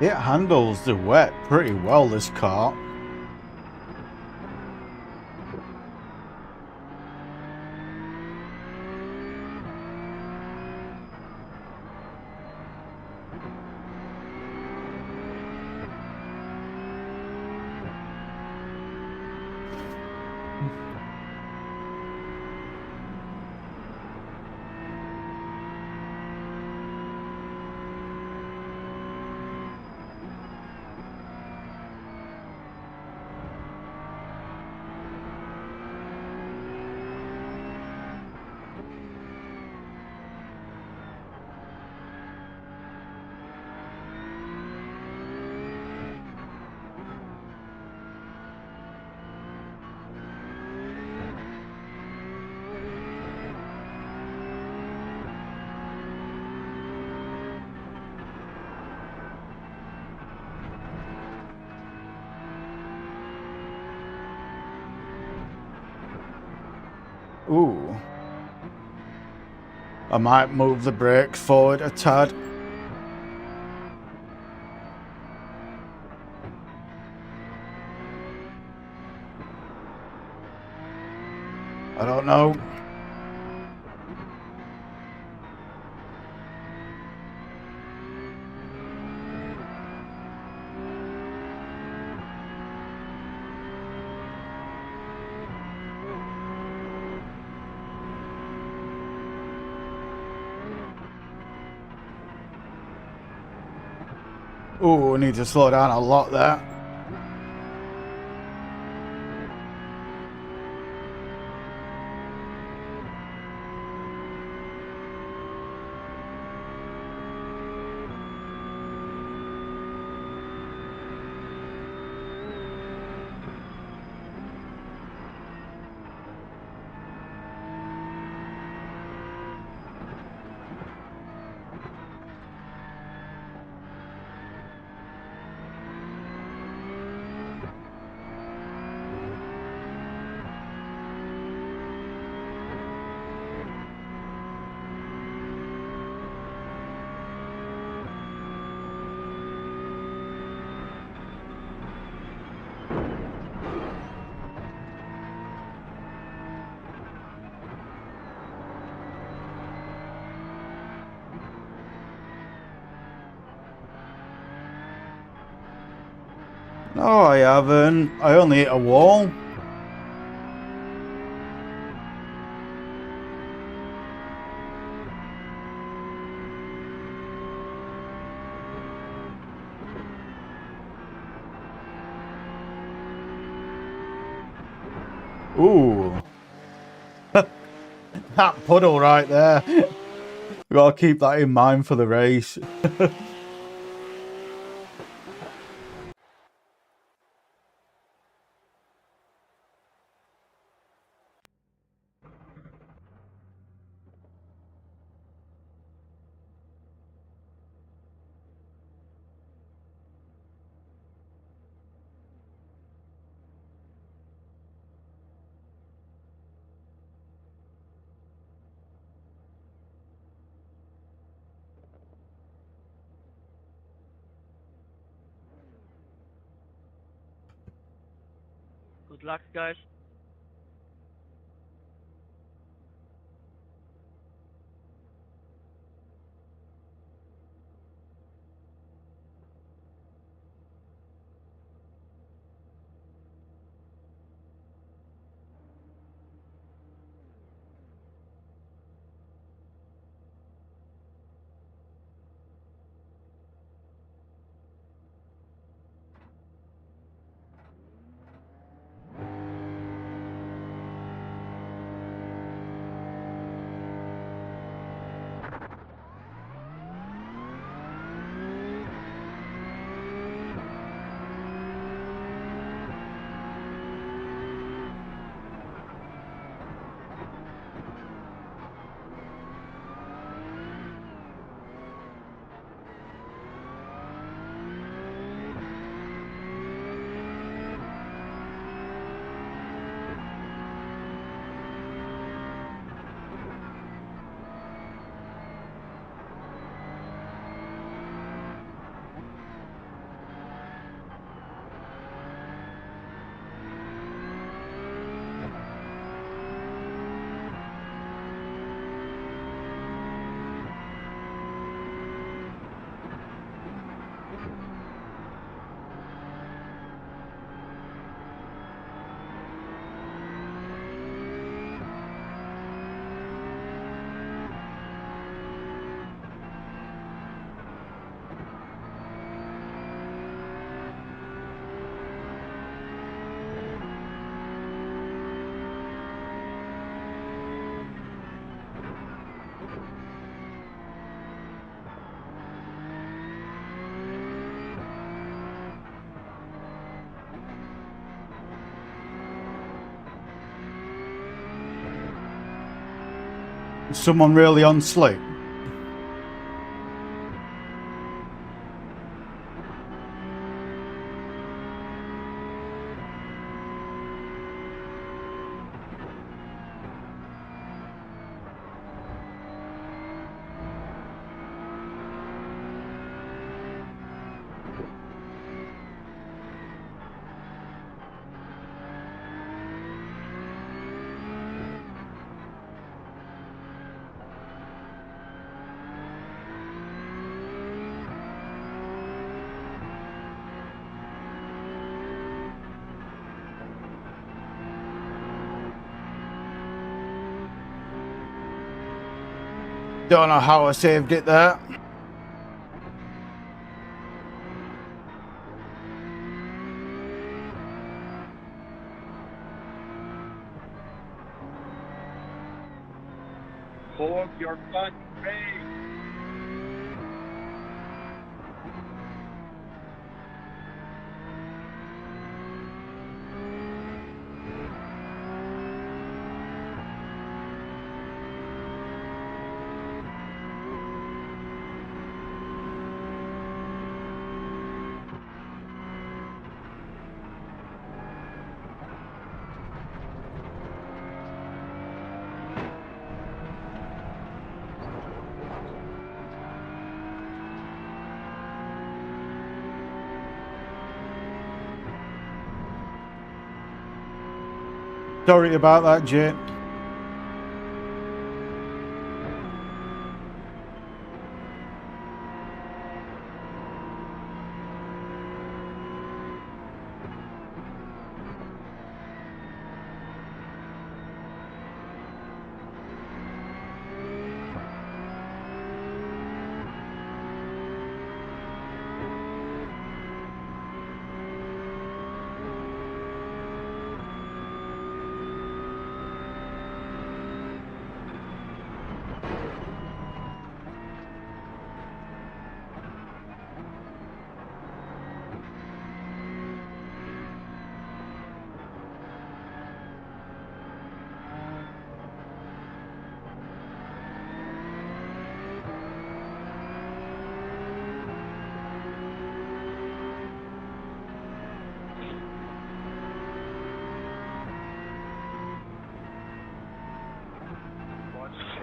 It handles the wet pretty well, this car. Ooh. I might move the brakes forward a tad. I don't know. Ooh, I need to slow down a lot there. No, I haven't. I only hit a wall. Ooh. That puddle right there. We gotta keep that in mind for the race. Good luck, guys. Someone really on sleep? Don't know how I saved it there. Hold your fucking face. Sorry about that, Jane.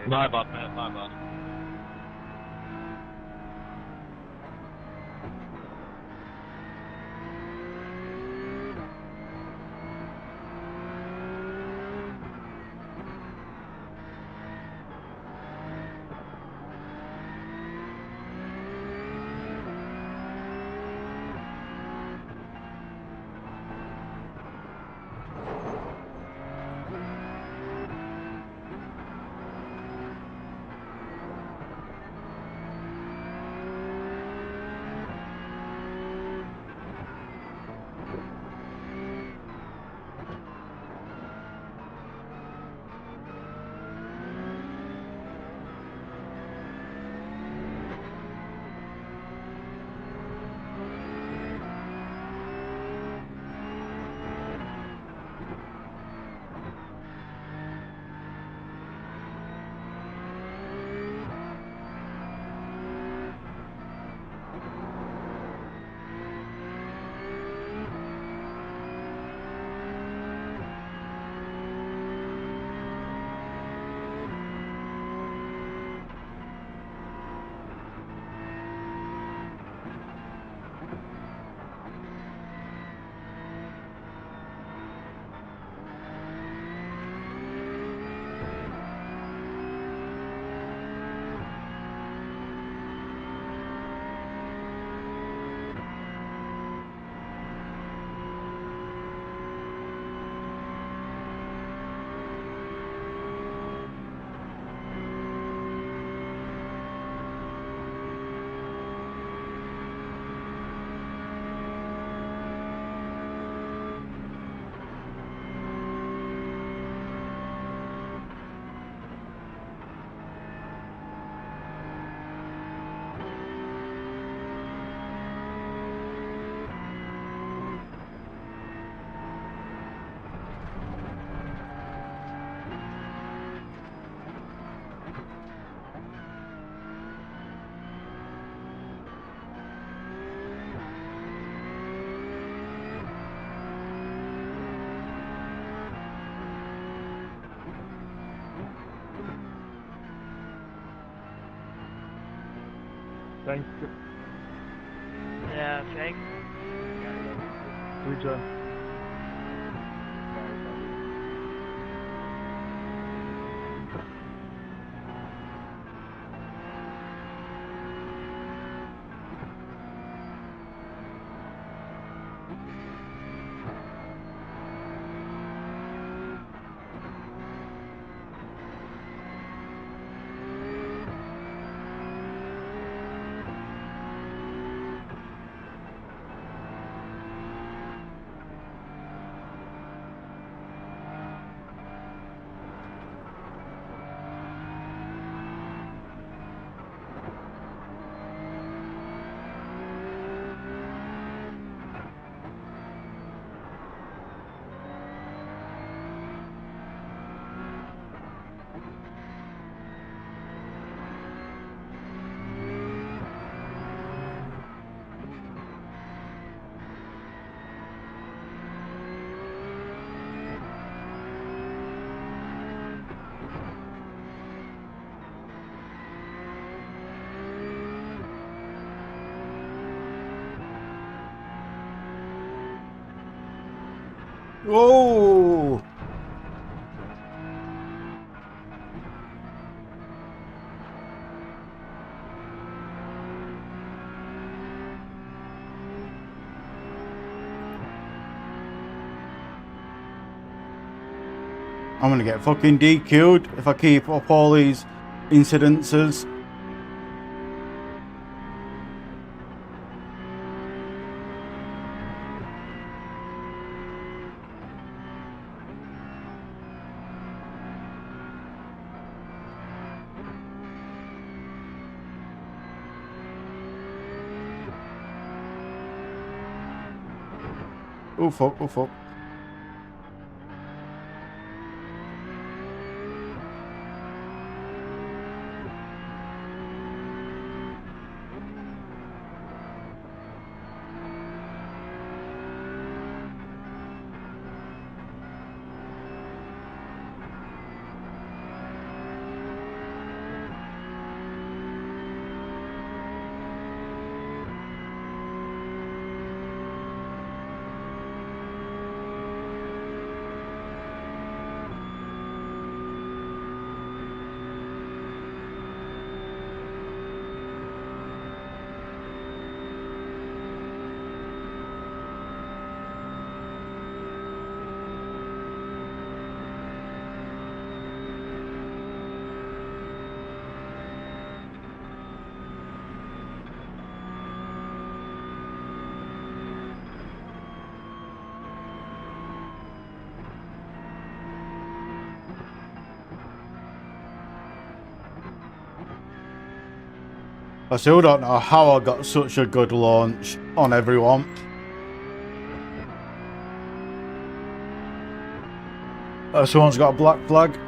My bad, mate, my bad. Thank you. Yeah, thanks. Good job. Oh! I'm gonna get fucking DQ'd if I keep up all these incidences. Oh fuck, oh fuck. I still don't know how I got such a good launch on everyone. Someone's got a black flag.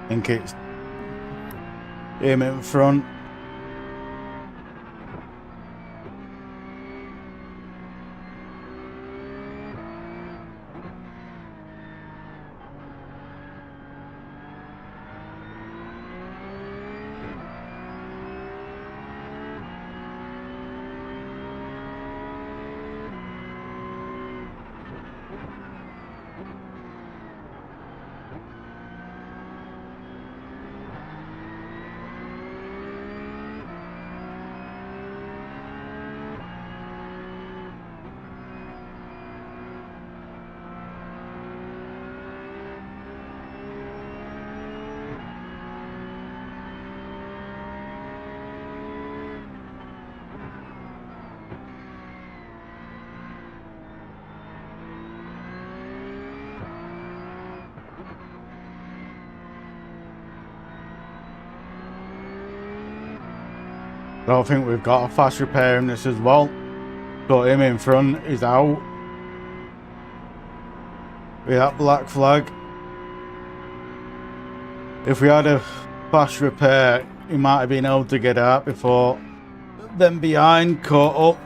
I think it's him in front. I don't think we've got a fast repair in this as well. Got him in front, he's out. with that black flag. If we had a fast repair, he might have been able to get out before them behind caught up.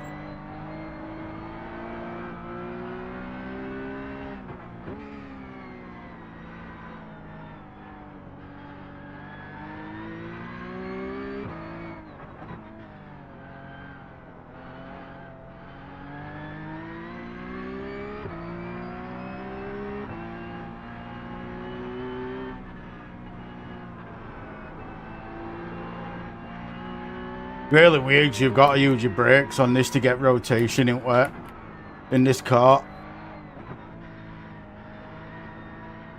Really weird, you've got to use your brakes on this to get rotation in this car.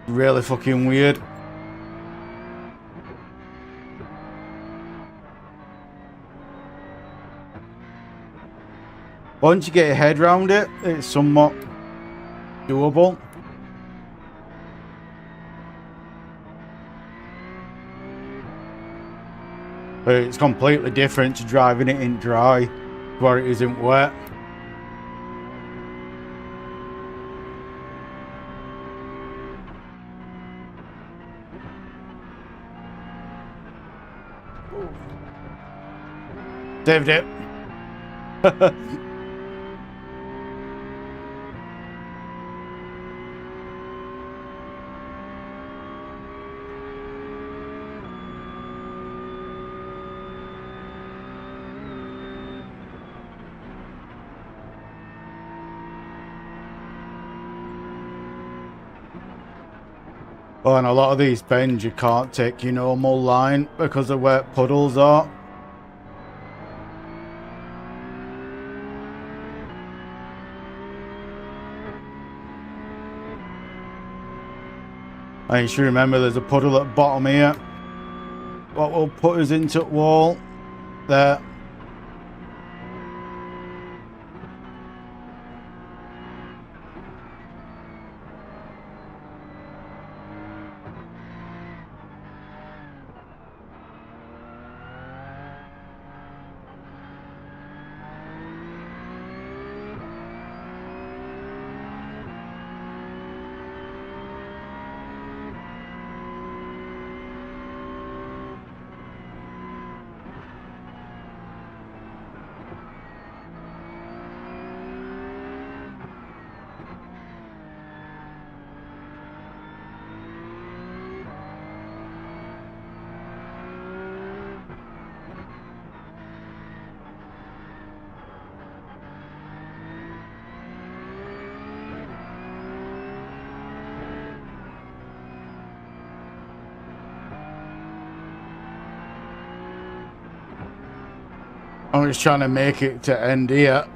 Really fucking weird. Once you get your head round it, it's somewhat doable. But it's completely different to driving it in dry where it isn't wet. Saved it. Oh, and a lot of these bends you can't take your normal line because of where puddles are. And you should remember there's a puddle at the bottom here. What will put us into the wall there. I'm just trying to make it to end here.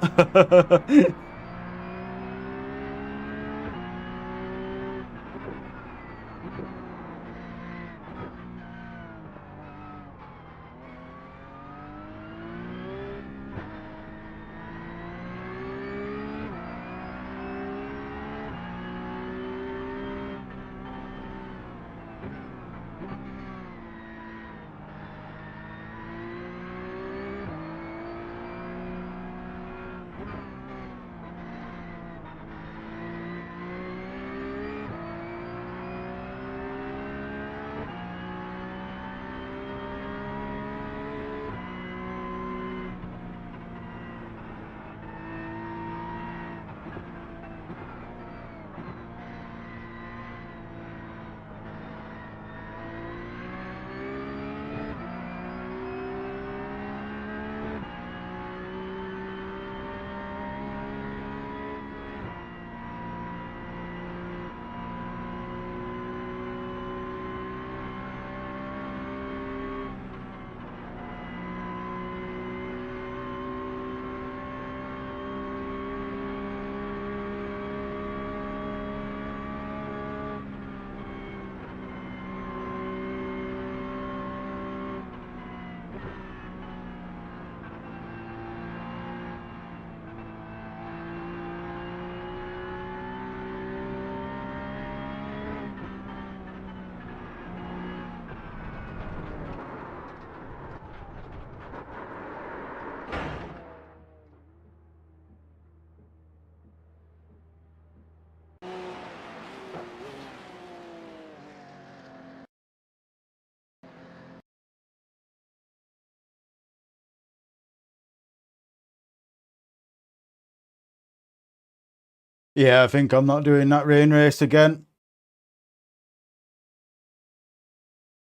Yeah, I think I'm not doing that rain race again.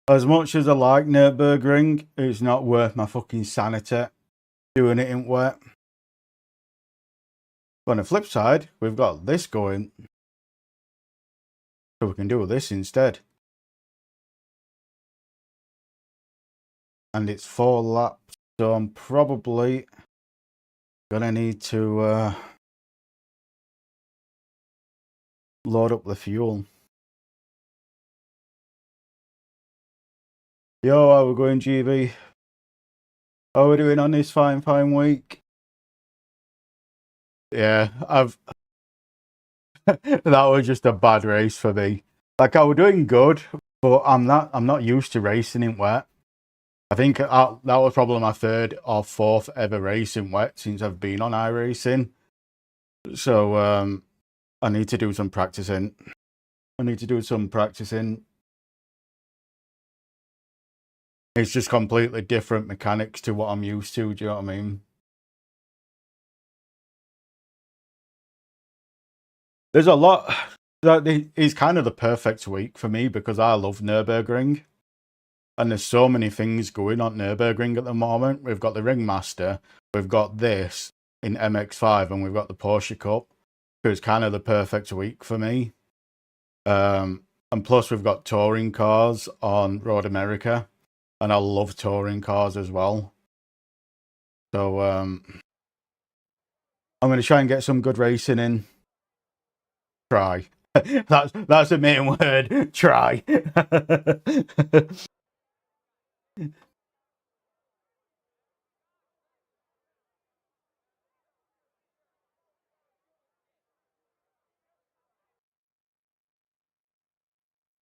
As much as I like Nürburgring, it's not worth my fucking sanity doing it in wet. But on the flip side, we've got this going. So we can do this instead. And it's 4 laps. So I'm probably gonna need to load up the fuel. Yo, how we going, GB? How are we doing on this fine week? Yeah, that was just a bad race for me. Like, I was doing good, but I'm not used to racing in wet. I think that was probably my 3rd or 4th ever race in wet since I've been on iRacing. So I need to do some practicing. It's just completely different mechanics to what I'm used to. Do you know what I mean? There's a lot. It's kind of the perfect week for me because I love Nürburgring. And there's so many things going on Nürburgring at the moment. We've got the Ringmaster, we've got this in MX5, and we've got the Porsche Cup. So it's kind of the perfect week for me. And plus we've got touring cars on Road America. And I love touring cars as well. So I'm going to try and get some good racing in. Try. That's the main word. Try.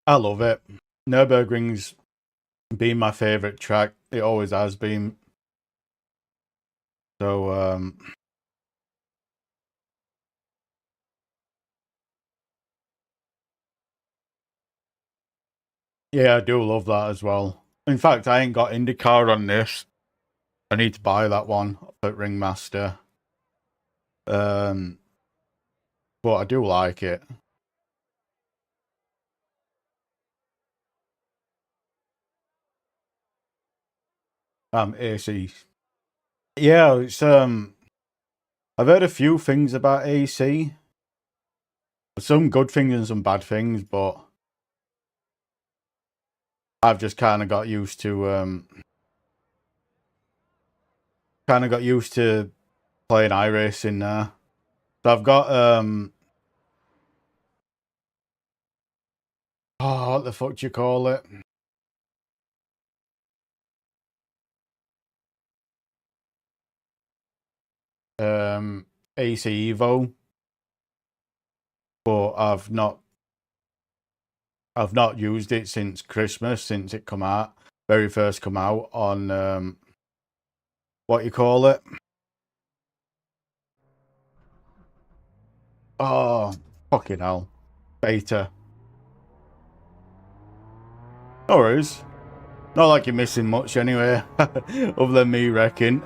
I love it. Nürburgring's been my favourite track. It always has been. So yeah, I do love that as well. In fact, I ain't got IndyCar on this. I need to buy that one at Ringmaster. But I do like it. AC. Yeah, it's I've heard a few things about AC. Some good things and some bad things, but I've just kind of got used to playing iRacing now. So I've got oh, what the fuck do you call it? AC Evo, but I've not used it since Christmas, since it come out, very first come out on what you call it? Oh, fucking hell, beta. No worries. Not like you're missing much anyway, other than me wrecking.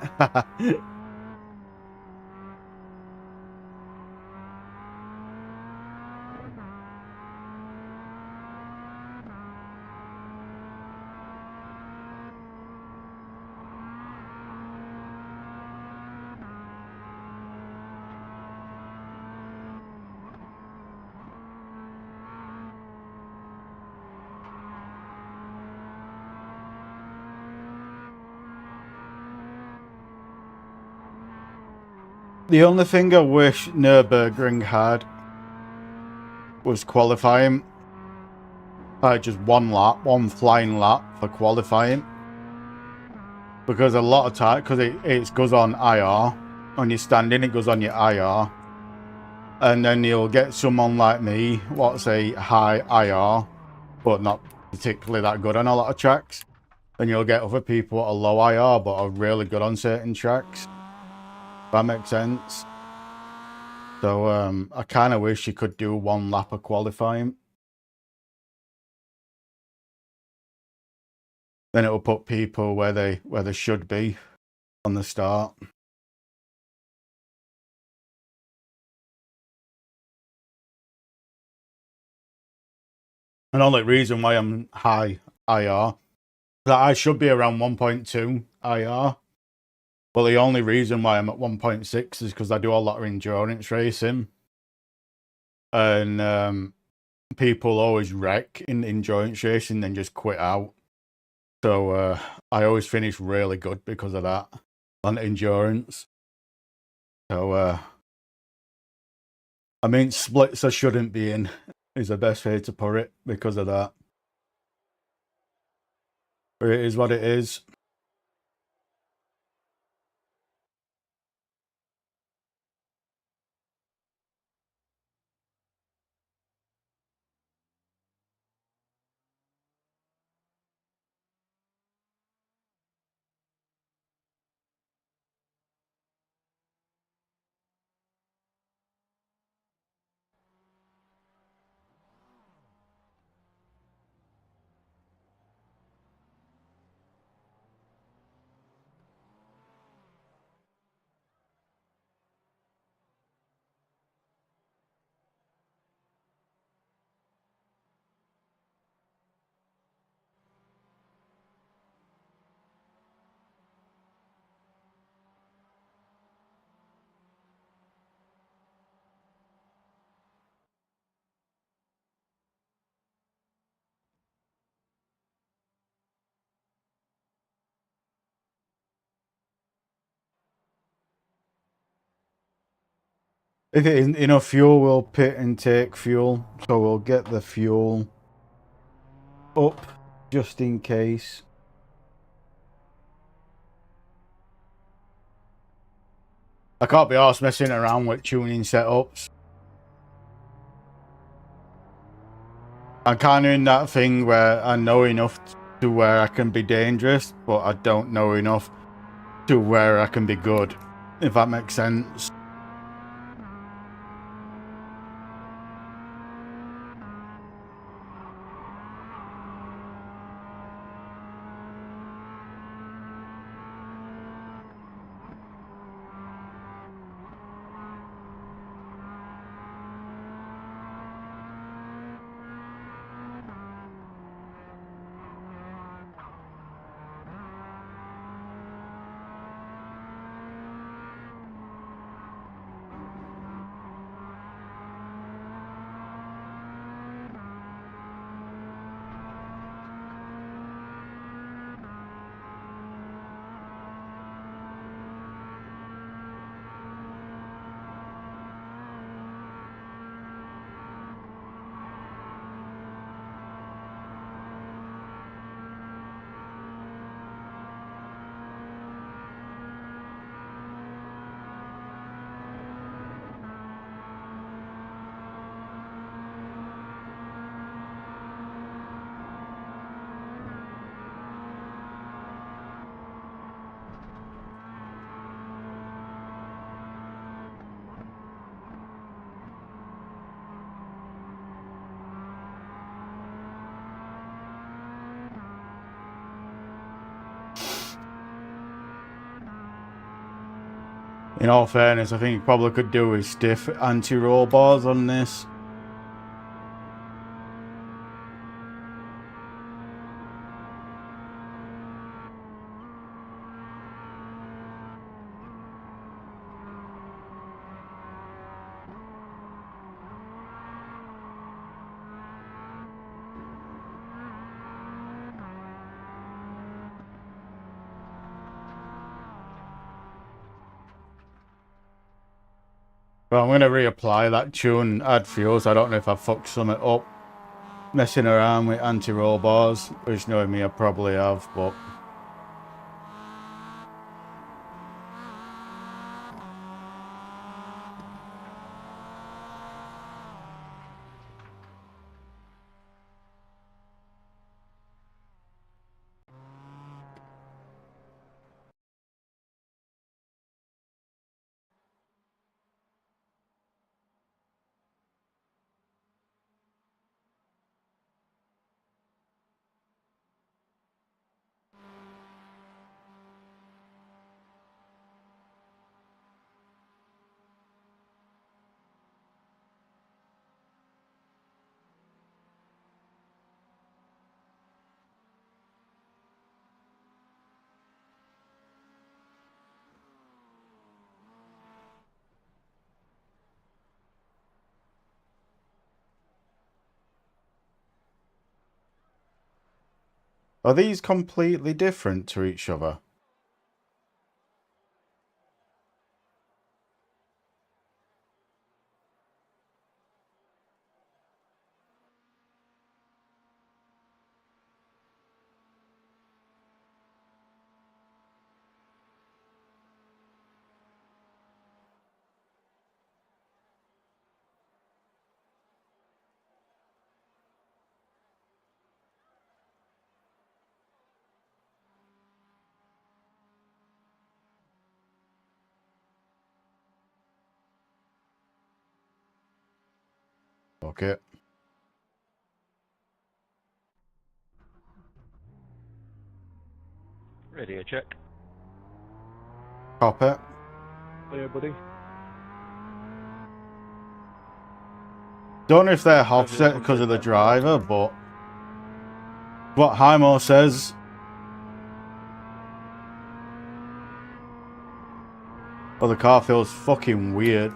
The only thing I wish Nürburgring had was qualifying. Just one flying lap for qualifying. Because a lot of time, because it goes on IR. When you're standing, it goes on your IR. And then you'll get someone like me, what's a high IR, but not particularly that good on a lot of tracks. And you'll get other people at a low IR, but are really good on certain tracks. That makes sense. So I kind of wish you could do one lap of qualifying. Then it will put people where they should be on the start. And only reason why I'm high IR, that I should be around 1.2 IR. But the only reason why I'm at 1.6 is because I do a lot of endurance racing. And people always wreck in endurance racing, then just quit out. So I always finish really good because of that on endurance. So I mean, splits I shouldn't be in is the best way to put it because of that. But it is what it is. If it isn't enough fuel, we'll pit and take fuel. So we'll get the fuel up just in case. I can't be arsed messing around with tuning setups. I'm kind of in that thing where I know enough to where I can be dangerous, but I don't know enough to where I can be good, if that makes sense. In all fairness, I think you probably could do with stiff anti-roll bars on this. But I'm going to reapply that tune, add fuel, so I don't know if I fucked something up. Messing around with anti-roll bars, which knowing me I probably have, but... Are these completely different to each other? Okay. Radio check. Copper. Yeah, buddy. Don't know if they're Hopefully this offset one's because a of the bit better. driver, but what Hymo says. Oh, the car feels fucking weird.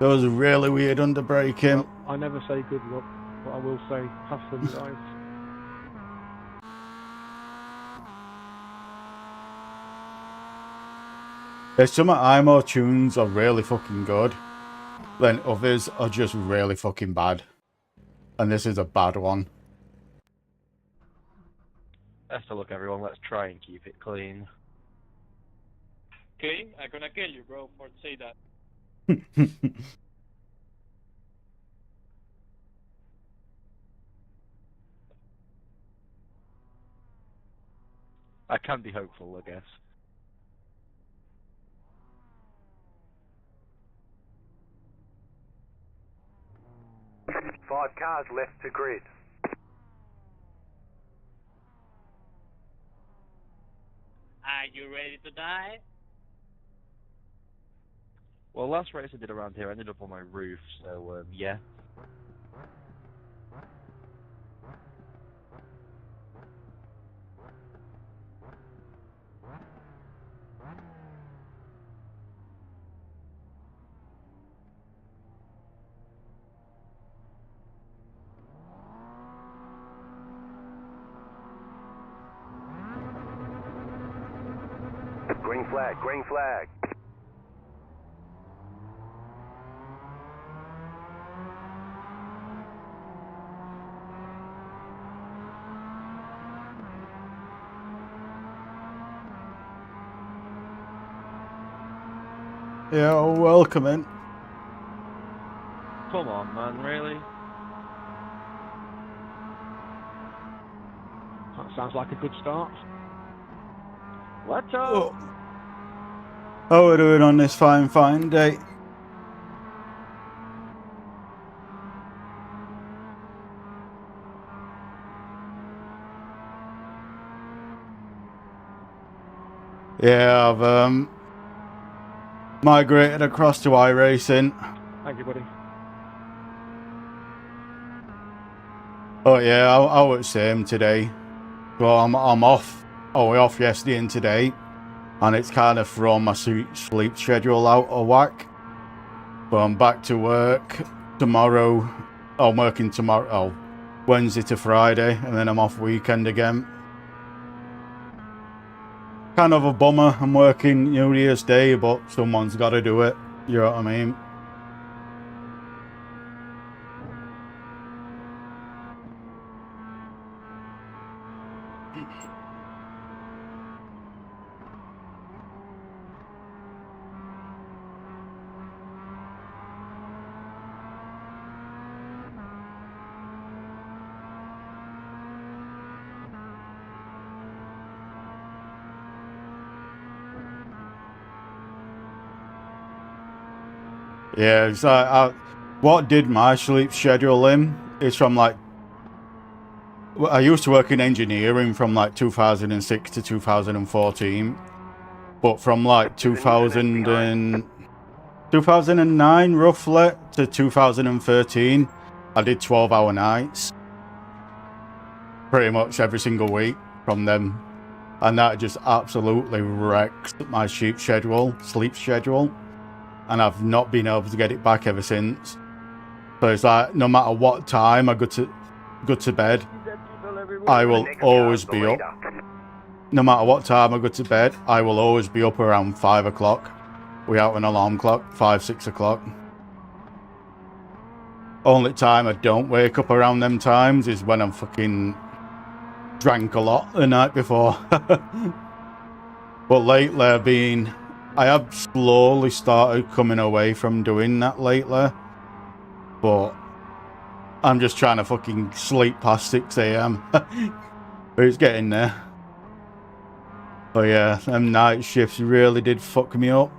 That was really weird under braking. Well, I never say good luck, but I will say have fun, guys. There's some IMO tunes are really fucking good, then others are just really fucking bad. And this is a bad one. Best of luck, everyone. Let's try and keep it clean. Clean? I'm gonna kill you, bro, for say that. I can be hopeful, I guess. Five cars left to grid. Are you ready to die? Well, last race I did around here, I ended up on my roof, so, yeah. Green flag, green flag. Yeah, welcome in. Come on, man, really? That sounds like a good start. Let's Oh. How are we doing on this fine day? Yeah, I've migrated across to iRacing. Thank you, buddy. Oh yeah, I was same today. Well, I'm off. Oh, we're off yesterday and today, and it's kind of thrown my sleep schedule out of whack. But I'm back to work tomorrow. I'm working tomorrow. Oh, Wednesday to Friday, and then I'm off weekend again. Kind of a bummer. I'm working New Year's Day, but someone's got to do it. You know what I mean? Yeah, so what did my sleep schedule in is from like, I used to work in engineering from like 2006 to 2014, but from like 2009 roughly to 2013, I did 12-hour nights pretty much every single week from them, and that just absolutely wrecked my sleep schedule, and I've not been able to get it back ever since. So it's like, no matter what time I go to bed, I will Next always car's the be up. leader. No matter what time I go to bed, I will always be up around 5 o'clock. Without an alarm clock, 5, 6 o'clock. Only time I don't wake up around them times is when I'm fucking drank a lot the night before. But lately I have slowly started coming away from doing that lately. But I'm just trying to fucking sleep past 6 AM. But it's getting there. But yeah, them night shifts really did fuck me up.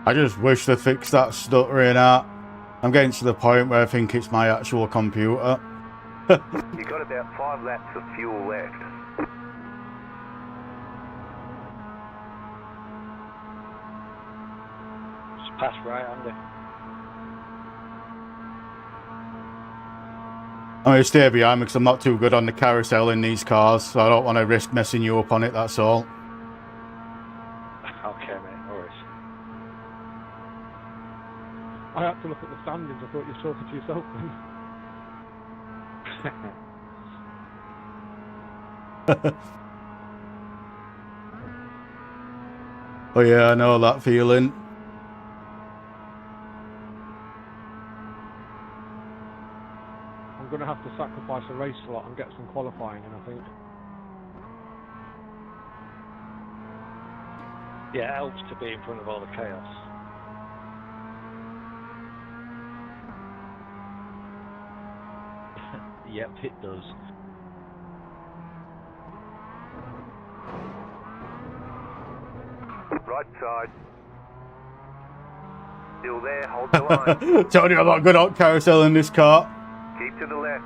I just wish they fixed that stuttering out. I'm getting to the point where I think it's my actual computer. You got about 5 laps of fuel left. Just pass right, Andy. I'm going to stay behind because I'm not too good on the carousel in these cars, so I don't want to risk messing you up on it, that's all. Okay, mate, no worries. I had to look at the standings. I thought you were talking to yourself then. Oh yeah, I know that feeling. I'm going to have to sacrifice a race slot and get some qualifying in, I think. Yeah, it helps to be in front of all the chaos. Yep, it does. Right side. Still there, hold the line. Told you I'm not good at carousel in this car. Keep to the left.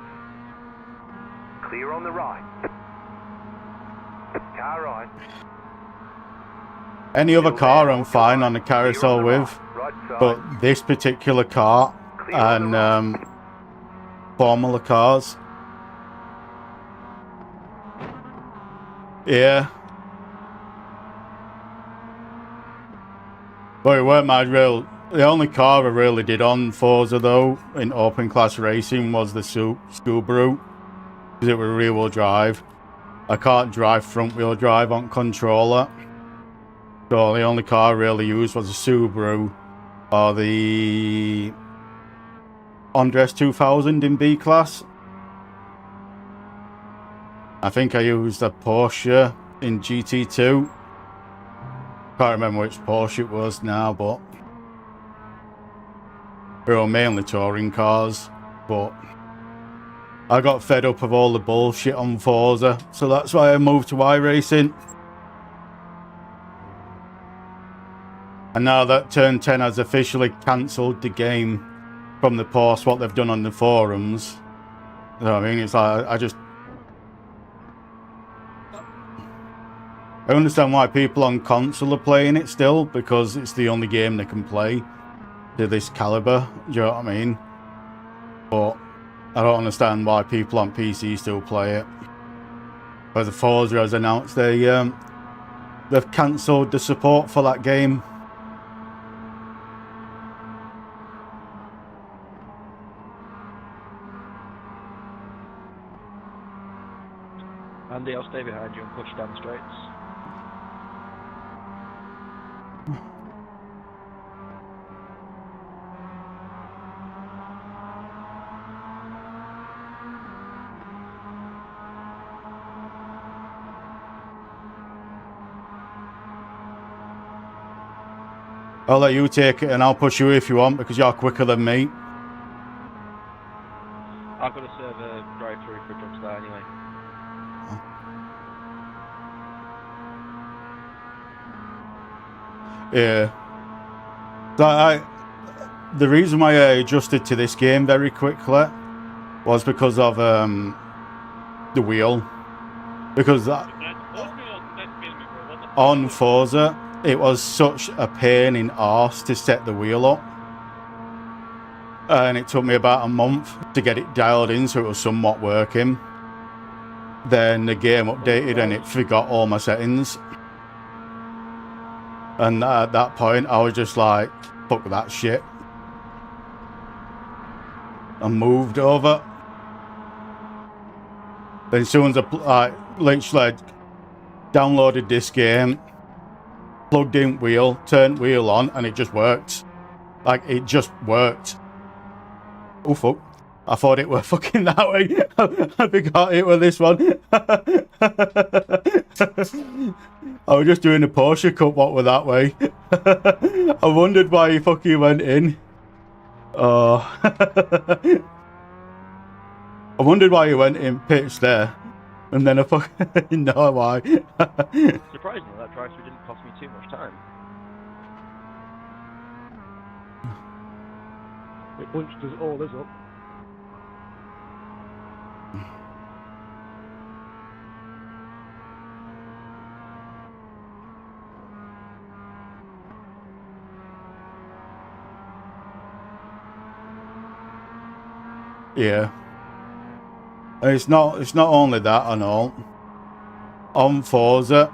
Clear on the right. Car right. Any other Still car there, I'm hold the fine line. on the Clear carousel the with, right side. but this particular car Clear on the and Formula cars. Yeah. But it weren't my real... The only car I really did on Forza though, in open class racing, was the Subaru. Because it was rear wheel drive. I can't drive front wheel drive on controller. So the only car I really used was a Subaru. Or the Andres 2000 in B class. I think I used a Porsche in GT2. Can't remember which Porsche it was now, but they were mainly touring cars. But I got fed up of all the bullshit on Forza, so that's why I moved to iRacing. And now that Turn 10 has officially cancelled the game from the post, what they've done on the forums. You know what I mean? It's like, I understand why people on console are playing it still, because it's the only game they can play to this caliber. Do you know what I mean? But I don't understand why people on PC still play it. But the Forza has announced they've cancelled the support for that game. Andy, I'll stay behind you and push down the straights. I'll let you take it and I'll push you if you want, because you're quicker than me. I've got to serve a drive-through for drugs there anyway. Yeah. The reason why I adjusted to this game very quickly was because of the wheel. Because Did that hold me or did that kill me, bro? What the fuck on was Forza, it was such a pain in arse to set the wheel up. And it took me about a month to get it dialed in so it was somewhat working. Then the game updated and it forgot all my settings. And at that point, I was just like, fuck that shit. I moved over. Then as soon as I literally downloaded this game, plugged in wheel, turned wheel on, and it just worked. Like, it just worked. Oh, fuck. I thought it were fucking that way. I forgot it were this one. I was just doing a Porsche Cup, what were that way. I wondered why he fucking went in. Oh. I wondered why he went in pitch there. And then I fucking know why. Surprisingly, that drive-through didn't cost me too much time. It bunched us all this up. Yeah. And it's not only that and all. On Forza,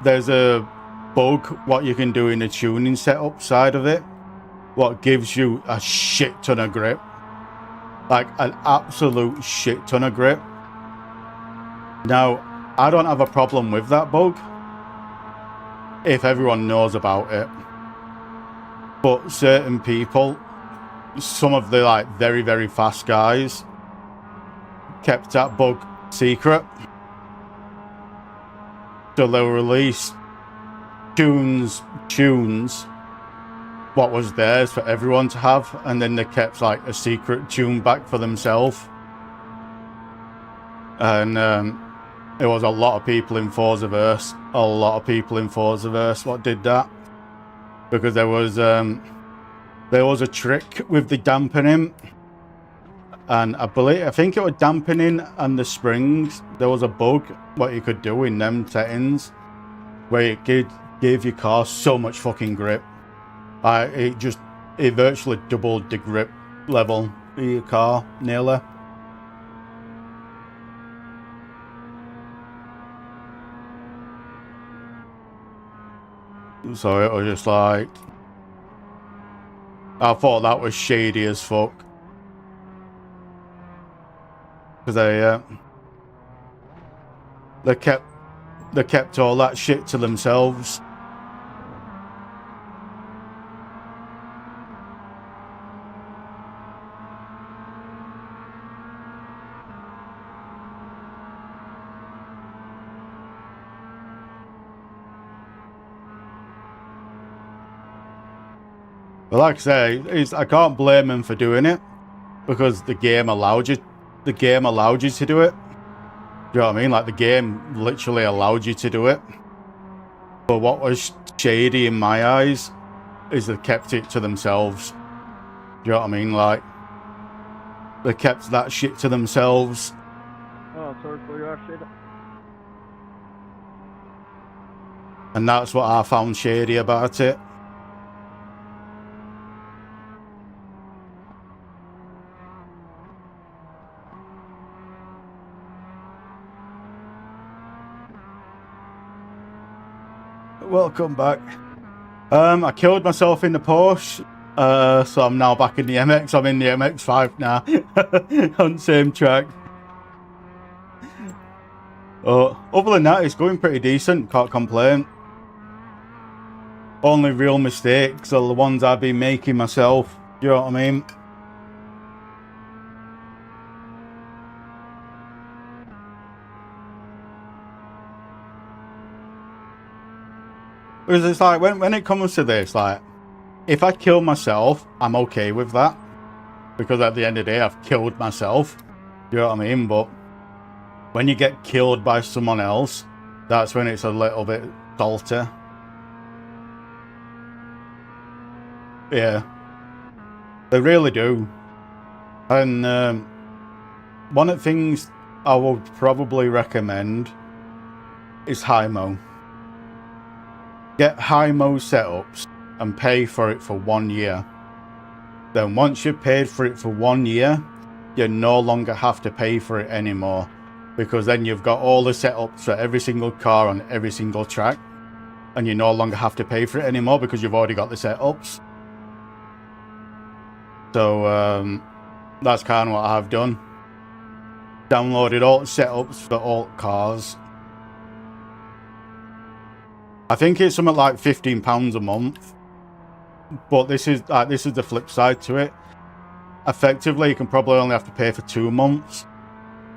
there's a bug what you can do in the tuning setup side of it, what gives you a shit ton of grip. Like an absolute shit ton of grip. Now, I don't have a problem with that bug if everyone knows about it. But certain people, some of the like very, very fast guys, kept that bug secret. So they'll release tunes what was theirs for everyone to have, and then they kept like a secret tune back for themselves. And there was a lot of people in Forzaverse, what did that, because there was a trick with the dampening, and I think it was dampening and the springs. There was a bug what you could do in them settings where it gave your car so much fucking grip. It virtually doubled the grip level of your car, nearly. So it was just like, I thought that was shady as fuck. Because they kept all that shit to themselves. But like I say, I can't blame him for doing it because the game allowed you to do it. Do you know what I mean? Like the game literally allowed you to do it. But what was shady in my eyes is they kept it to themselves. Do you know what I mean? Like they kept that shit to themselves. Oh, sorry for your shit. And that's what I found shady about it. Welcome back. I killed myself in the Porsche, so I'm now back in the MX. I'm in the MX-5 now, on the same track. Other than that, it's going pretty decent. Can't complain. Only real mistakes are the ones I've been making myself. Do you know what I mean? Because it's like, when it comes to this, like, if I kill myself, I'm okay with that. Because at the end of the day, I've killed myself. Do you know what I mean? But when you get killed by someone else, that's when it's a little bit salty. Yeah, they really do. And one of the things I would probably recommend is high-mo. Get high-mo setups and pay for it for 1 year. Then once you've paid for it for 1 year, you no longer have to pay for it anymore, because then you've got all the setups for every single car on every single track, and you no longer have to pay for it anymore because you've already got the setups. So that's kind of what I've done. Downloaded all the setups for all cars. I think it's something like £15 a month. But this is the flip side to it. Effectively, you can probably only have to pay for 2 months.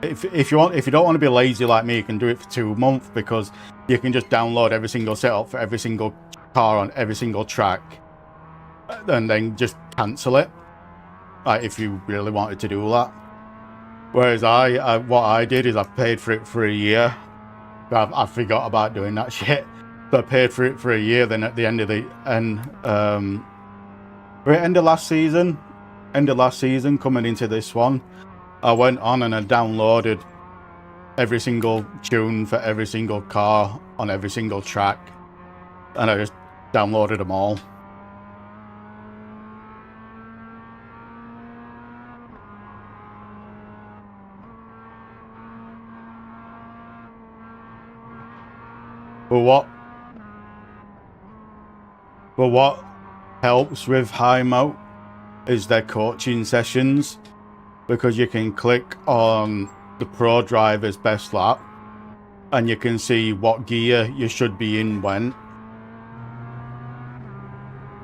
If you don't want to be lazy like me, you can do it for 2 months, because you can just download every single setup for every single car on every single track, and then just cancel it. Like, if you really wanted to do that. Whereas what I did is I paid for it for a year. I forgot about doing that shit. So I paid for it for a year. Then at the end of last season, coming into this one, I went on and I downloaded every single tune for every single car on every single track, and I just downloaded them all. But what helps with high-mo is their coaching sessions, because you can click on the pro driver's best lap and you can see what gear you should be in when.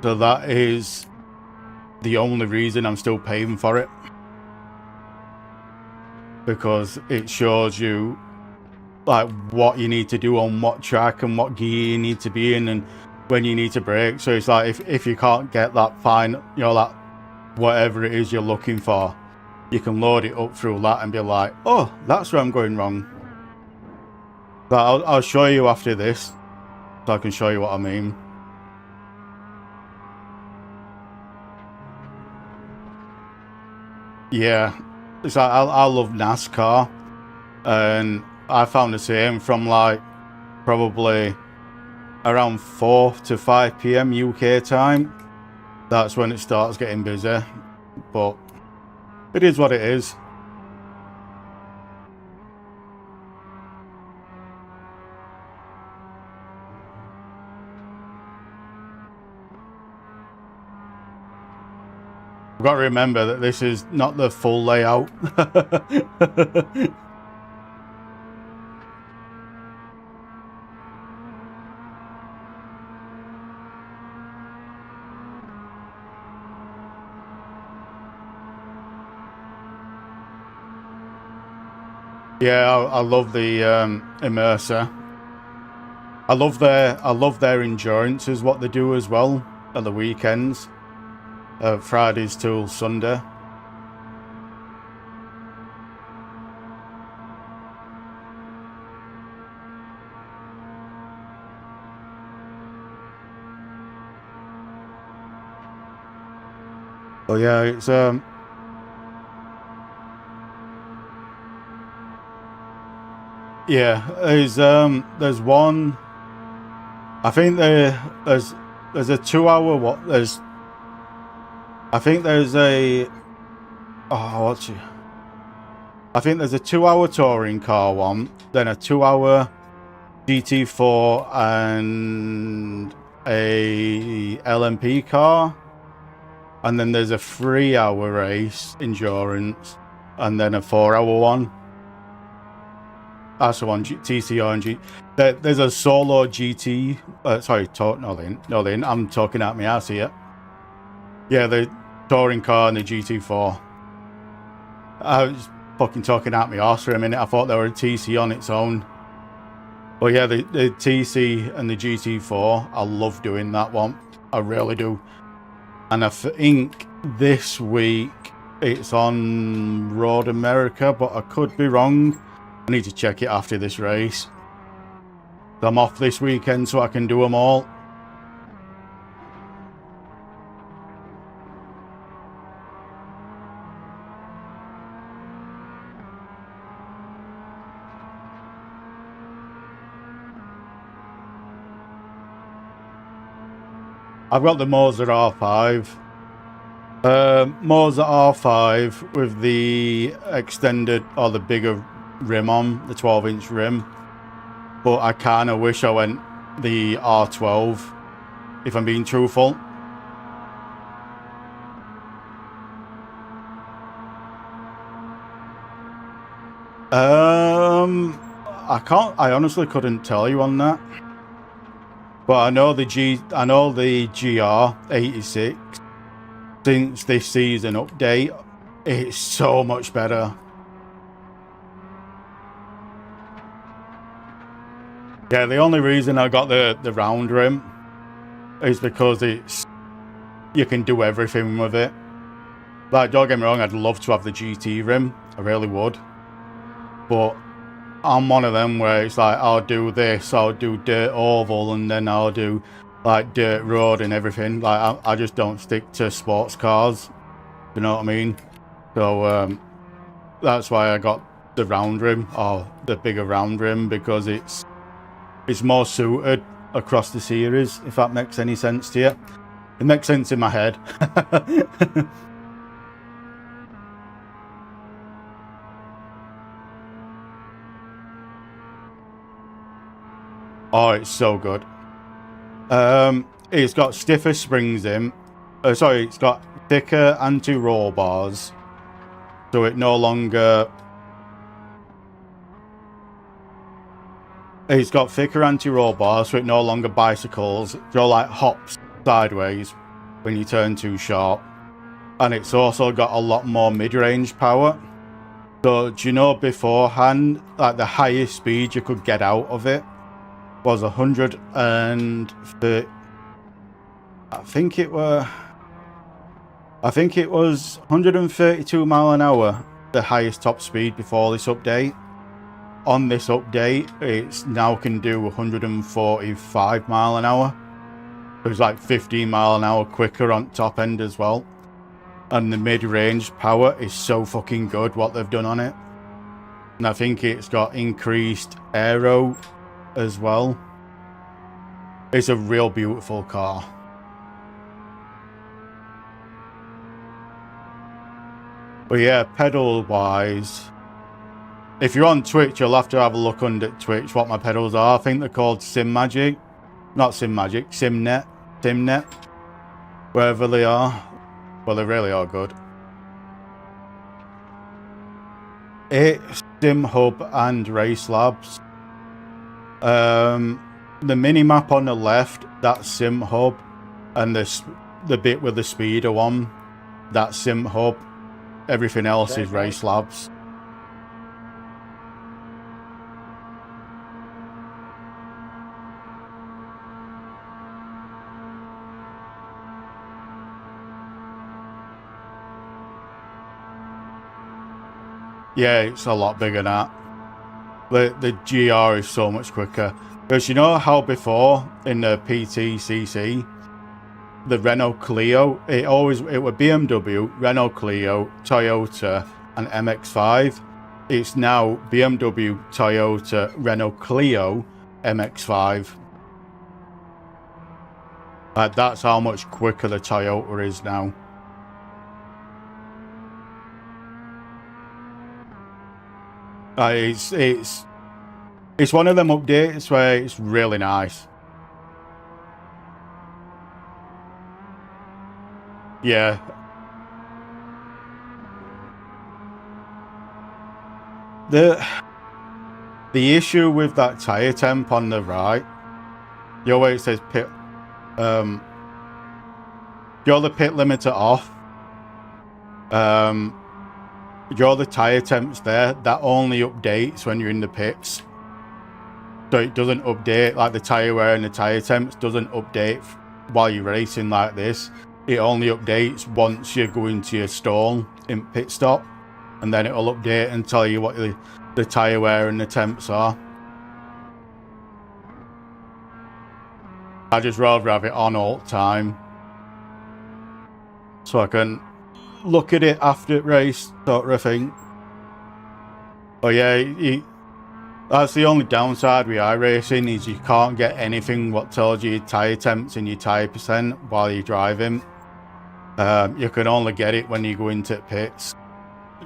So that is the only reason I'm still paying for it, because it shows you like what you need to do on what track and what gear you need to be in and when you need to brake. So it's like if you can't get that that whatever it is you're looking for, you can load it up through that and be like, oh, that's where I'm going wrong. But I'll show you after this, so I can show you what I mean. Yeah, it's like I love NASCAR, and I found the same from like probably around 4 to 5 PM UK time. That's when it starts getting busy, but it is what it is. We've got to remember that this is not the full layout. Yeah, I love the immerser. I love their endurance is what they do as well at the weekends, Fridays till Sunday. Oh yeah, it's yeah, there's one. I think there's a 2-hour what there's. I think there's a. Oh, what's it? I think there's a 2-hour touring car one, then a 2-hour GT4 and a LMP car, and then there's a 3-hour race endurance, and then a 4-hour one. That's the one, TCR and G. There's a solo GT. Sorry, I'm talking out my ass here. Yeah, the touring car and the GT4. I was fucking talking out my arse for a minute. I thought they were a TC on its own. But yeah, the TC and the GT4, I love doing that one. I really do. And I think this week it's on Road America, but I could be wrong. I need to check it after this race. I'm off this weekend so I can do them all. I've got the Moza R5. Moza R5 with the extended or the bigger rim on, the 12-inch rim. But I kind of wish I went the R12, if I'm being truthful. I honestly couldn't tell you on that. But I know the GR86 since this season update, it's so much better. Yeah, the only reason I got the round rim is because you can do everything with it. Like, don't get me wrong, I'd love to have the GT rim, I really would. But I'm one of them where it's like, I'll do this, I'll do dirt oval, and then I'll do like dirt road and everything. Like, I just don't stick to sports cars, you know what I mean? So that's why I got the round rim, or the bigger round rim, because it's more suited across the series, if that makes any sense to you. It makes sense in my head. Oh, it's so good. It's got stiffer springs in. Sorry, it's got thicker anti-roll bars. So it no longer... It's got thicker anti-roll bars, so it no longer bicycles. You're like hops sideways when you turn too sharp. And it's also got a lot more mid-range power. So do you know beforehand, like the highest speed you could get out of it was 130. I think it was 132 mile an hour, the highest top speed before this update. On this update, it's now can do 145 mile an hour. It was like 15 mile an hour quicker on top end as well. And the mid-range power is so fucking good what they've done on it. And I think it's got increased aero as well. It's a real beautiful car. But yeah, pedal wise, if you're on Twitch, you'll have to have a look under Twitch what my pedals are. I think they're called Simnet, wherever they are. Well, they really are good. It's Sim Hub and Race Labs. The mini map on the left, that's Sim Hub, and the bit with the speeder one, that's Sim Hub. Everything else is Race Labs. Yeah, it's a lot bigger than that. The GR is so much quicker. Because you know how before in the PTCC, the Renault Clio, it was BMW, Renault Clio, Toyota, and MX-5. It's now BMW, Toyota, Renault Clio, MX-5. That's how much quicker the Toyota is now. It's one of them updates where it's really nice. Yeah. The issue with that tire temp on the right, you know where it says pit, you're the pit limiter off. You're the tire temps there. That only updates when you're in the pits. So it doesn't update, like the tire wear and the tire temps doesn't update while you're racing like this. It only updates once you're going to your stall in pit stop, and then it'll update and tell you what the tyre wear and the temps are. I just rather have it on all the time, so I can look at it after race, sort of thing. But yeah, that's the only downside with iRacing, is you can't get anything what tells you your tyre temps and your tyre percent while you're driving. You can only get it when you go into pits,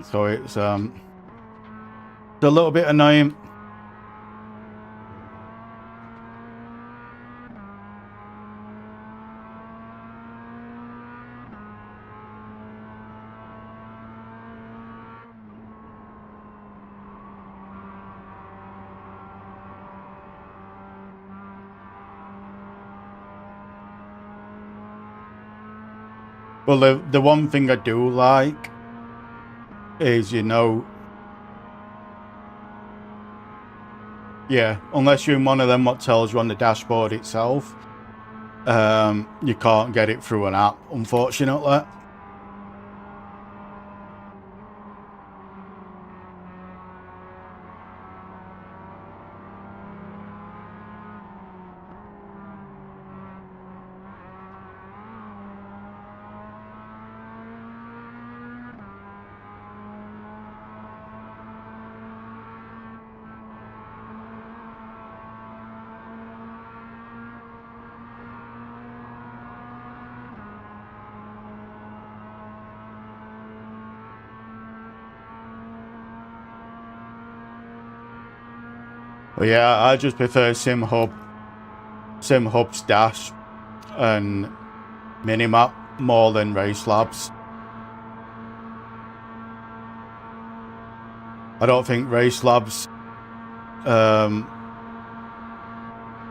so it's a little bit annoying. Well, the one thing I do like is, you know, yeah, unless you're in one of them what tells you on the dashboard itself, you can't get it through an app, unfortunately. But yeah, I just prefer SimHub's dash and minimap more than Race Labs. I don't think Race Labs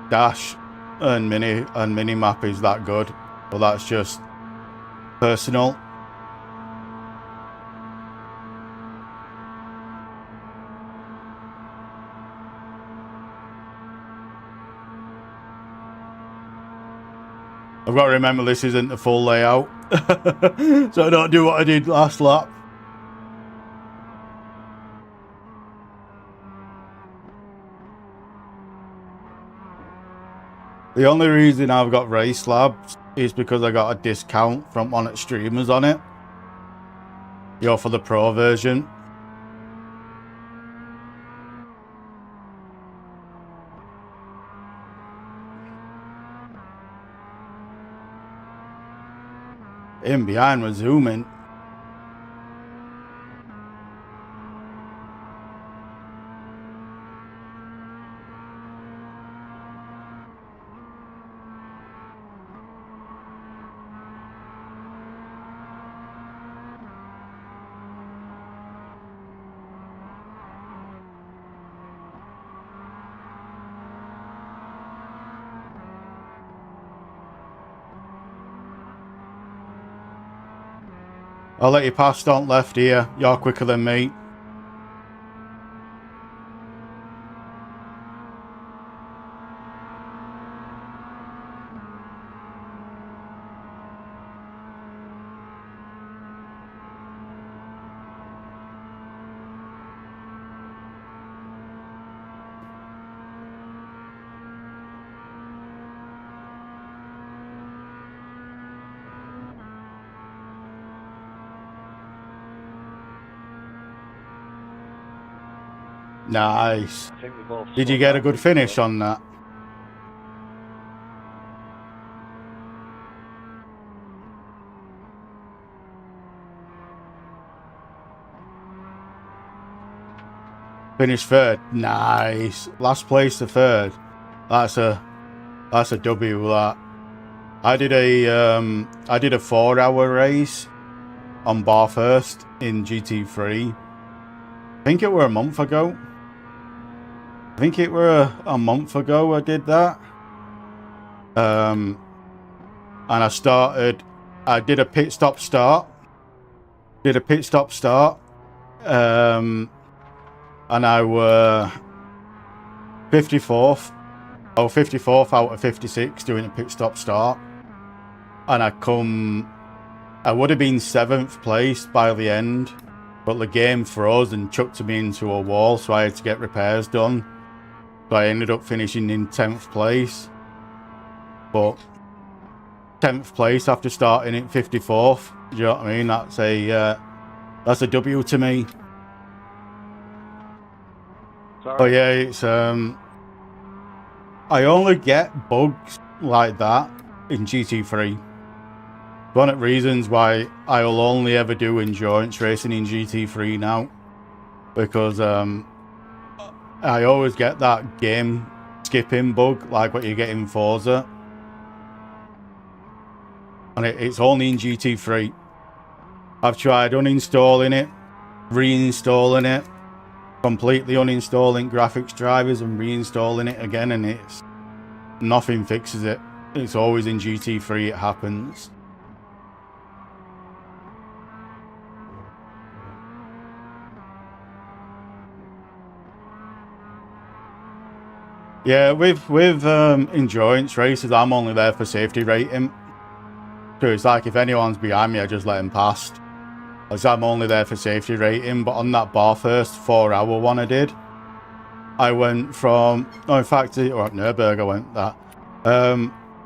dash and minimap is that good, but that's just personal. I've got to remember this isn't the full layout, so I don't do what I did last lap. The only reason I've got Race Labs is because I got a discount from one of the streamers on it. You know, for the pro version. In behind was zooming. I'll let you pass, don't left here. You're quicker than me. Nice. I think we both Did you get a good finish on that? Finished third. Nice. Last place to third. That's a W. That. I did a 4-hour race on Barfirst in GT3. I think it were a month ago. I think it were a month ago I did that. And I did a pit stop start. And I were 54th. Oh, 54th out of 56 doing a pit stop start. And I would have been 7th place by the end. but the game froze and chucked me into a wall, so I had to get repairs done. So I ended up finishing in 10th place. But 10th place after starting in 54th, do you know what I mean? That's a W to me. Sorry. Oh yeah, it's I only get bugs like that in GT3. One of the reasons why I will only ever do endurance racing in GT3 now, because I always get that game skipping bug like what you get in Forza, and it's only in GT3. I've tried uninstalling it, reinstalling it, completely uninstalling graphics drivers and reinstalling it again, and it's nothing fixes it. It's always in GT3 it happens. Yeah, with endurance races, I'm only there for safety rating. So it's like if anyone's behind me, I just let them past. Because I'm only there for safety rating. But on that Barfirst 4-hour one I did, I went from... No, in fact, at Nürburgring I went that.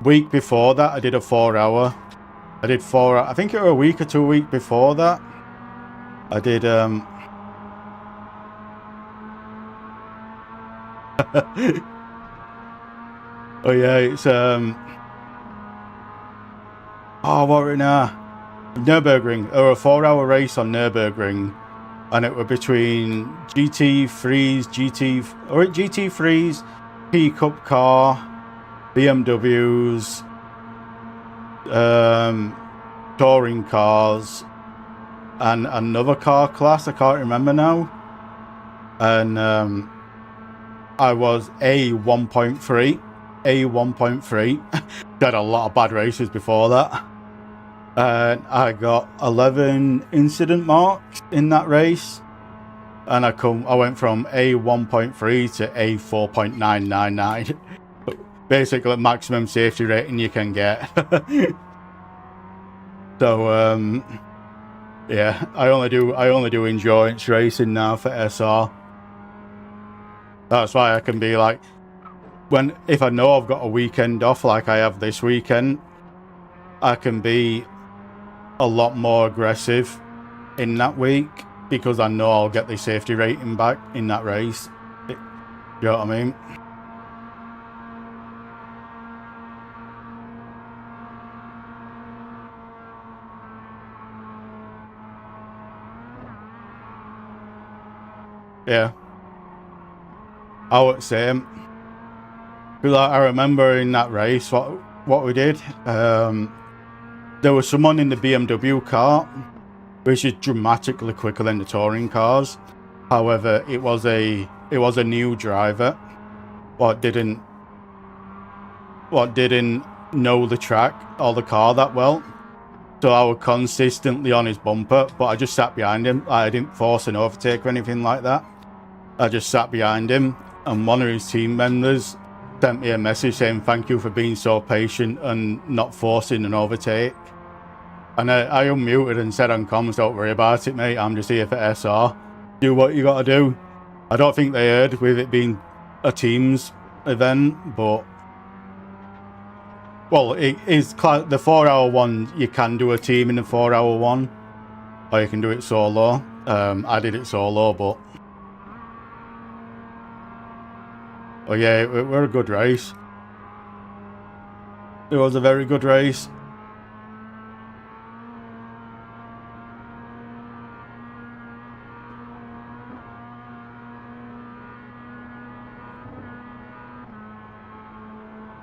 Week before that, I did a 4-hour. I did 4... I think it was a week or 2 weeks before that. I did... Oh yeah, it's oh, what right now? Nürburgring, or a 4-hour race on Nürburgring, and it were between GT3s, P-Cup car, BMWs, touring cars, and another car class I can't remember now, and I was A1.3. Got a lot of bad races before that. And I got 11 incident marks in that race. And I went from A1.3 to A4.999. Basically maximum safety rating you can get. So yeah, I only do endurance racing now for SR. That's why I can be like, if I know I've got a weekend off like I have this weekend, I can be a lot more aggressive in that week because I know I'll get the safety rating back in that race. You know what I mean? Yeah. I would say, like, I remember in that race what we did. There was someone in the BMW car, which is dramatically quicker than the touring cars. However, it was a new driver, what didn't know the track or the car that well. So I was consistently on his bumper, but I just sat behind him. I didn't force an overtake or anything like that. I just sat behind him, and one of his team members sent me a message saying thank you for being so patient and not forcing an overtake. And I unmuted and said on comms, don't worry about it, mate. I'm just here for SR. Do what you got to do. I don't think they heard with it being a teams event, but... Well, it is the 4-hour one, you can do a team in the 4-hour one. Or you can do it solo. I did it solo, but... Oh yeah, it was a good race. It was a very good race.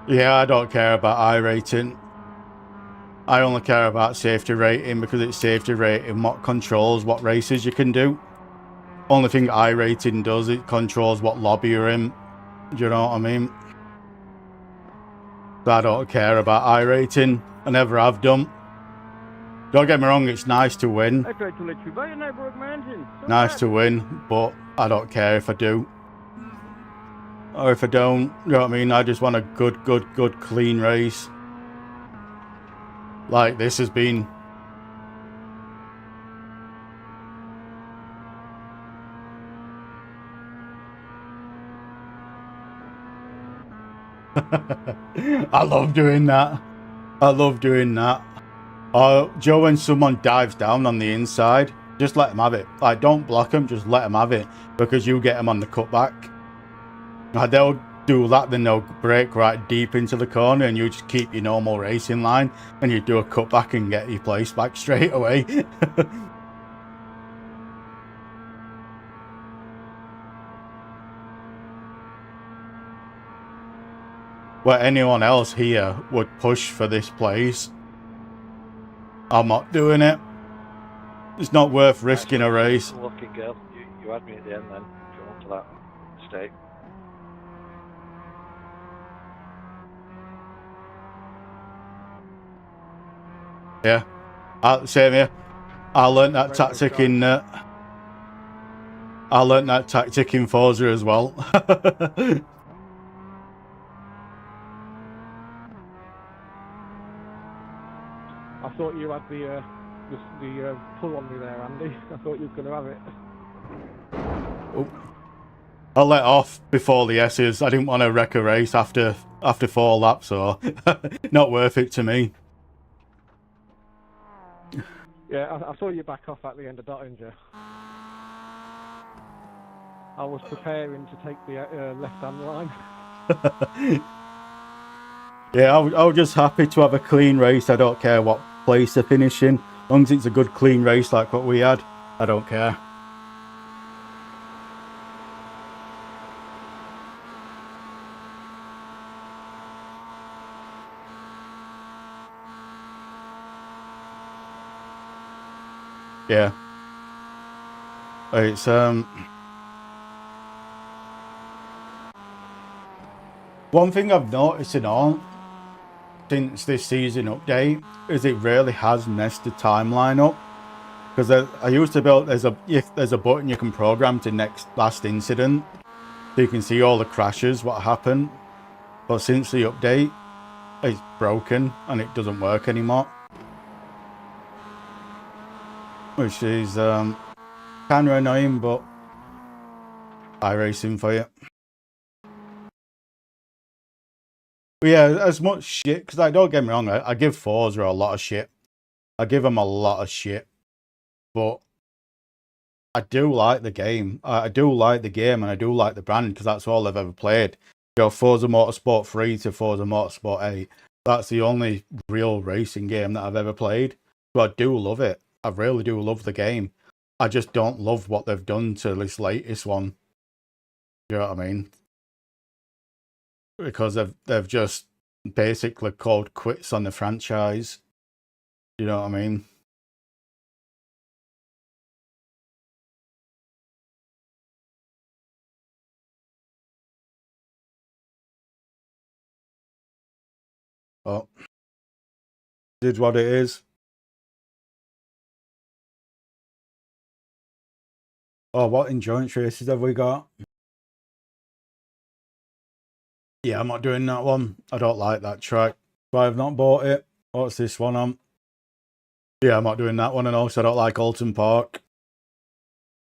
Yeah, I don't care about I rating. I only care about safety rating because it's safety rating what controls what races you can do. Only thing I rating does, it controls what lobby you're in. Do you know what I mean? So I don't care about I rating. I never have done. Don't get me wrong, it's nice to win. I tried to let you buy and I broke my engine. So Nice bad. to win, but I don't care if I do. Or if I don't, you know what I mean? I just want a good, clean race. Like this has been. I love doing that. I love doing that. Joe, when someone dives down on the inside, just let them have it. Like, don't block them, just let them have it, because you get them on the cutback. They'll do that, then they'll break right deep into the corner, and you just keep your normal racing line, and you do a cutback and get your place back straight away. Where anyone else here would push for this place, I'm not doing it. It's not worth risking a race. Lucky girl, you had me at the end then, if you want to that mistake. Yeah, same here. I learnt that tactic in. I learnt that tactic in Forza as well. I thought you had the pull on me there, Andy. I thought you were going to have it. Oh. I let off before the S's. I didn't want to wreck a race after 4 laps, so not worth it to me. Yeah, I saw you back off at the end of Dottinger. I was preparing to take the left-hand line. Yeah, I was just happy to have a clean race. I don't care what place I finish in. As long as it's a good clean race like what we had, I don't care. Yeah. It's one thing I've noticed in all since this season update is it really has messed the timeline up. Because I used to build if there's a button you can program to last incident, so you can see all the crashes, what happened. But since the update, it's broken and it doesn't work anymore. Which is kind of annoying, but iRacing for you. But yeah, as much shit, because don't get me wrong, I give Forza a lot of shit. I give them a lot of shit. But I do like the game. I do like the game, and I do like the brand, because that's all I've ever played. You know, Forza Motorsport 3 to Forza Motorsport 8. That's the only real racing game that I've ever played. So I do love it. I really do love the game. I just don't love what they've done to this latest one. You know what I mean? Because they've just basically called quits on the franchise. You know what I mean? Oh, did what it is. Oh, what endurance races have we got? Yeah, I'm not doing that one. I don't like that track. So I've not bought it. What's this one on? Yeah, I'm not doing that one, and also I don't like Alton Park.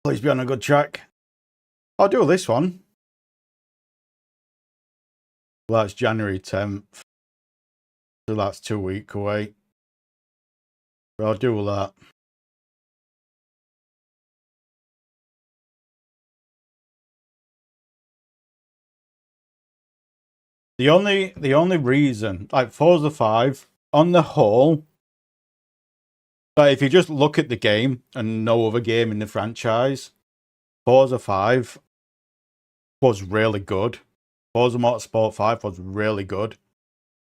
Please be on a good track. I'll do this one. Well, that's January 10th. So that's 2 weeks away. But I'll do that. The only reason, like Forza 5, on the whole, if you just look at the game and no other game in the franchise, Forza 5 was really good. Forza Motorsport 5 was really good.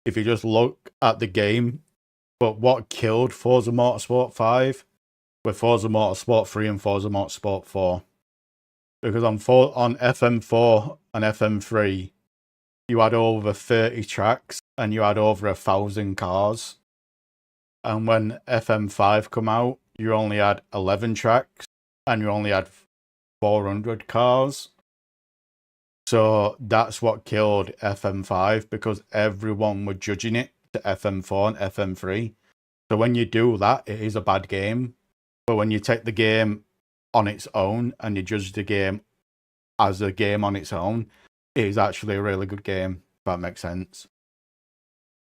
If you just look at the game, but what killed Forza Motorsport 5 were Forza Motorsport 3 and Forza Motorsport 4. Because on FM4 and FM3, you had over 30 tracks and you had over 1,000 cars. And when FM5 come out, you only had 11 tracks and you only had 400 cars. So that's what killed FM5, because everyone were judging it to FM4 and FM3. So when you do that, it is a bad game. But when you take the game on its own and you judge the game as a game on its own, it is actually a really good game. that makes sense.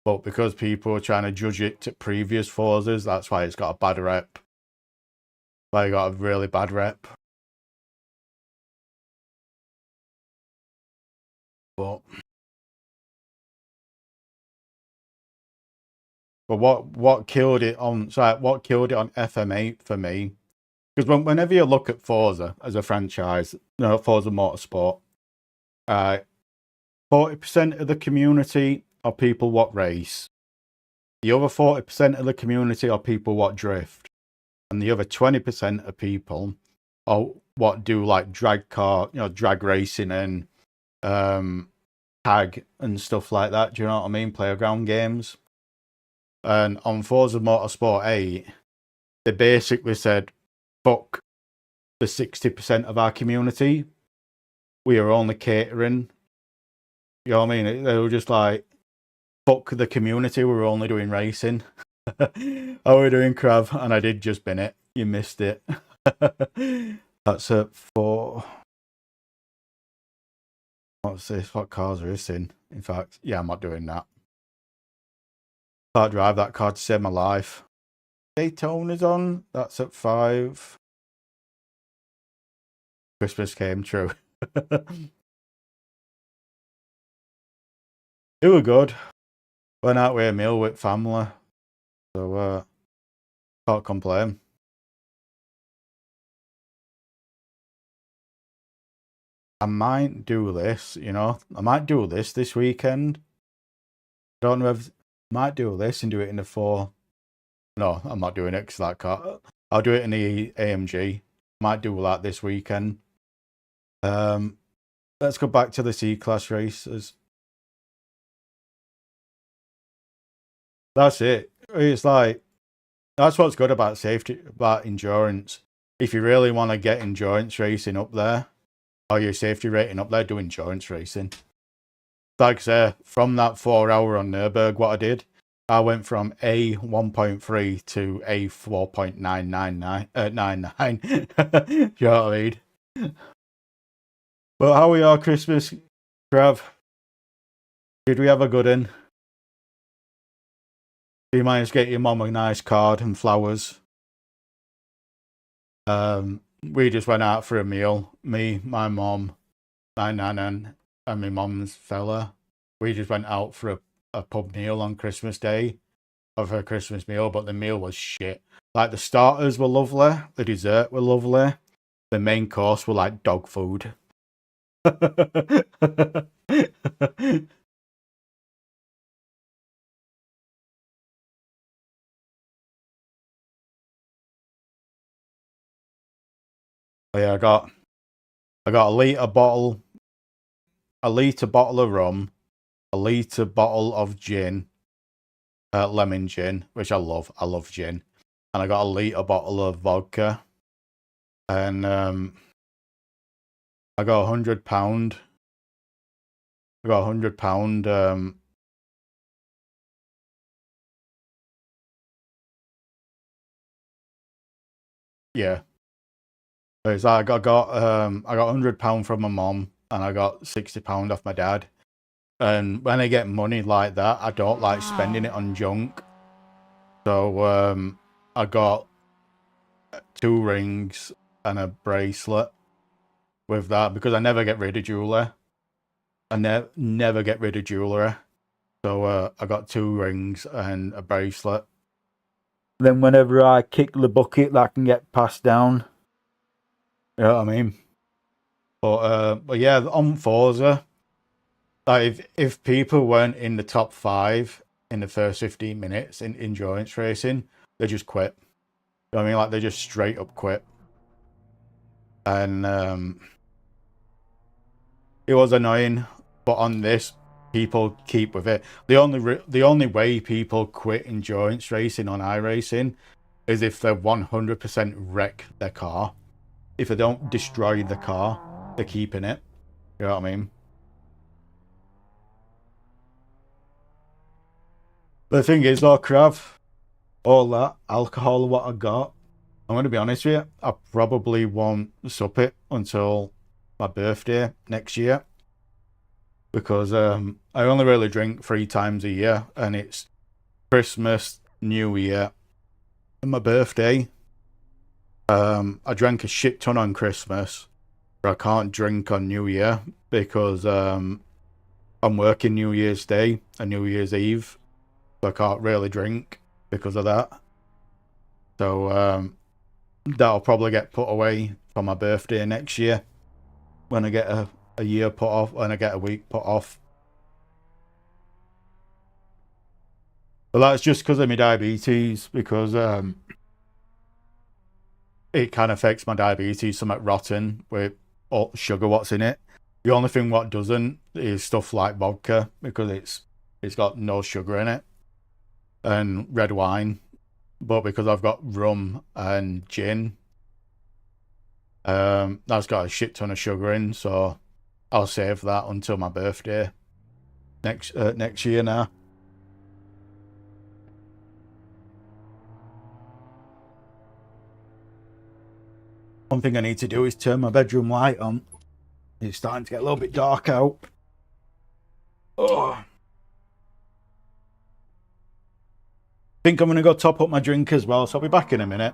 But because people are trying to judge it to previous Forzas, that's why it's got a bad rep. Why it got a really bad rep. But what killed it on FM8 for me? Because whenever you look at Forza as a franchise, Forza Motorsport, 40% of the community are people what race. The other 40% of the community are people what drift. And the other 20% of people are what do like drag racing and tag and stuff like that. Do you know what I mean? Playground games. And on Forza Motorsport 8, they basically said, fuck the 60% of our community. We are only catering. You know what I mean? They were just like, fuck the community, we're only doing racing. Oh, we're doing Krav, and I did just bin it. You missed it. That's it for... What's this? What cars are this in? In fact, yeah, I'm not doing that. Can't drive that car to save my life. Daytona's on. That's at 5. Christmas came true. It was good. Went out with a meal with family. So, can't complain. I might do this, I might do this weekend. Don't know if... Might do this and do it in the 4. No, I'm not doing it because that car... I'll do it in the AMG. Might do that this weekend. Let's go back to the C-Class races. That's it. It's like... That's what's good about safety, about endurance. If you really want to get endurance racing up there, or your safety rating up there, do endurance racing. Like I say, from that 4 hour on Nürburgring, what I did, I went from A 1.3 to A 4.999. You know what I mean? But how are your Christmas, Trav? Did we have a good one? Did you manage to get your mum a nice card and flowers? We just went out for a meal. Me, my mum, my nan, and my mum's fella. We just went out for a pub meal on Christmas Day of her Christmas meal, but the meal was shit. Like, the starters were lovely, the dessert were lovely, the main course were like dog food. Yeah, I got a litre bottle of rum, a litre bottle of gin, lemon gin, which I love. I love gin. And I got a litre bottle of vodka. And I got £100. I got £100. Yeah. It's like I got £100 from my mom, and I got £60 off my dad. And when I get money like that, I don't like spending it on junk. So I got 2 rings and a bracelet with that, because I never get rid of jewellery. I never get rid of jewellery. So I got 2 rings and a bracelet. Then whenever I kick the bucket, that can get passed down. You know what I mean? But yeah, on Forza, like if people weren't in the top 5 in the first 15 minutes in endurance racing, they just quit. You know what I mean? Like, they just straight up quit. And it was annoying, but on this, people keep with it. The only way people quit endurance racing on iRacing is if they 100% wreck their car. If they don't destroy the car, they're keeping it. You know what I mean? The thing is, though, Krav, all that alcohol, what I got, I'm going to be honest with you, I probably won't sup it until my birthday next year. because I only really drink 3 times a year, and it's Christmas, New Year, and my birthday. I drank a shit ton on Christmas, but I can't drink on New Year because I'm working New Year's Day and New Year's Eve, so I can't really drink because of that. So that'll probably get put away for my birthday next year when I get a year put off, when I get a week put off. But that's just because of my diabetes, because it kind of affects my diabetes, something rotten with all sugar what's in it. The only thing what doesn't is stuff like vodka, because it's got no sugar in it, and red wine. But because I've got rum and gin, that's got a shit ton of sugar in, so I'll save that until my birthday next year now. One thing I need to do is turn my bedroom light on. It's starting to get a little bit dark out. Oh. Think I'm going to go top up my drink as well, so I'll be back in a minute.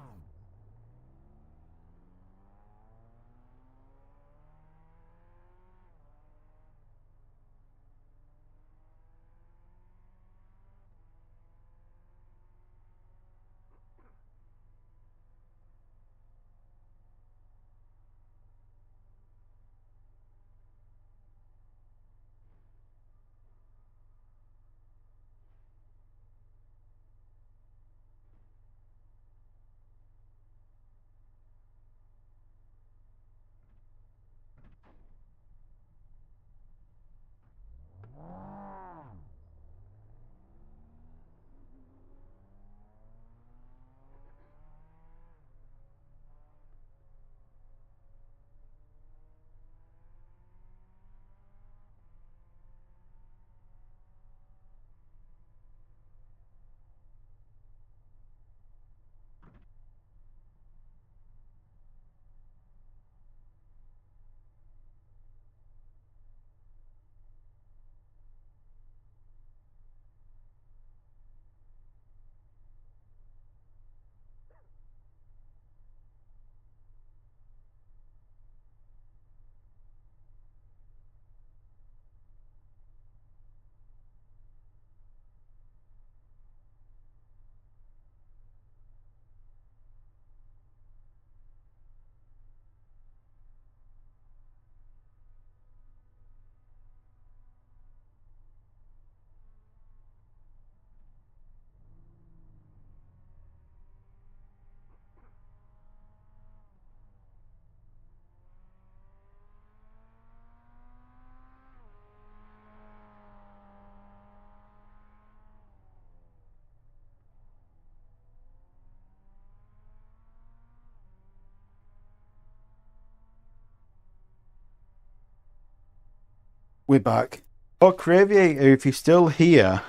We're back. Oh, Craviator, if you're still here,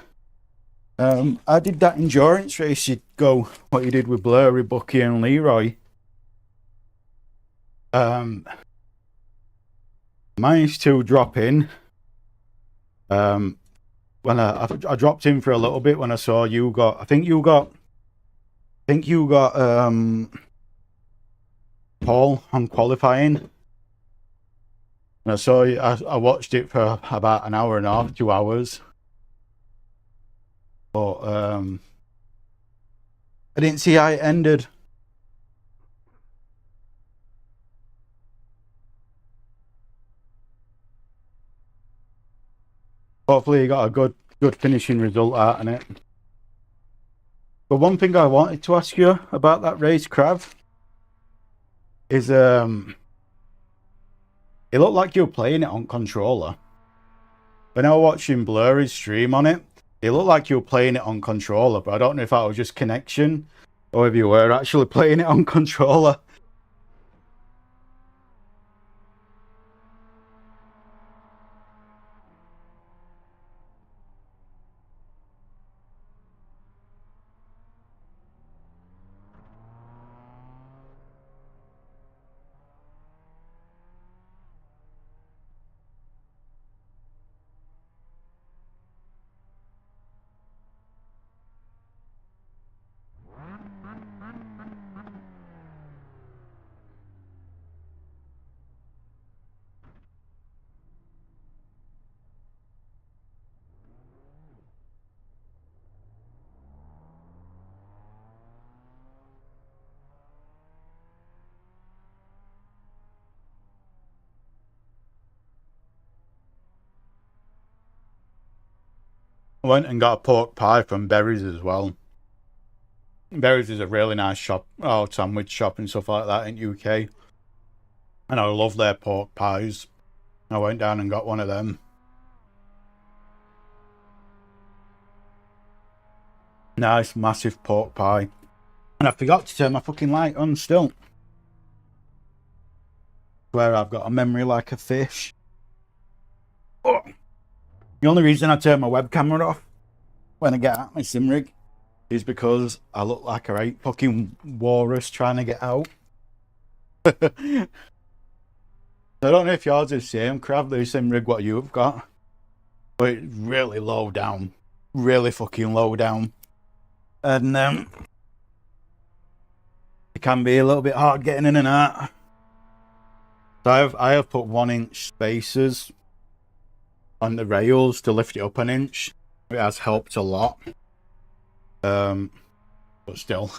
I did that endurance race you'd go, what you did with Blurry, Bucky and Leroy. Managed to drop in. When I dropped in for a little bit when I saw you got, I think you got Paul on qualifying. And I saw you, I watched it for about an hour and a half, 2 hours. But I didn't see how it ended. Hopefully you got a good finishing result out in it. But one thing I wanted to ask you about that race, Krav, is it looked like you were playing it on controller. When I was watching Blurry's stream on it, it looked like you were playing it on controller, but I don't know if that was just connection or if you were actually playing it on controller. I went and got a pork pie from Berries as well. Berries is a really nice shop, sandwich shop and stuff like that in UK. And I love their pork pies. I went down and got one of them. Nice, massive pork pie. And I forgot to turn my fucking light on still. Where I've got a memory like a fish. Oh. The only reason I turn my web camera off when I get out my sim rig is because I look like a right fucking walrus trying to get out. I don't know if yours is the same, Crav, the sim rig what you've got. But it's really low down. Really fucking low down. And it can be a little bit hard getting in and out. So I have put 1-inch spacers on the rails to lift it up an inch. It has helped a lot. But still.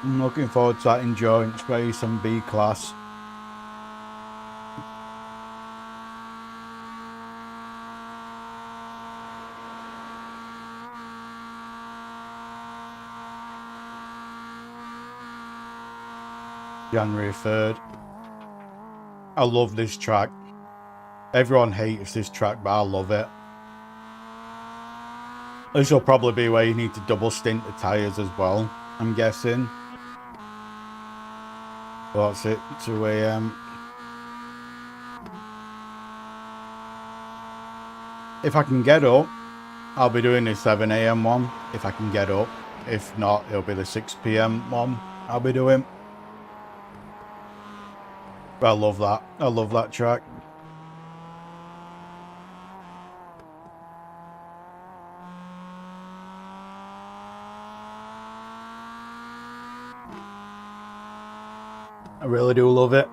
I'm looking forward to that endurance race and B class. January 3rd. I love this track. Everyone hates this track, but I love it. This will probably be where you need to double stint the tyres as well, I'm guessing. Well, that's it, 2 AM. If I can get up, I'll be doing the 7 AM one, if I can get up. If not, it'll be the 6 PM one I'll be doing. But I love that. I love that track. I really do love it.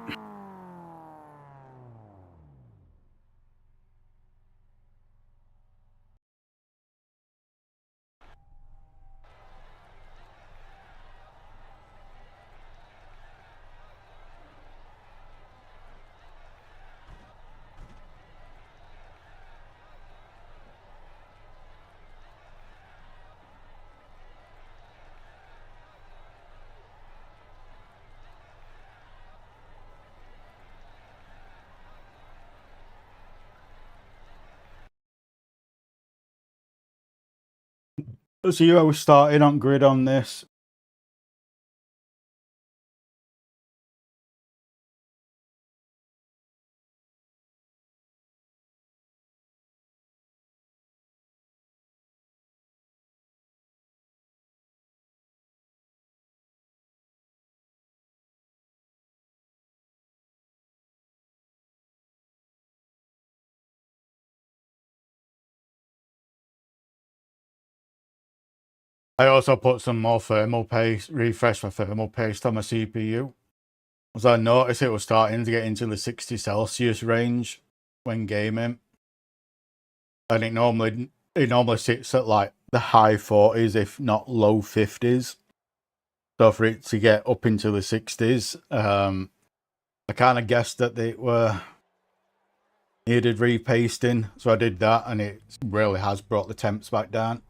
So you always started on grid on this. I also put some more thermal paste, refresh my thermal paste on my CPU. As I noticed it was starting to get into the 60 Celsius range when gaming. And it normally sits at like the high 40s, if not low 50s. So for it to get up into the 60s, I kind of guessed that they were needed repasting. So I did that and it really has brought the temps back down.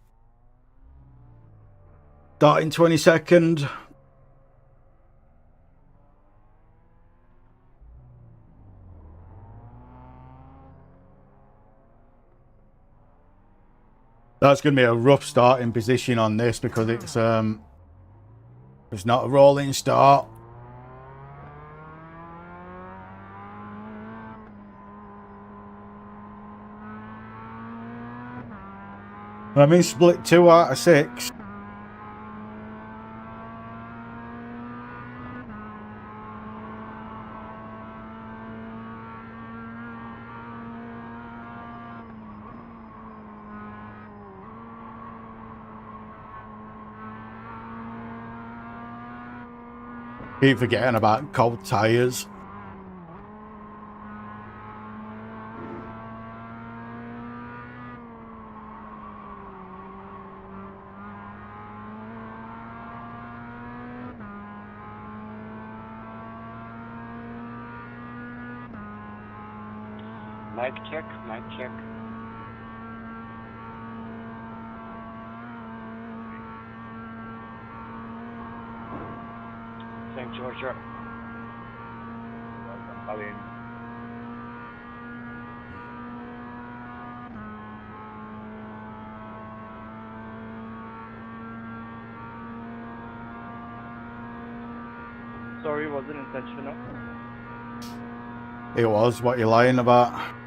Starting 22nd. That's going to be a rough starting position on this because it's not a rolling start. I'm in split 2 out of 6. Keep forgetting about cold tires. Mic check, mic check. St. Georgia. Sorry, it wasn't intentional. It was. What you lying about?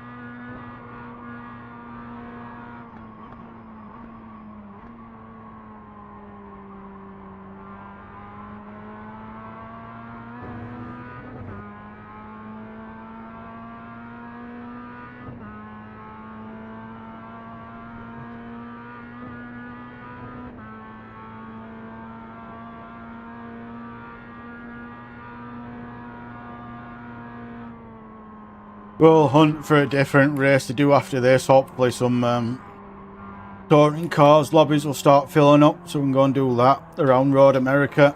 We'll hunt for a different race to do after this. Hopefully some touring cars lobbies will start filling up so we can go and do that around Road America.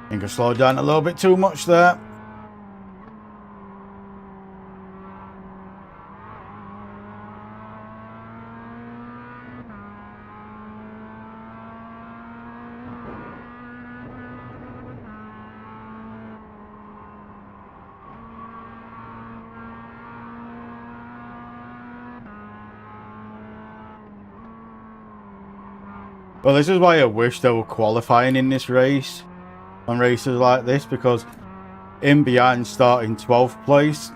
I think I slowed down a little bit too much there. Well, this is why I wish they were qualifying in this race on races like this, because in behind starting 12th place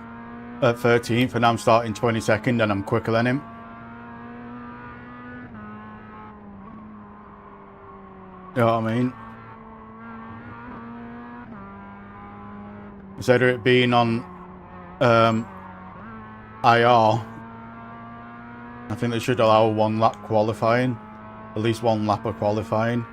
at 13th and I'm starting 22nd and I'm quicker than him. You know what I mean? Instead of it being on IR, I think they should allow 1 lap qualifying. At least 1 lap of qualifying.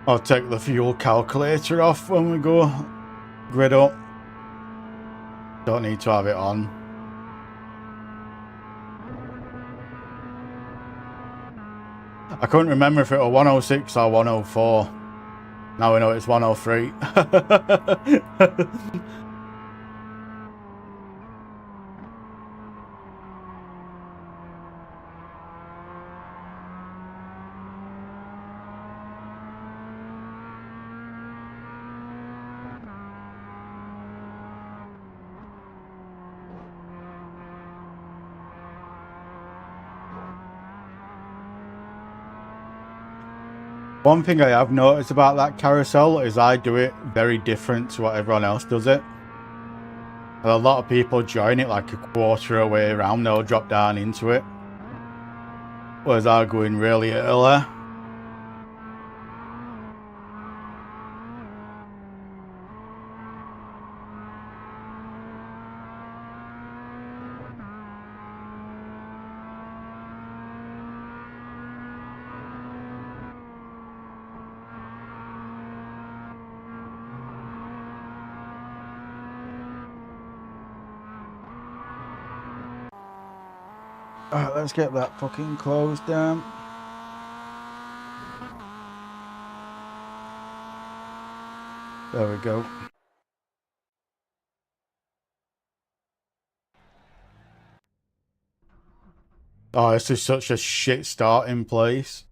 I'll take the fuel calculator off when we go grid up. Don't need to have it on. I couldn't remember if it was 106 or 104. Now we know it's 103. One thing I have noticed about that carousel is I do it very different to what everyone else does it. And a lot of people join it like a quarter of the way around, they'll drop down into it. Whereas I go in really early. Alright, let's get that fucking closed down. There we go. Oh, this is such a shit starting place.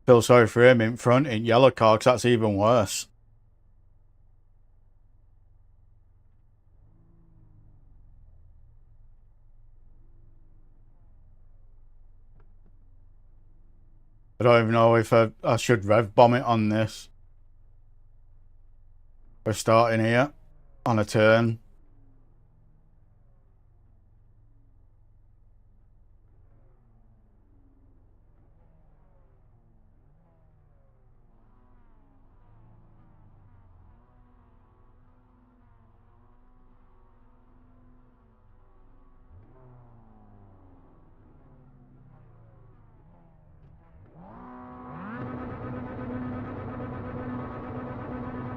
Feel sorry for him in front in yellow car, 'cause that's even worse. I don't even know if I should rev bomb it on this. We're starting here on a turn.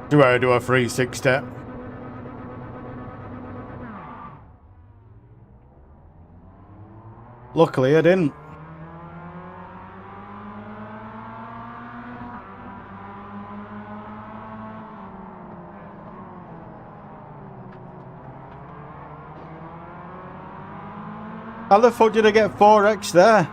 Do I do a 360? Luckily I didn't. How the fuck did I get 4x there?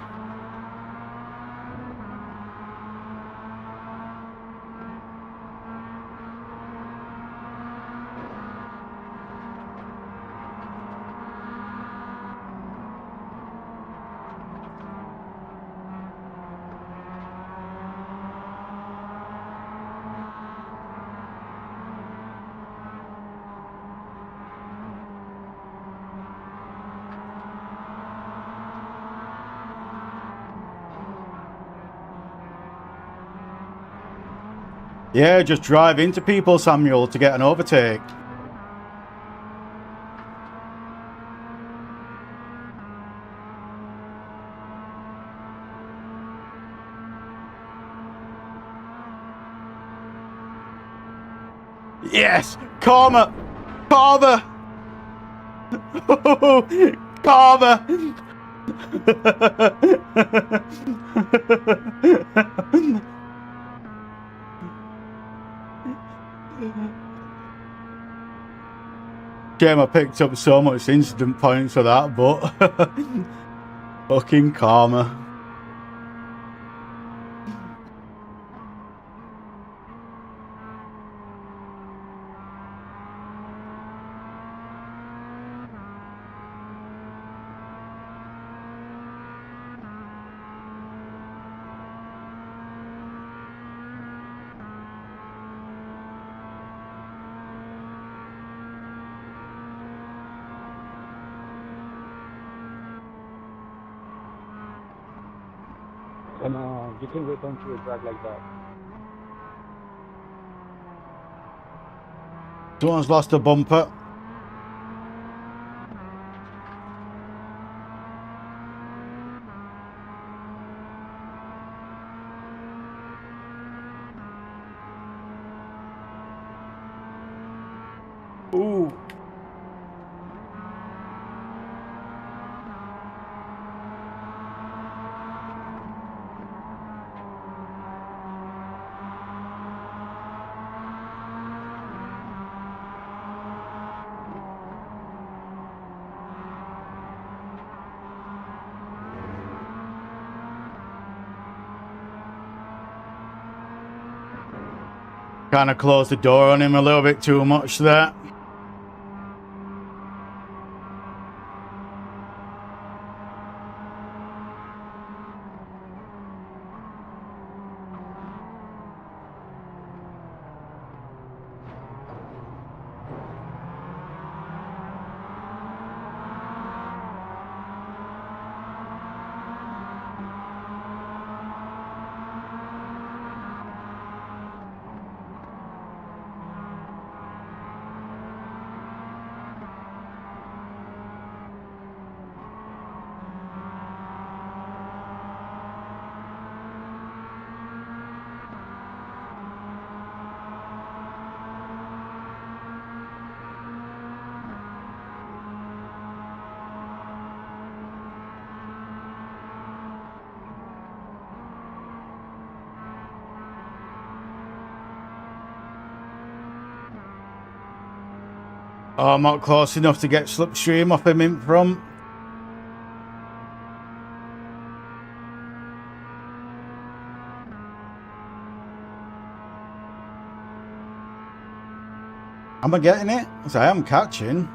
Yeah, just drive into people, Samuel, to get an overtake. Yes! Karma! Karma! Karma! Shame I picked up so much incident points for that, but fucking karma. And you can return to a drag like that. Someone's lost a bumper. Ooh. Kind of closed the door on him a little bit too much there. Oh, I'm not close enough to get slipstream off him in front. Am I getting it? So I am catching.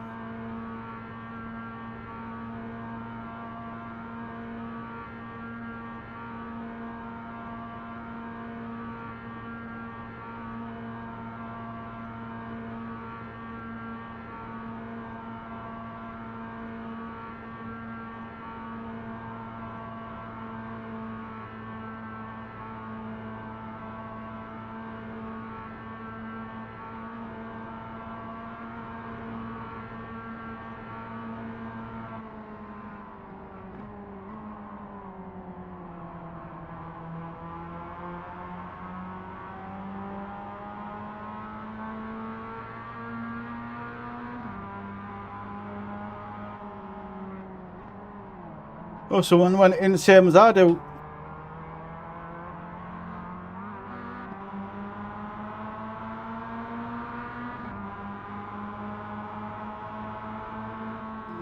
Oh, someone went in the same as I do.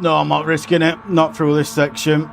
No, I'm not risking it. Not through this section.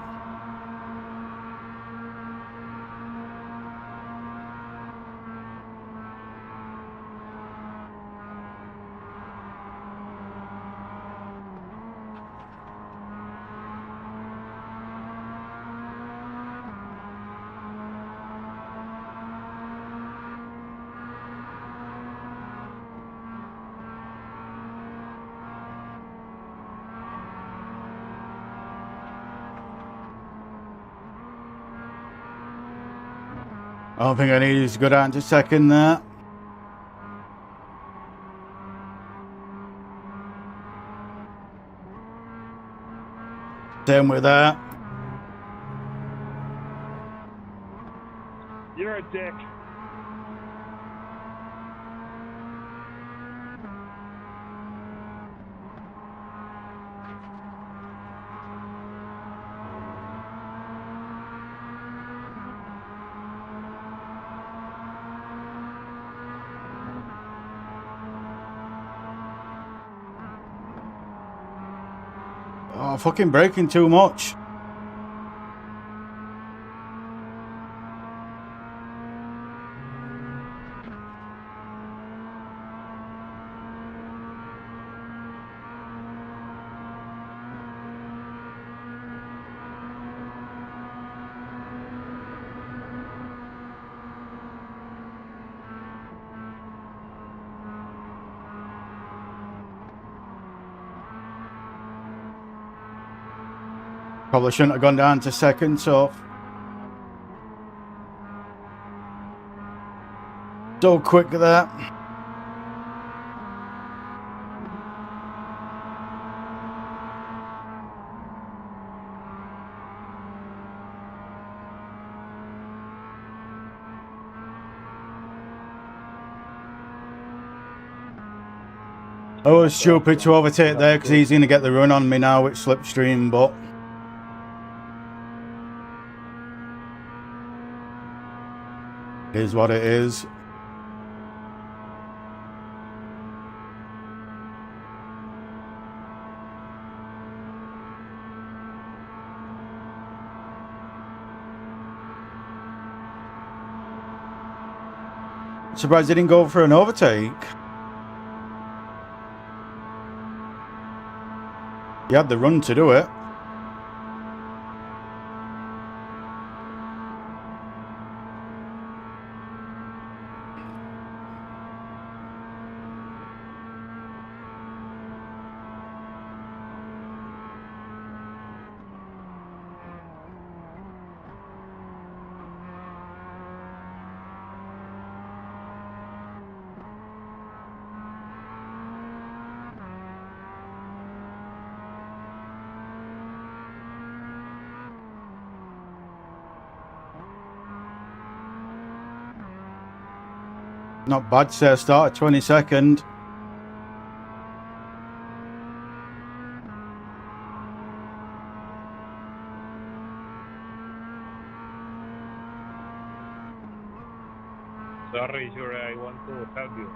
I don't think I need to go down to second there. Same with that. You're a dick. Oh, fucking braking too much. Probably shouldn't have gone down to second, so quick at that. I was stupid to overtake there because he's going to get the run on me now with slipstream, but it is what it is. Surprised he didn't go for an overtake. He had the run to do it. Not bad, sir. Start at 22nd. Sorry, sure, I want to help you.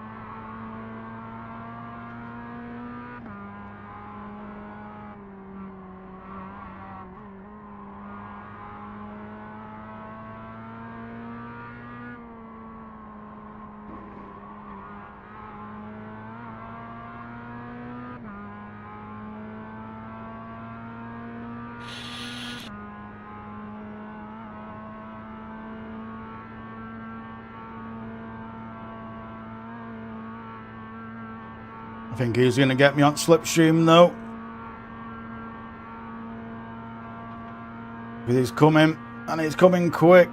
I think he's going to get me on slipstream though. Because he's coming, and he's coming quick.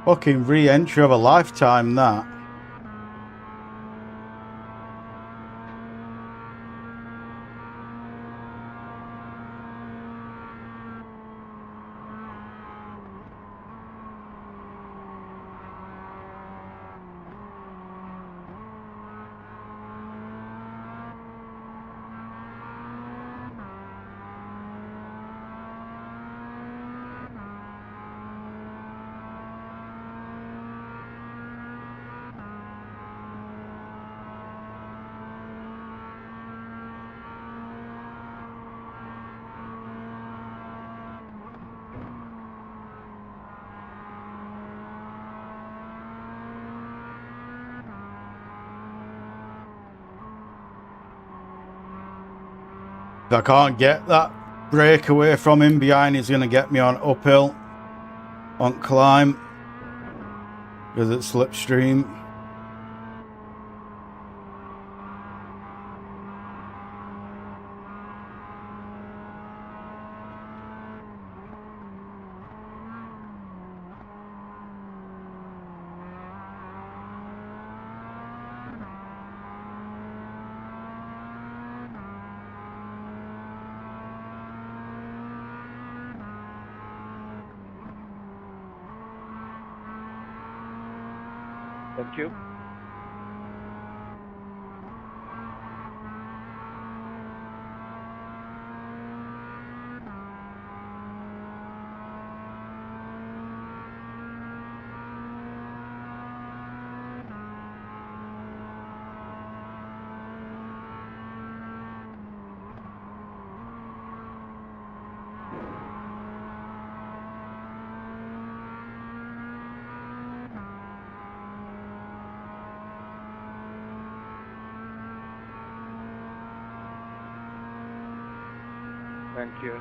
Fucking re-entry of a lifetime, that. If I can't get that breakaway from him behind, he's going to get me on uphill, on climb, because it's slipstream. Thank you. Thank you.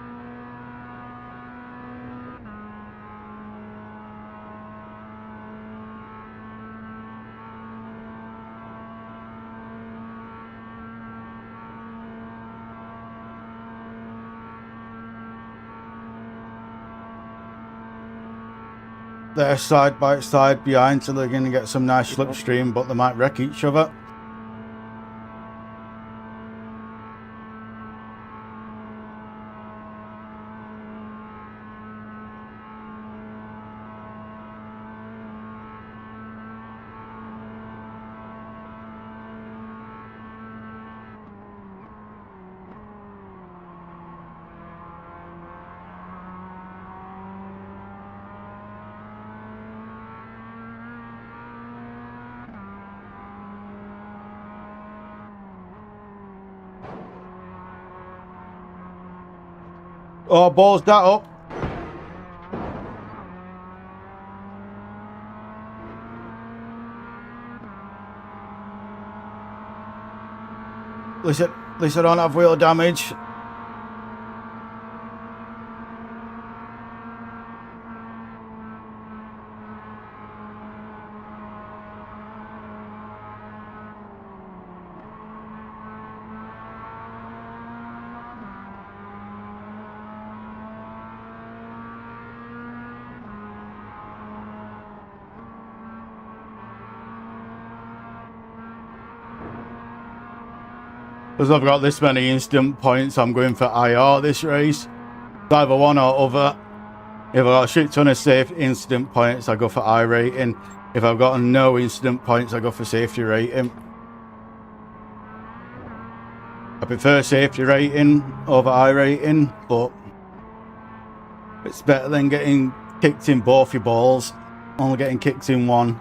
They're side by side behind, so they're going to get some nice slipstream, but they might wreck each other. Oh, balls that up. At least I don't have wheel damage. Because I've got this many instant points, I'm going for IR this race. It's either one or other. If I've got a shit ton of safe instant points, I go for I rating. If I've got no instant points, I go for safety rating. I prefer safety rating over I rating, but it's better than getting kicked in both your balls. Only getting kicked in one.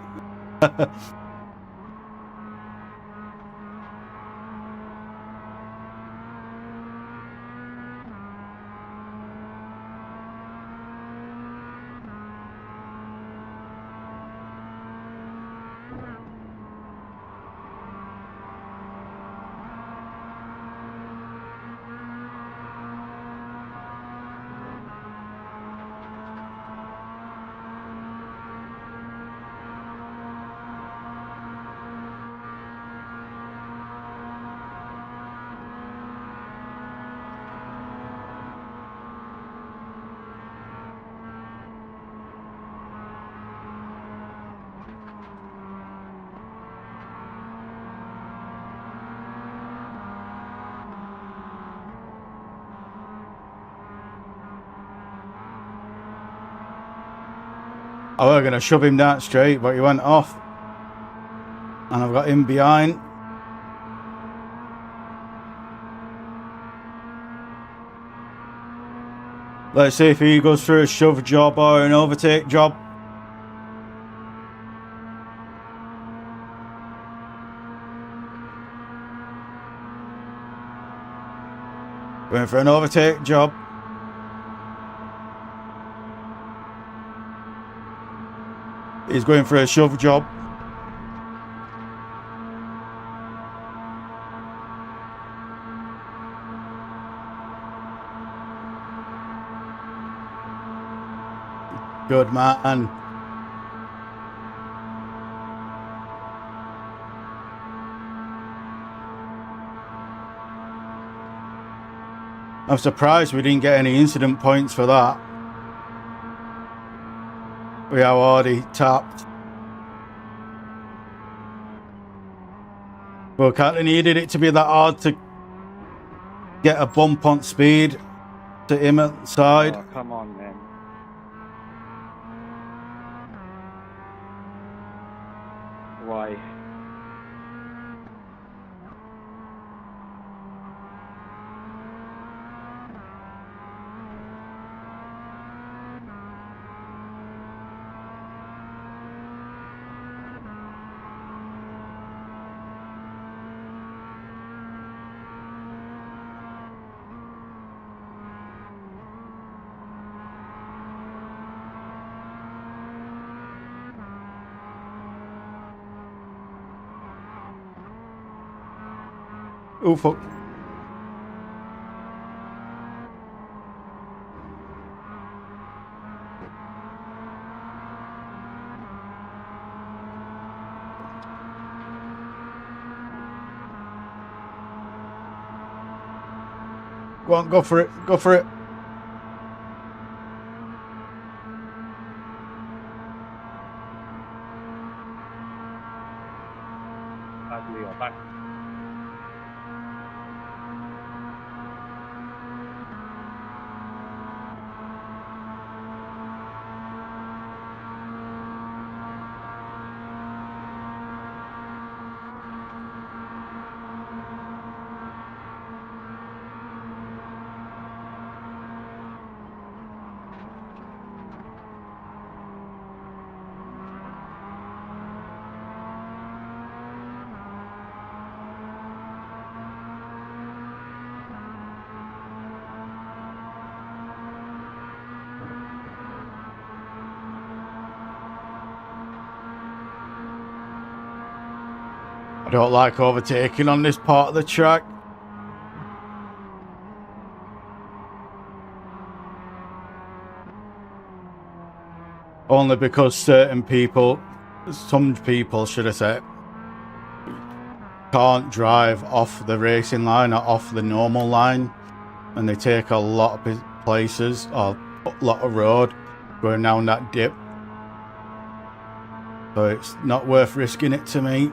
I was going to shove him down straight, but he went off. And I've got him behind. Let's see if he goes through a shove job or an overtake job. Going for an overtake job. He's going for a shove job. Good man. I'm surprised we didn't get any incident points for that. We are already tapped. Well, kind of needed it to be that hard to get a bump on speed to him at the side. Oh, come on, man. Why? Oh, fuck. Go on, go for it. Go for it. I don't like overtaking on this part of the track. Only because some people should I say, can't drive off the racing line or off the normal line, and they take a lot of places or a lot of road going down that dip. So it's not worth risking it to me.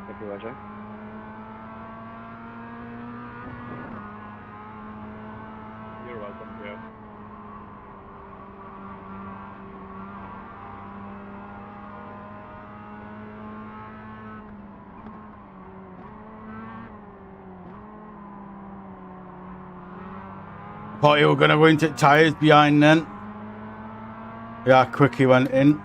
Thank you, Roger. You're welcome, Jeff. Thought you were going to go into tyres behind then. Yeah, quick he went in.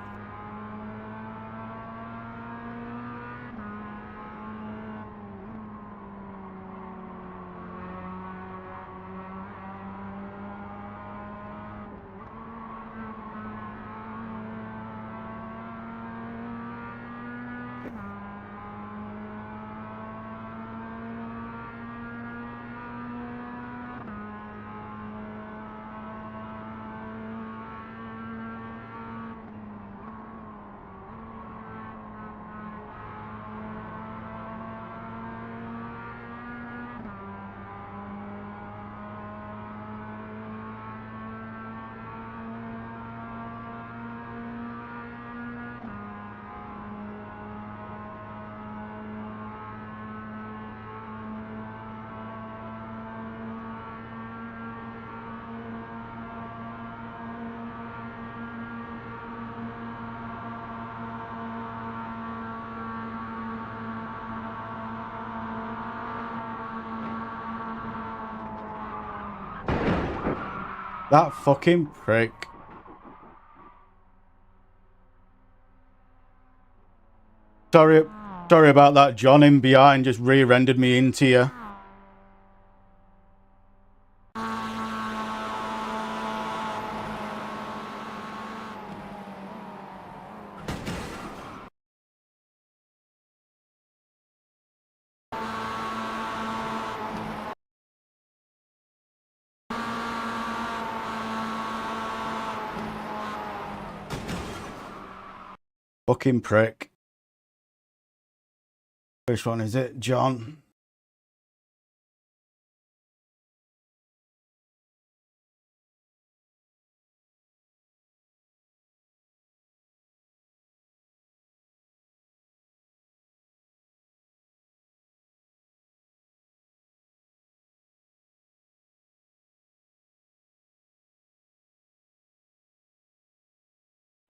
That fucking prick. Sorry about that, John. In behind just rear-ended me into you. Fucking prick. Which one is it, John?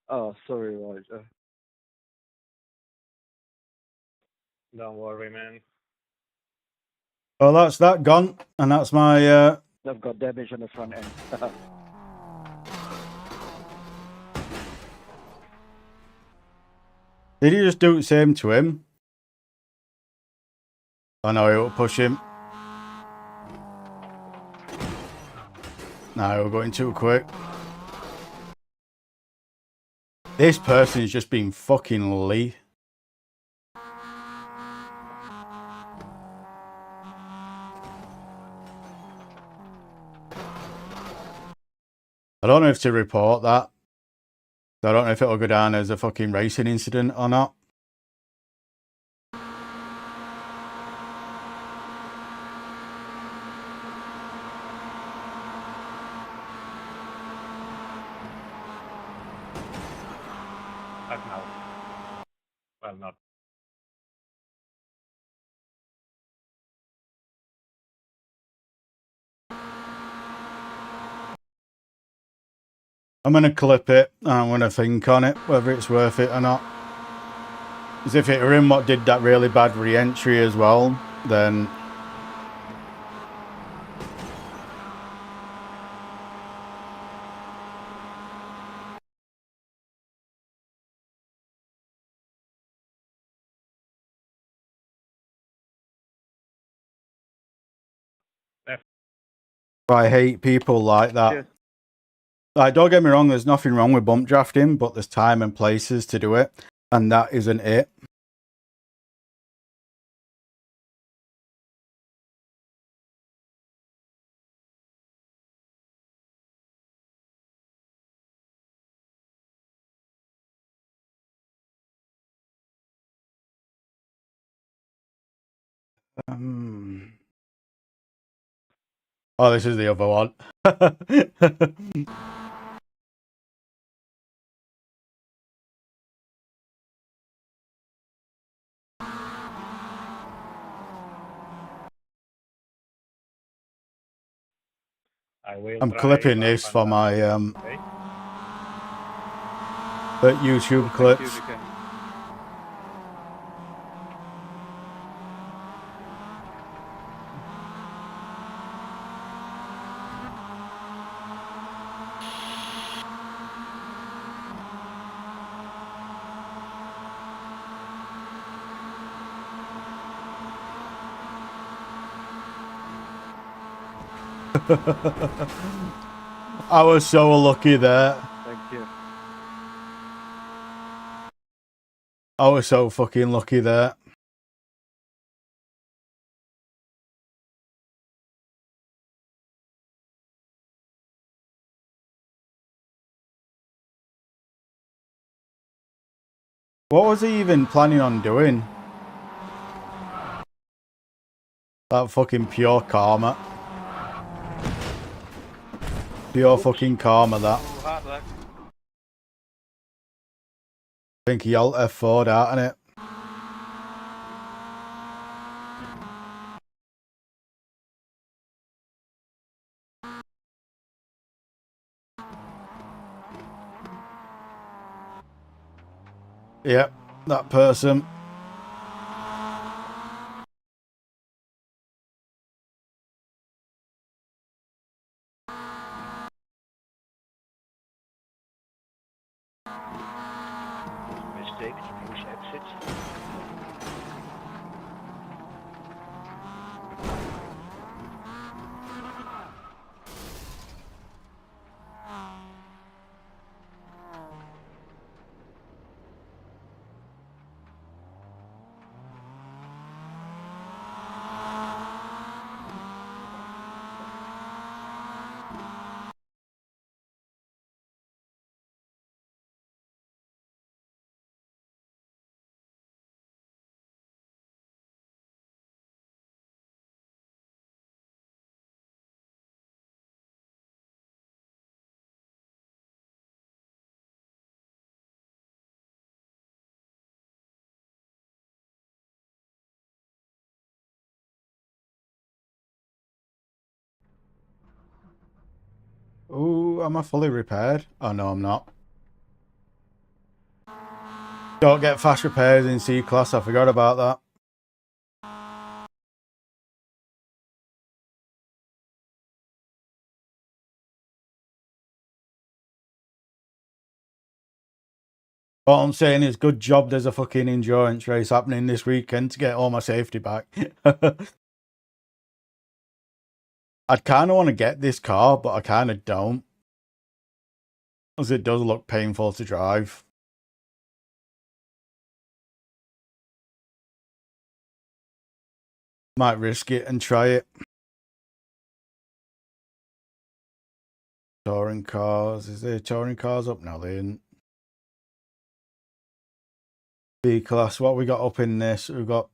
Oh, sorry, Roger. Don't worry, man. Oh, that's that gone. And that's my, I've got damage on the front end. Did you just do the same to him? Oh no, it will push him. No, we're going too quick. This person is just being fucking Lee. I don't know if to report that. I don't know if it'll go down as a fucking racing incident or not. But no. Well, not. I'm going to clip it and I'm going to think on it, whether it's worth it or not. Because if it were him what did that really bad re-entry as well, then... I hate people like that. Cheers. Like, don't get me wrong, there's nothing wrong with bump drafting, but there's time and places to do it, and that isn't it. Oh, this is the other one. I will I'm try clipping bump this and for dump, my okay? YouTube Thank clips. you, Vicky. I was so lucky there. Thank you. I was so fucking lucky there. What was he even planning on doing? That fucking pure karma. Pure fucking karma, that. Hard luck. I think he alt F4'd out on it. Yep, that person. Shit. Ooh, am I fully repaired? Oh no, I'm not. Don't get fast repairs in C-Class, I forgot about that. All I'm saying is, good job there's a fucking endurance race happening this weekend to get all my safety back. I'd kind of want to get this car, but I kind of don't. As it does look painful to drive. Might risk it and try it. Touring cars. Is there touring cars up now? They didn't. B-Class. What we got up in this? We've got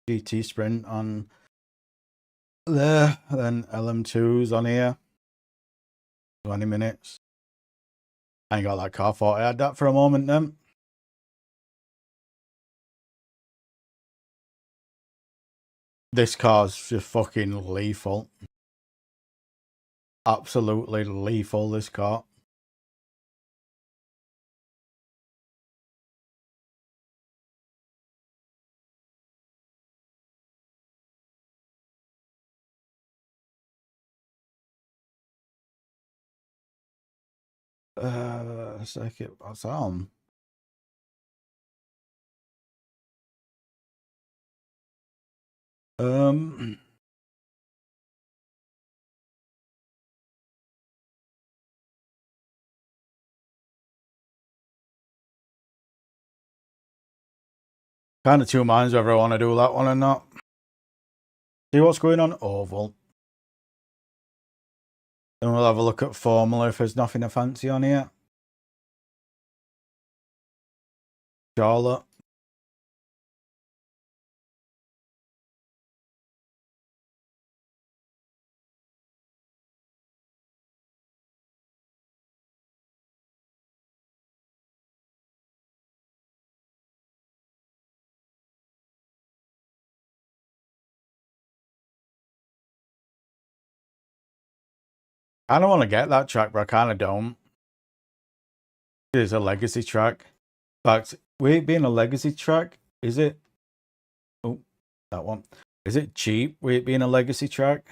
GT Sprint on there. Then LM2s on here. 20 minutes. I ain't got that car. Thought I had that for a moment then. This car's just fucking lethal. Absolutely lethal, this car. Second, what's on? Kind of two minds whether I want to do that one or not. See what's going on Oval. Then we'll have a look at Formula if there's nothing I fancy on here. Charlotte. I don't want to get that track, but I kind of don't. It's a legacy track. In fact, with it being a legacy track, is it? Oh, that one. Is it cheap with it being a legacy track?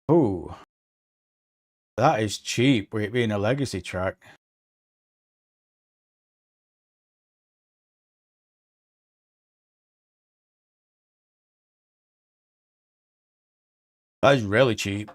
Oh, that is cheap with it being a legacy track. That is really cheap.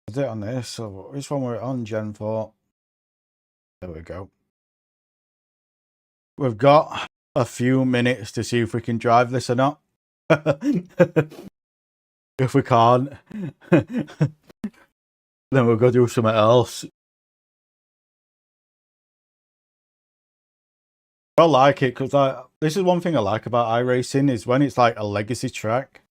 Is it on this? So which one we're on? Gen 4. There we go. We've got a few minutes to see if we can drive this or not. If we can't, then we'll go do something else. I like it because this is one thing I like about iRacing is when it's like a legacy track.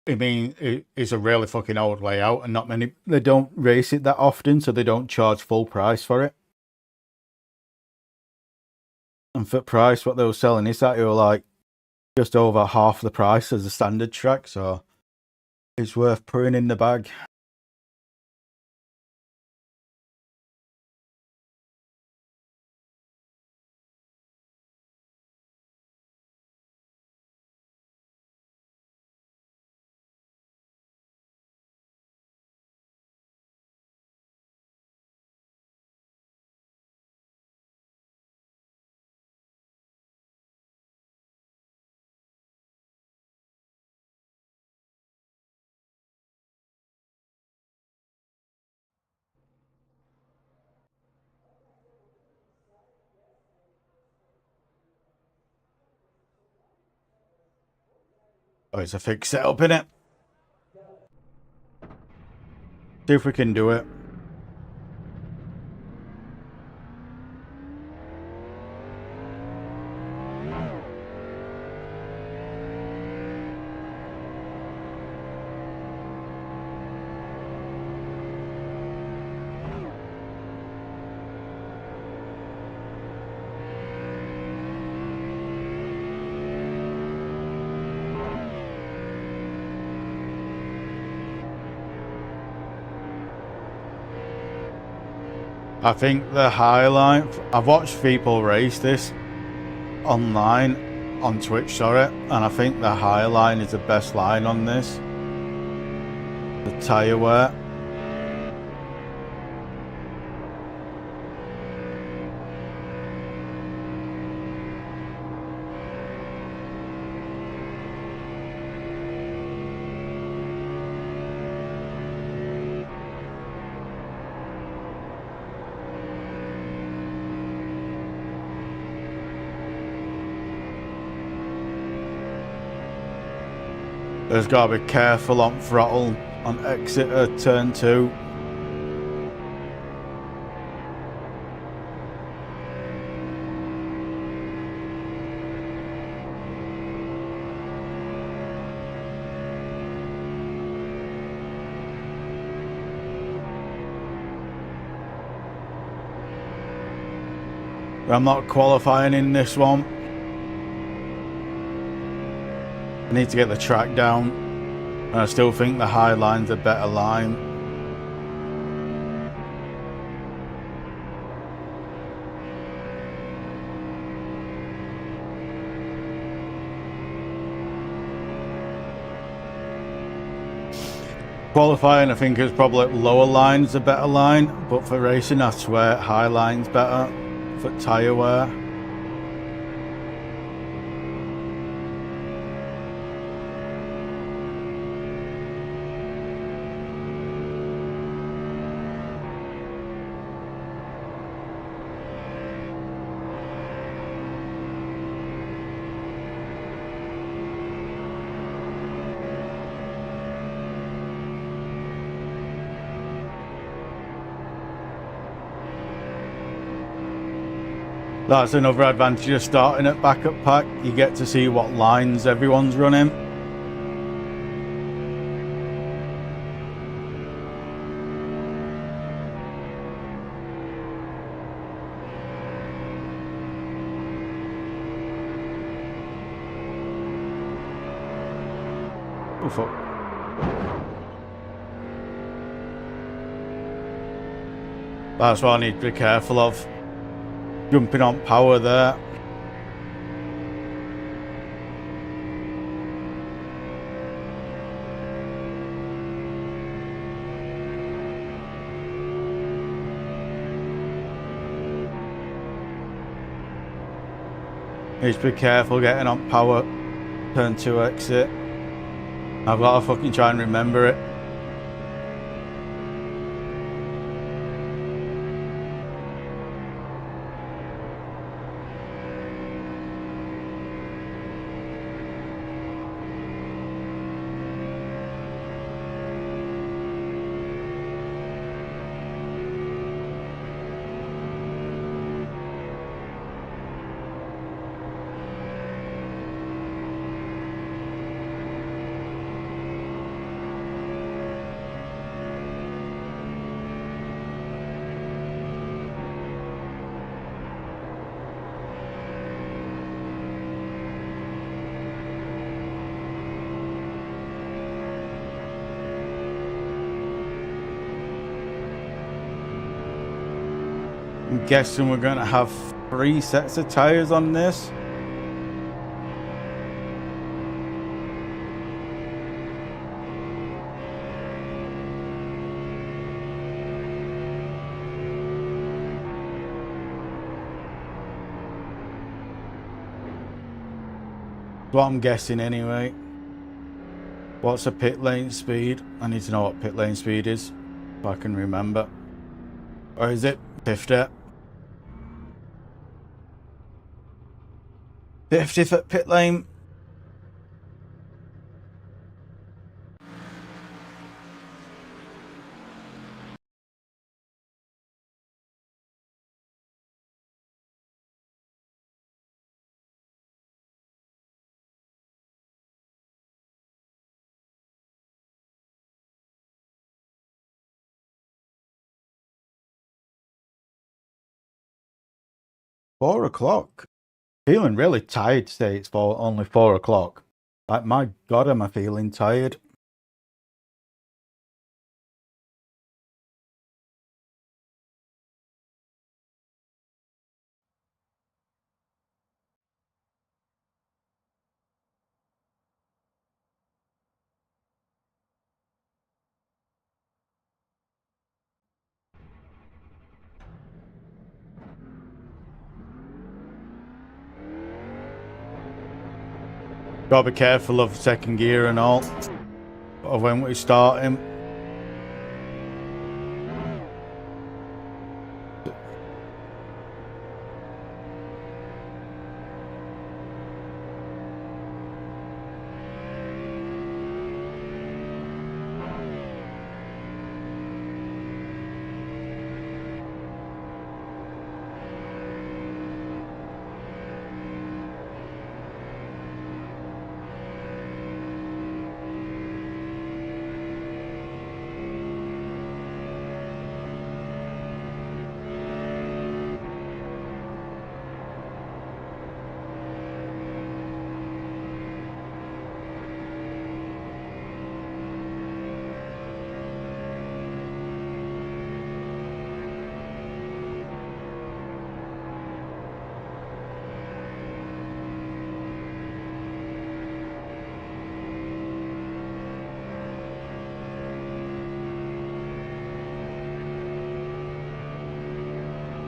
I mean, it's a really fucking old layout, and not many they don't race it that often, so they don't charge full price for it. And for price, what they were selling is that it was like just over half the price as a standard track, so it's worth putting in the bag. Oh, it's a fixed setup, innit? See if we can do it. I think the highlight, I've watched people race this online, on Twitch, sorry, and I think the high line is the best line on this. The tyre wear. There's got to be careful on throttle on exit at turn 2. I'm not qualifying in this one. I need to get the track down, and I still think the high line's a better line. Qualifying, I think is probably lower line's a better line, but for racing, I swear high line's better for tyre wear. That's another advantage of starting at backup pack. You get to see what lines everyone's running. Oh fuck. That's what I need to be careful of. Jumping on power there. Need to be careful getting on power. Turn 2 exit. I've got to fucking try and remember it. I'm guessing we're going to have 3 sets of tyres on this. What I'm guessing anyway. What's a pit lane speed? I need to know what pit lane speed is, if I can remember. Or is it 50? 50 for pit lane. Four o'clock. Feeling really tired today. It's only 4 o'clock. Like, my God, am I feeling tired. Gotta be careful of second gear and all. Of when we start him.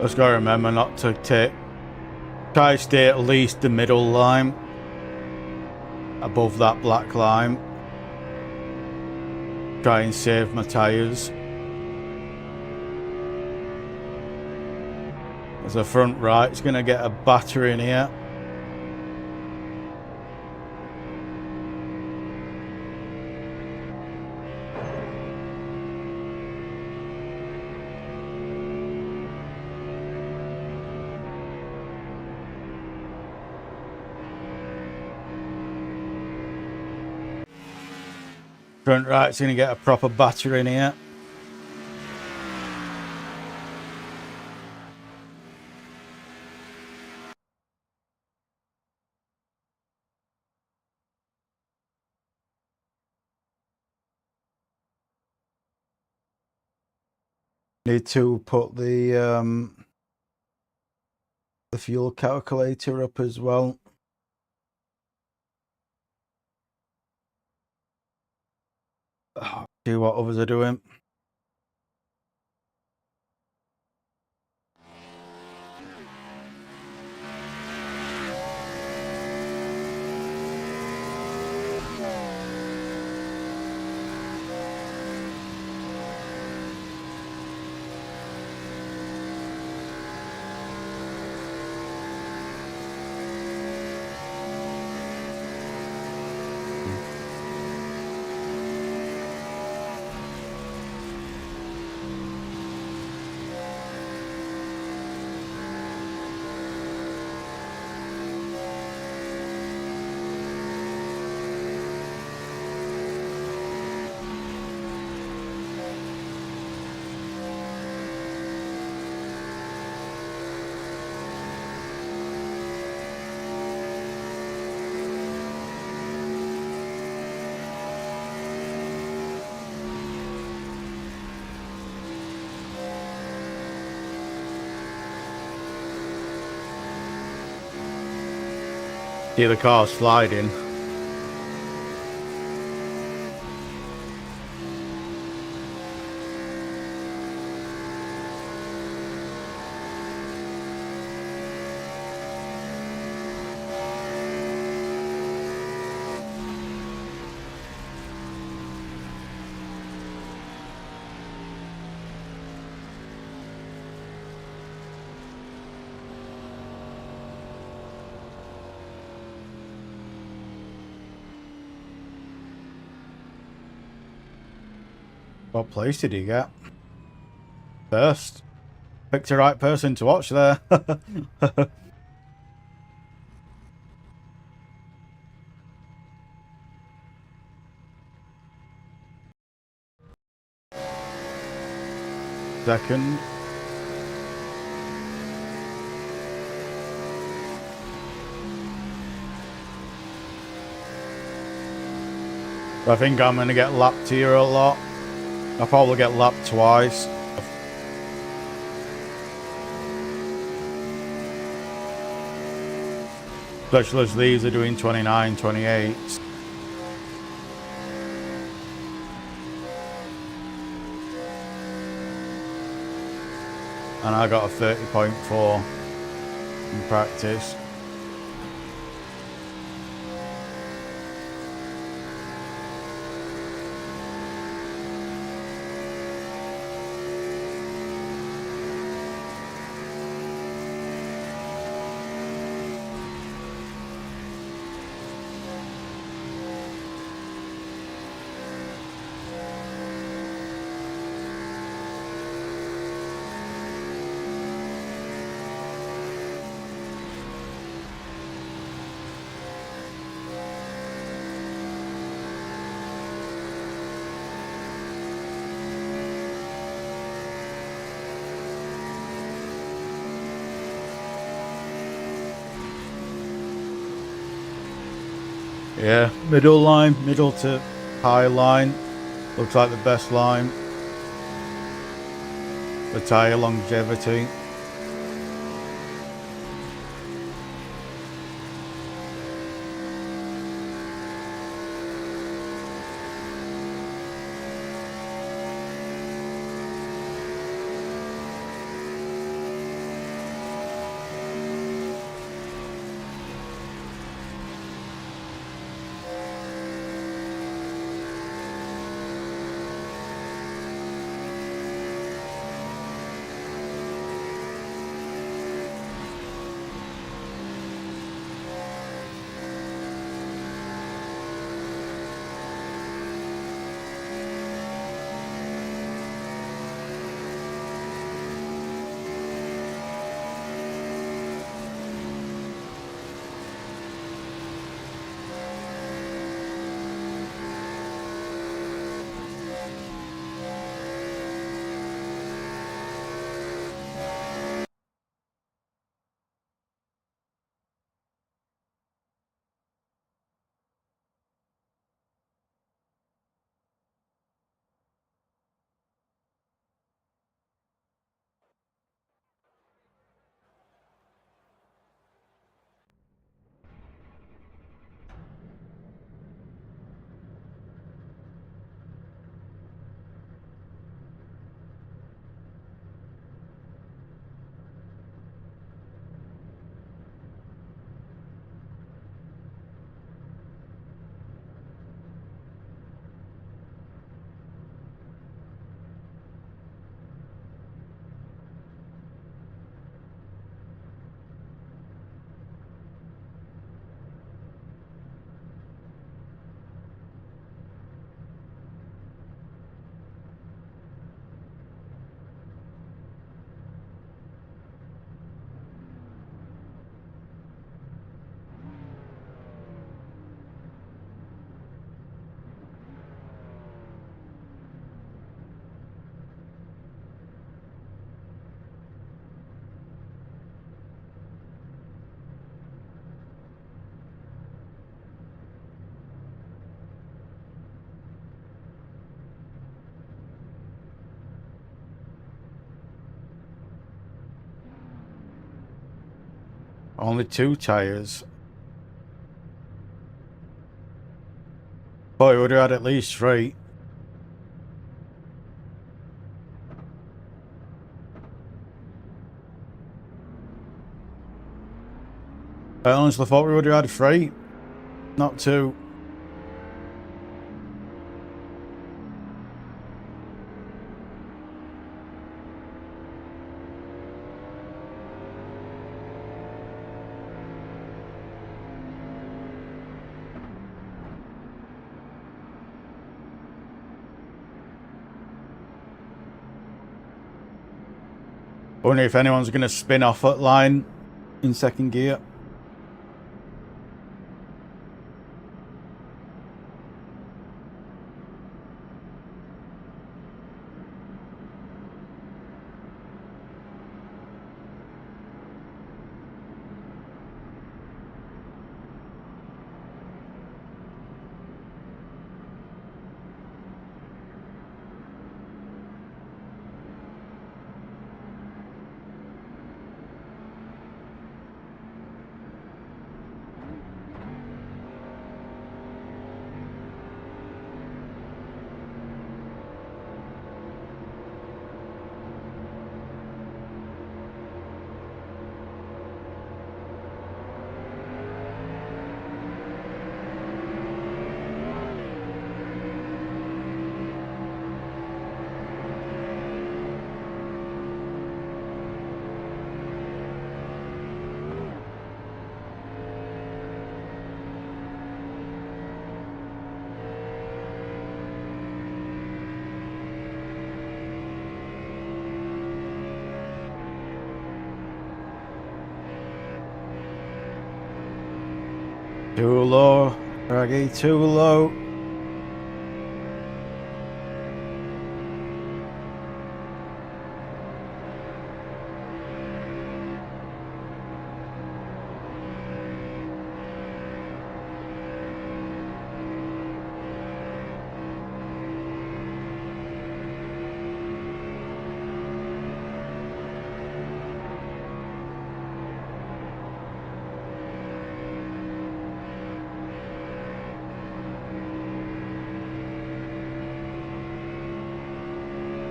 Just gotta remember not to try to stay at least the middle line. Above that black line. Try and save my tyres. As the front right's gonna get a batter in here. Front right's gonna get a proper batter in here. Need to put the fuel calculator up as well. See what others are doing. See the car sliding. What place did he get? First. Picked the right person to watch there. Second. I think I'm going to get lapped here a lot. I'll probably get lapped twice. Especially as these are doing 29, 28. And I got a 30.4 in practice. Yeah, middle line, middle to high line. Looks like the best line for tyre longevity. Only 2 tyres. Boy, would have had at least 3. I honestly thought we would have had 3, not 2. Wonder if anyone's going to spin off that line in second gear. Too low, Raggy, too low.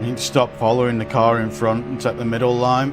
You need to stop following the car in front and take the middle line.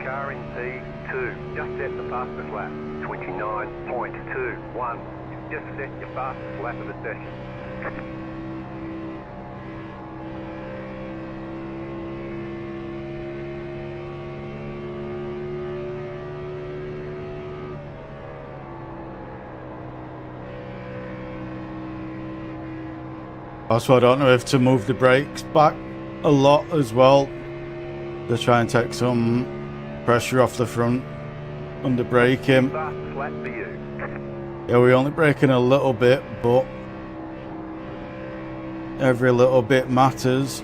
Car in P2, just set the fastest lap, 29.21. Just set your fastest lap of the session. Also, I don't know if to move the brakes back a lot as well to try and take some pressure off the front under braking. Fastest lap for you. Yeah, we're only braking a little bit, but every little bit matters.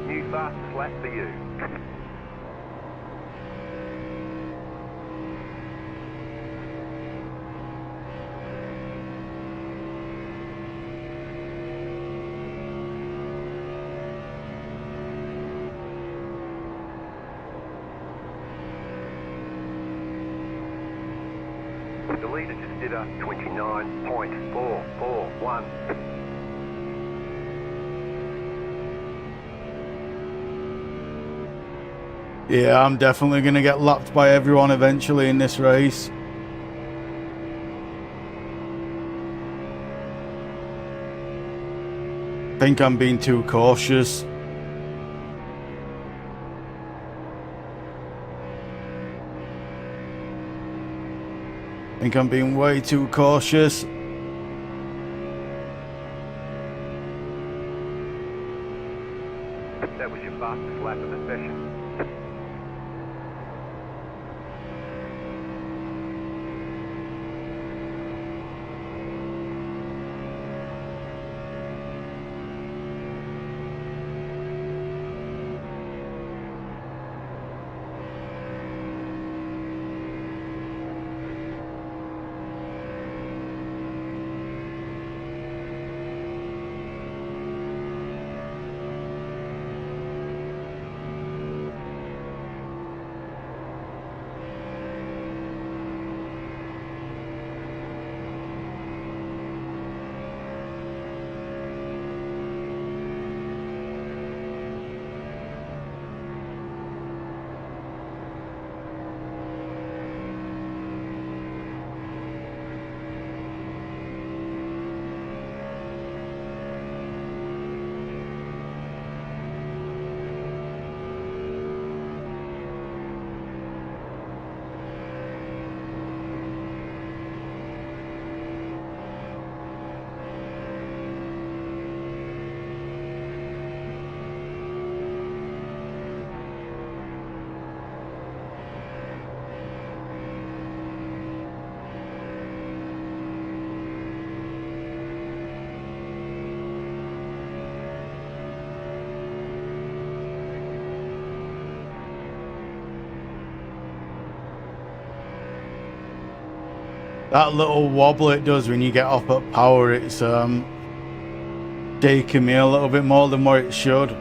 New fastest lap for you. The leader just did a 29.441. Yeah, I'm definitely going to get lapped by everyone eventually in this race. I think I'm being too cautious. think I'm being way too cautious. That was your fastest lap of the session. That little wobble it does when you get off at power, it's shaking me a little bit more than what it should.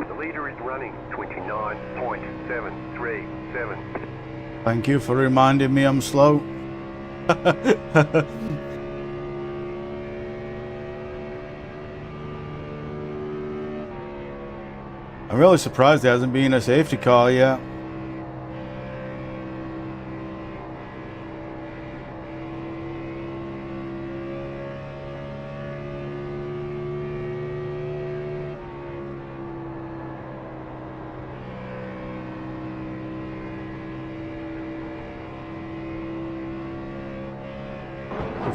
The leader is running 29.737. Thank you for reminding me I'm slow. I'm really surprised there hasn't been a safety car yet.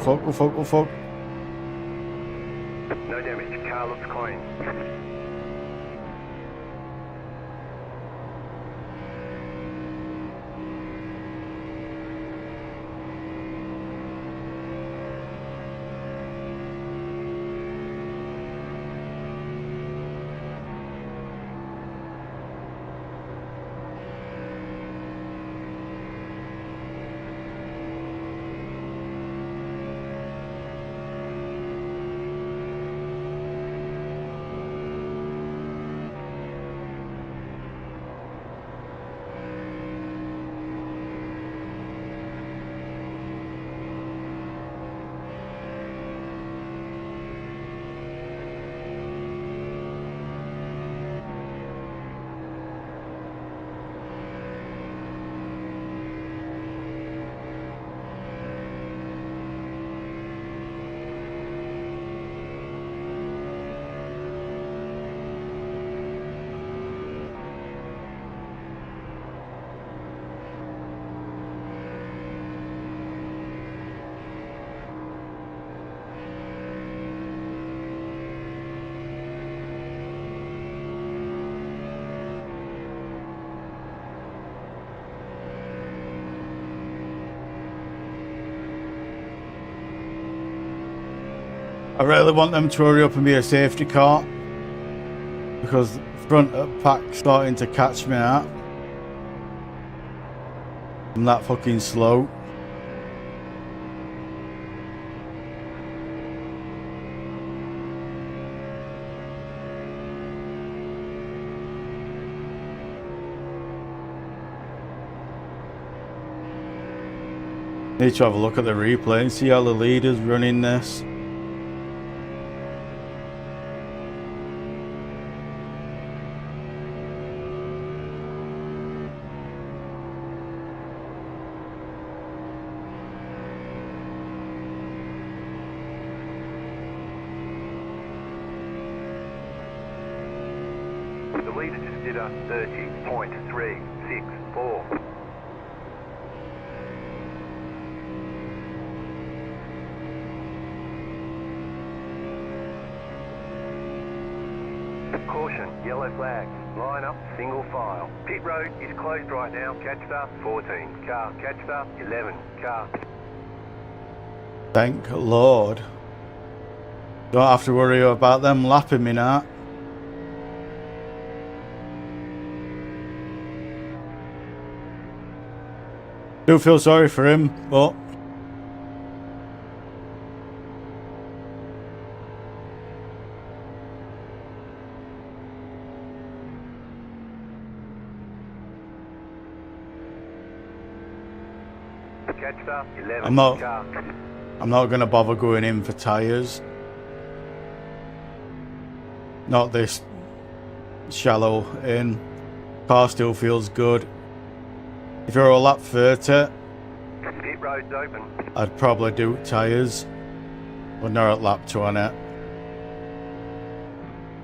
Go fuck. No damage. Car looks clean. I really want them to hurry up and be a safety car, because the front pack's starting to catch me out. I'm that fucking slow. Need to have a look at the replay and see how the leader's running this. The leader just did a 30.364. Caution, yellow flag. Line up, single file. Pit road is closed right now. Catch the 14 car. Catch the 11 car. Thank Lord. Don't have to worry about them lapping me now. Do feel sorry for him, but Catch the 11 I'm not- car. I'm not going to bother going in for tyres. Not this shallow in. Car still feels good. If you're a lap 30, Pit road's open. I'd probably do tyres. But not at lap 20.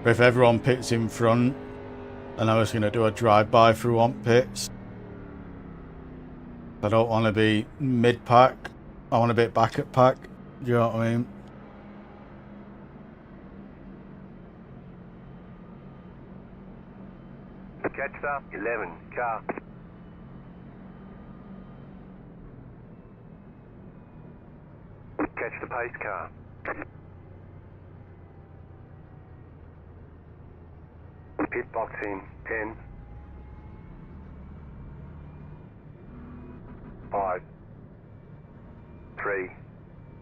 But if everyone pits in front, then I was going to do a drive-by through on pits. I don't want to be mid-pack. I want to be back at pack. Do you know what I mean? Catch the 11 car. Catch the pace car. Pit box in 10. 5, 3,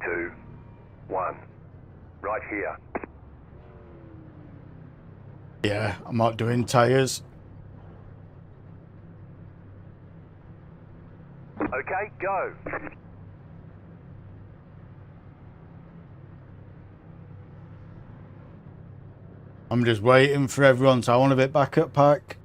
2, 1. Right here. Yeah, I'm not doing tyres. Okay, go. I'm just waiting for everyone, so I want to be back at pack.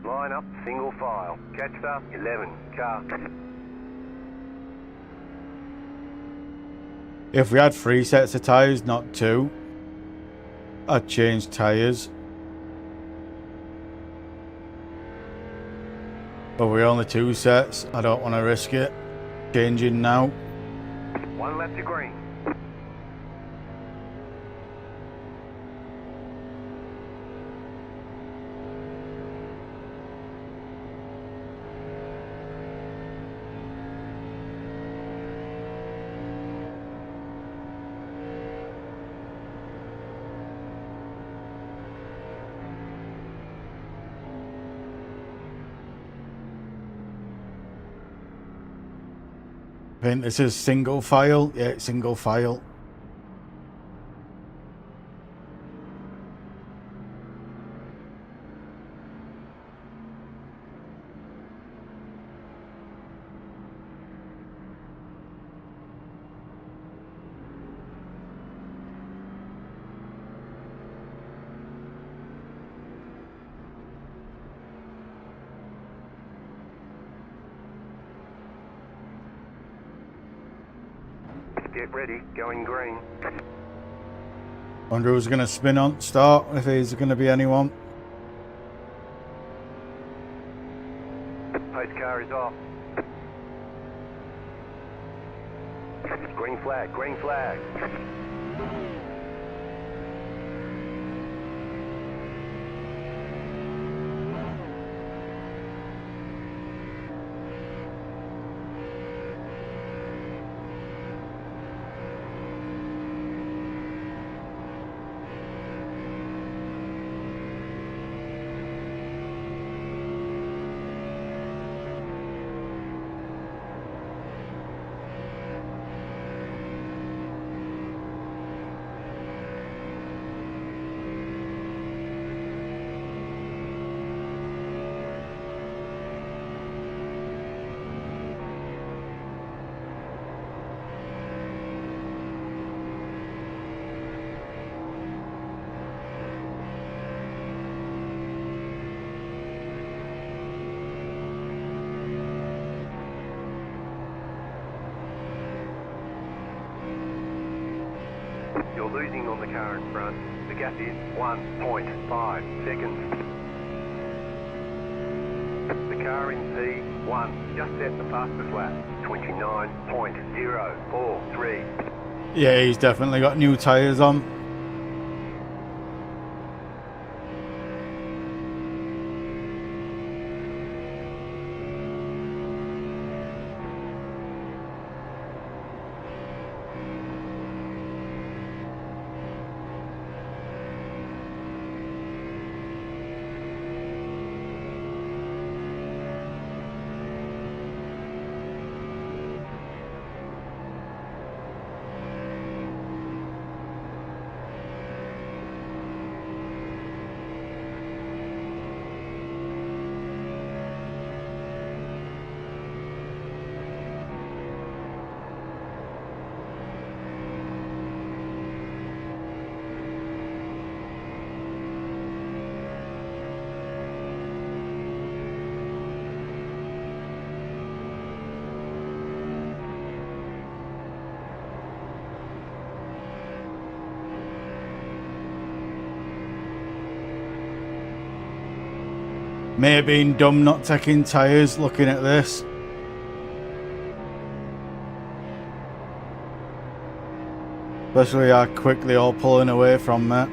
Line up, single file. Catch the 11 car. If we had 3 sets of tyres, not 2, I'd change tyres. But we're only 2 sets. I don't want to risk it. Changing now. 1 lap to green. I think this is single file. Yeah, it's single file. Get ready, going green. Wonder who's going to spin on start, if he's going to be anyone. Pace car is off. Green flag, green flag. You're losing on the car in front. The gap is 1.5 seconds. The car in P1 just set the fastest lap. 29.043. Yeah, he's definitely got new tyres on. May have been dumb not taking tyres looking at this. Especially how quick they all pulling away from me.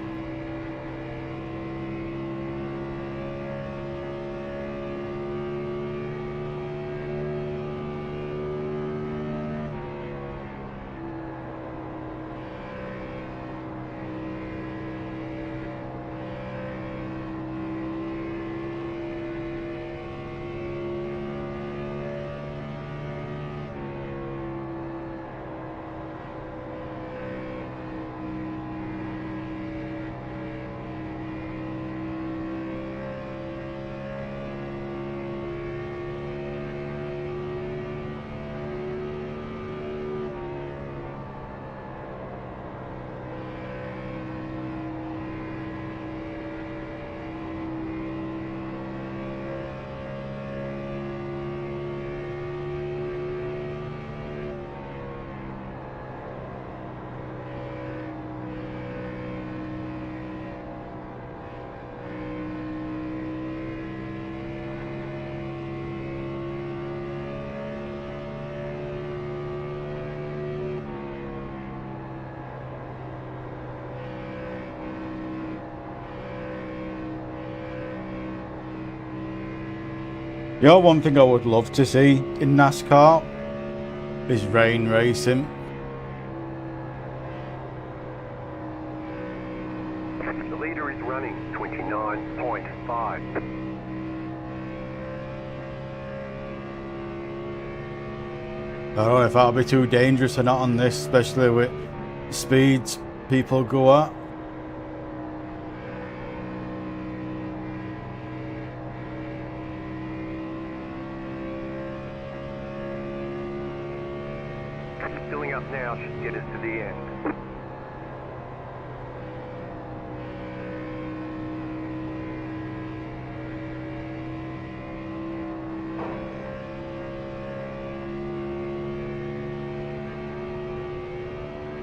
You know, one thing I would love to see in NASCAR is rain racing. The leader is running 29.5. I don't know if that'll be too dangerous or not on this, especially with speeds people go at. Filling up now should get us to the end.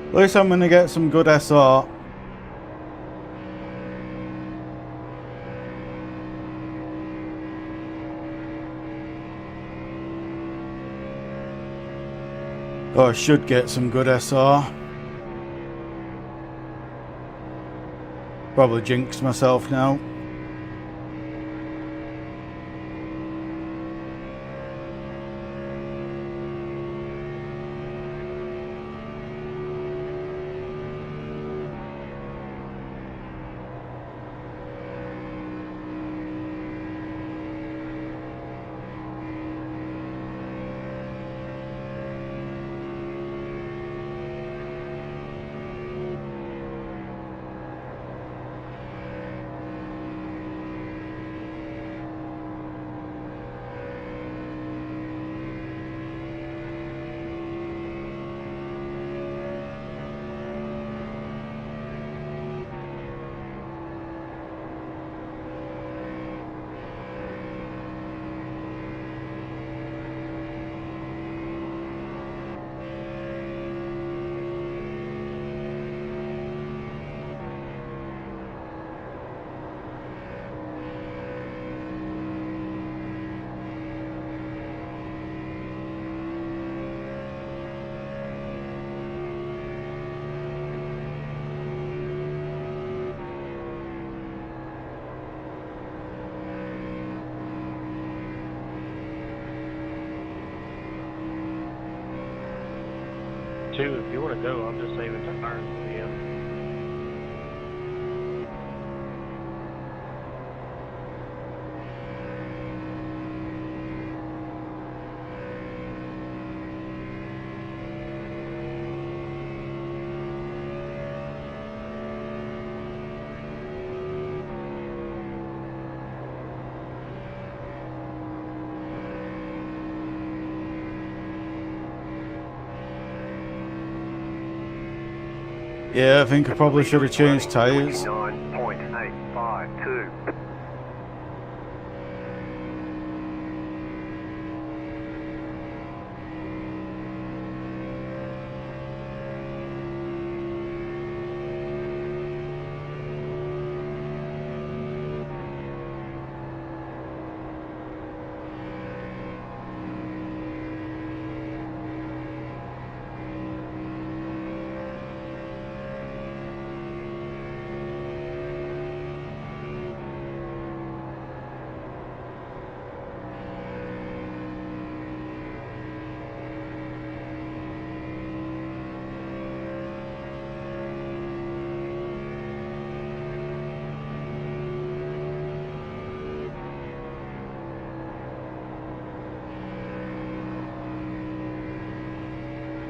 At least I'm going to get some good SR. Oh, I should get some good SR. Probably jinxed myself now. 2 if you want to go. I'm just saving tires for the end. Yeah, I think I probably should have changed tyres. 29.852.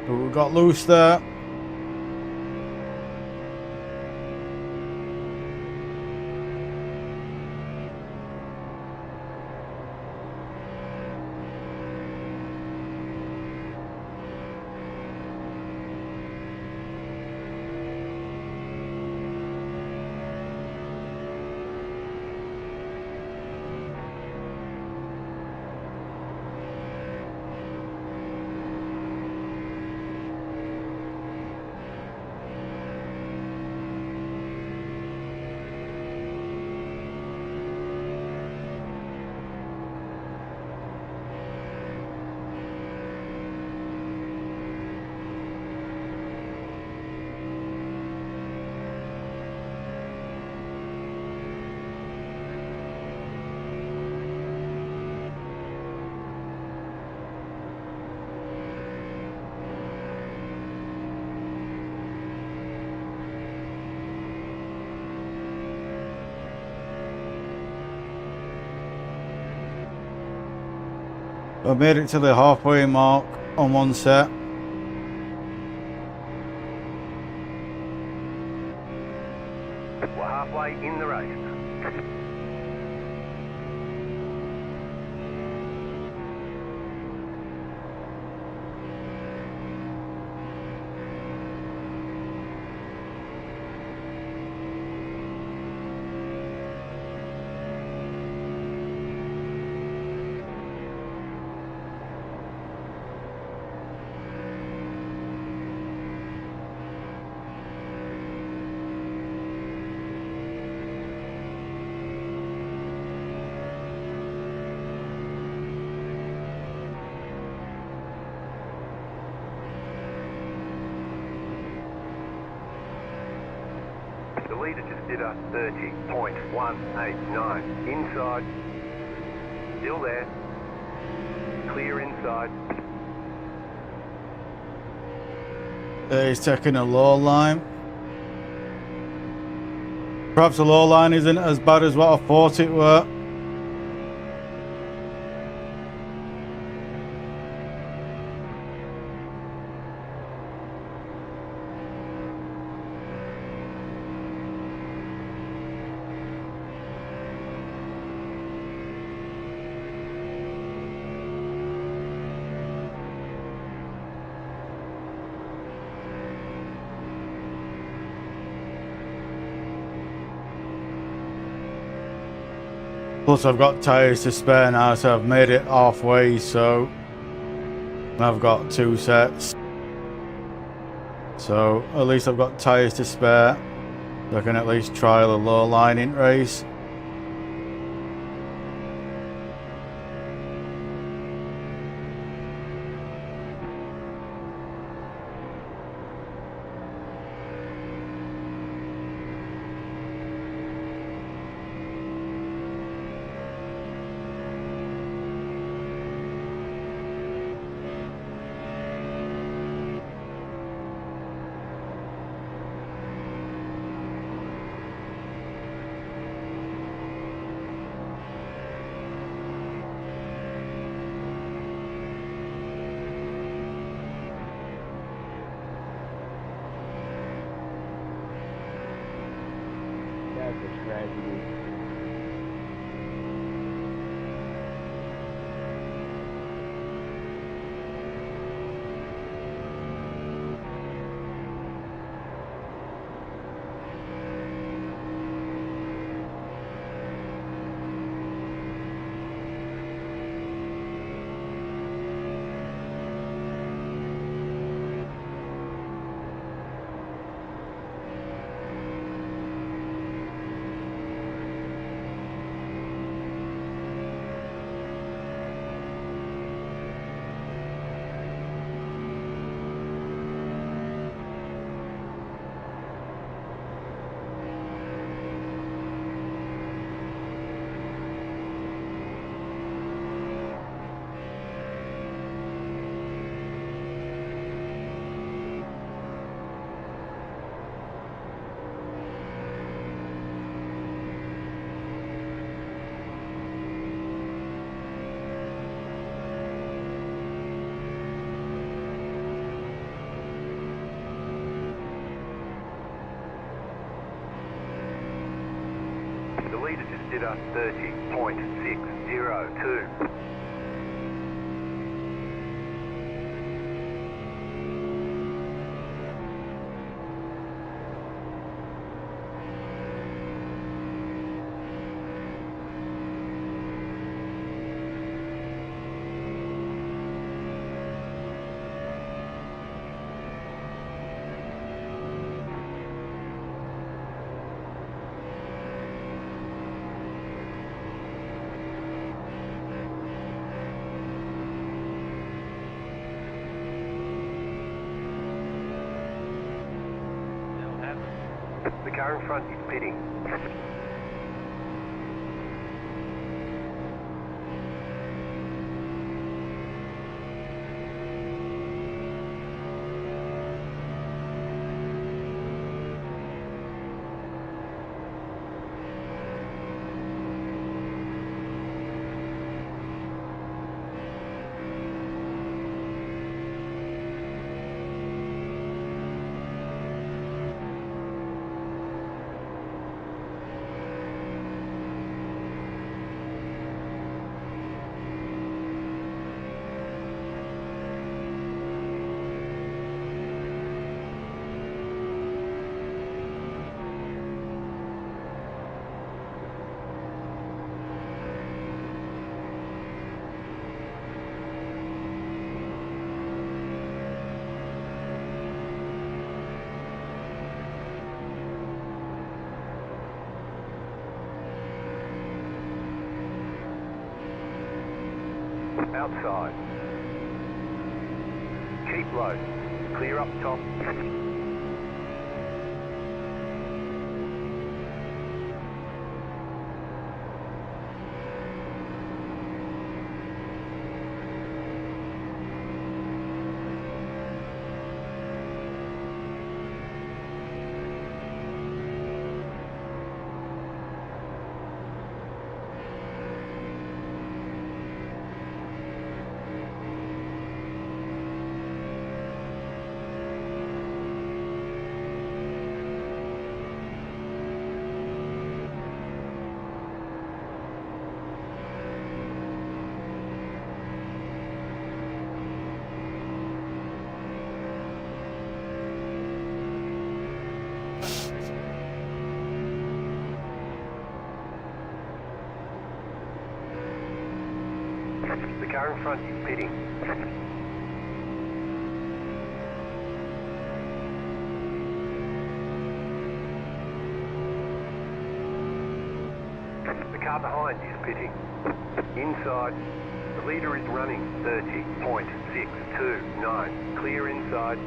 We got loose there. I made it to the halfway mark on one set. We're halfway in the race. The leader just did a 30.189. Inside. Still there. Clear inside. He's taking a low line. Perhaps the low line isn't as bad as what I thought it were. Plus I've got tyres to spare now, so I've made it halfway, so I've got 2 sets. So at least I've got tyres to spare. So I can at least trial a low line in race. as it is. The leader just did a 30.602. What happened? The car in front is pitting. Outside. Keep low. Clear up top. The car in front is pitting. The car behind is pitting. Inside, the leader is running 30.629. Clear inside.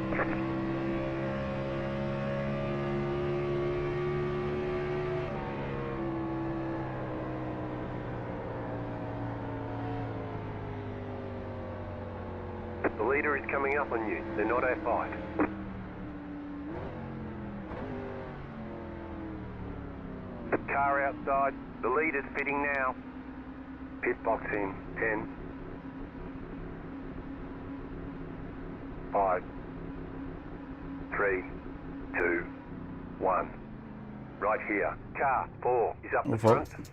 The leader is coming up on you. They're not our fight. Car outside. The leader's pitting now. Pit box in. 10. 5. 3. 2. 1. right here. Car 4 is up the fuck. front.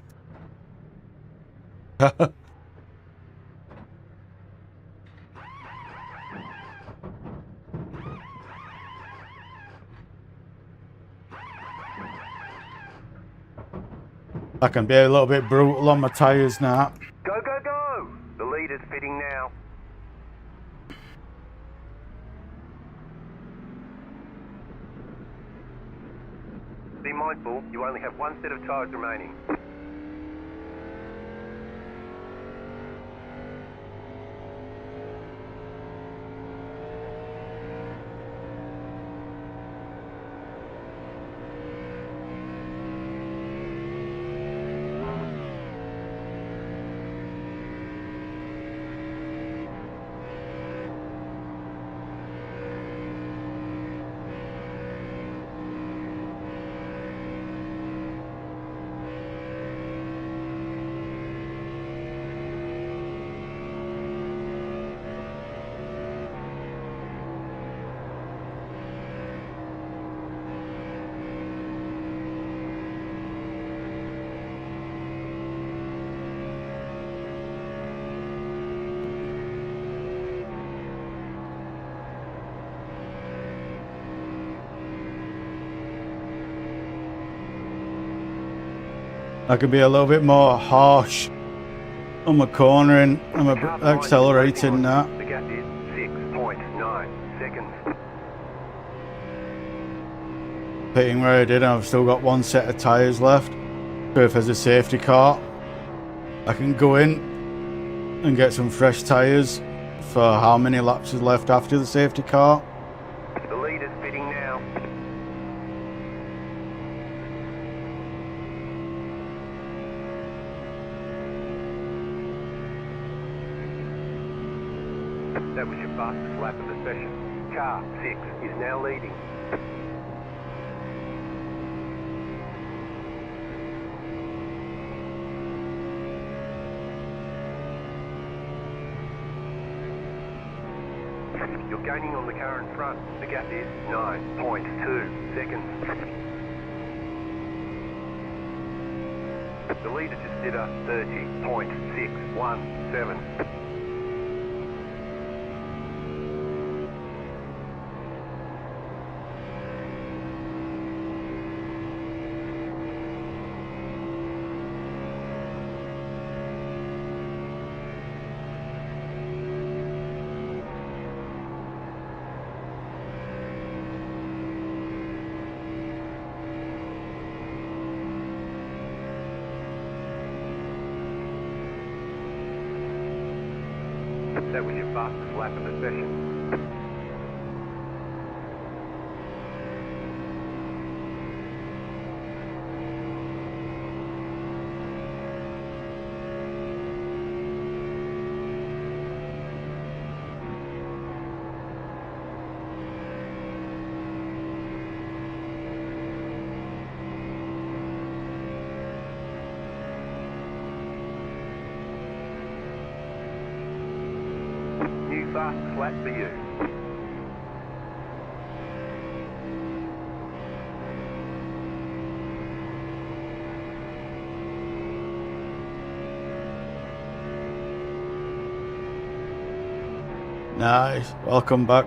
I can be a little bit brutal on my tyres now. Go, go, go! The leader's fitting now. Be mindful, you only have one set of tyres remaining. I can be a little bit more harsh on my cornering and my accelerating now. The gap is 6.9 seconds. Pitting where I did, and I've still got one set of tyres left. So if there's a safety car, I can go in and get some fresh tyres for how many laps is left after the safety car. The leader's fitting now. That was your fastest lap of the session. Car 6 is now leading. You're gaining on the car in front. The gap is 9.2 seconds. The leader just did a 30.617. That was your fastest lap of the session. New fastest lap for you. Nice, welcome back.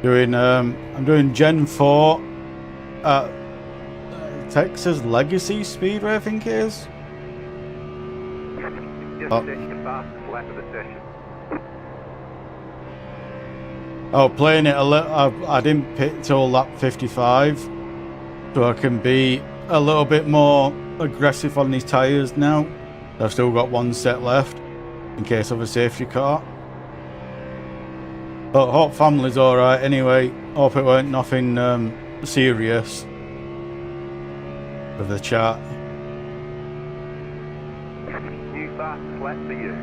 I'm doing Gen 4 at Texas Legacy Speedway, I think it is. Just set your fastest lap of the session. Oh, playing it a little. I didn't pit till lap 55, so I can be a little bit more aggressive on these tyres now. I've still got one set left in case of a safety car. But hope family's alright anyway. Hope it weren't nothing serious with the chat. New fastest lap for you.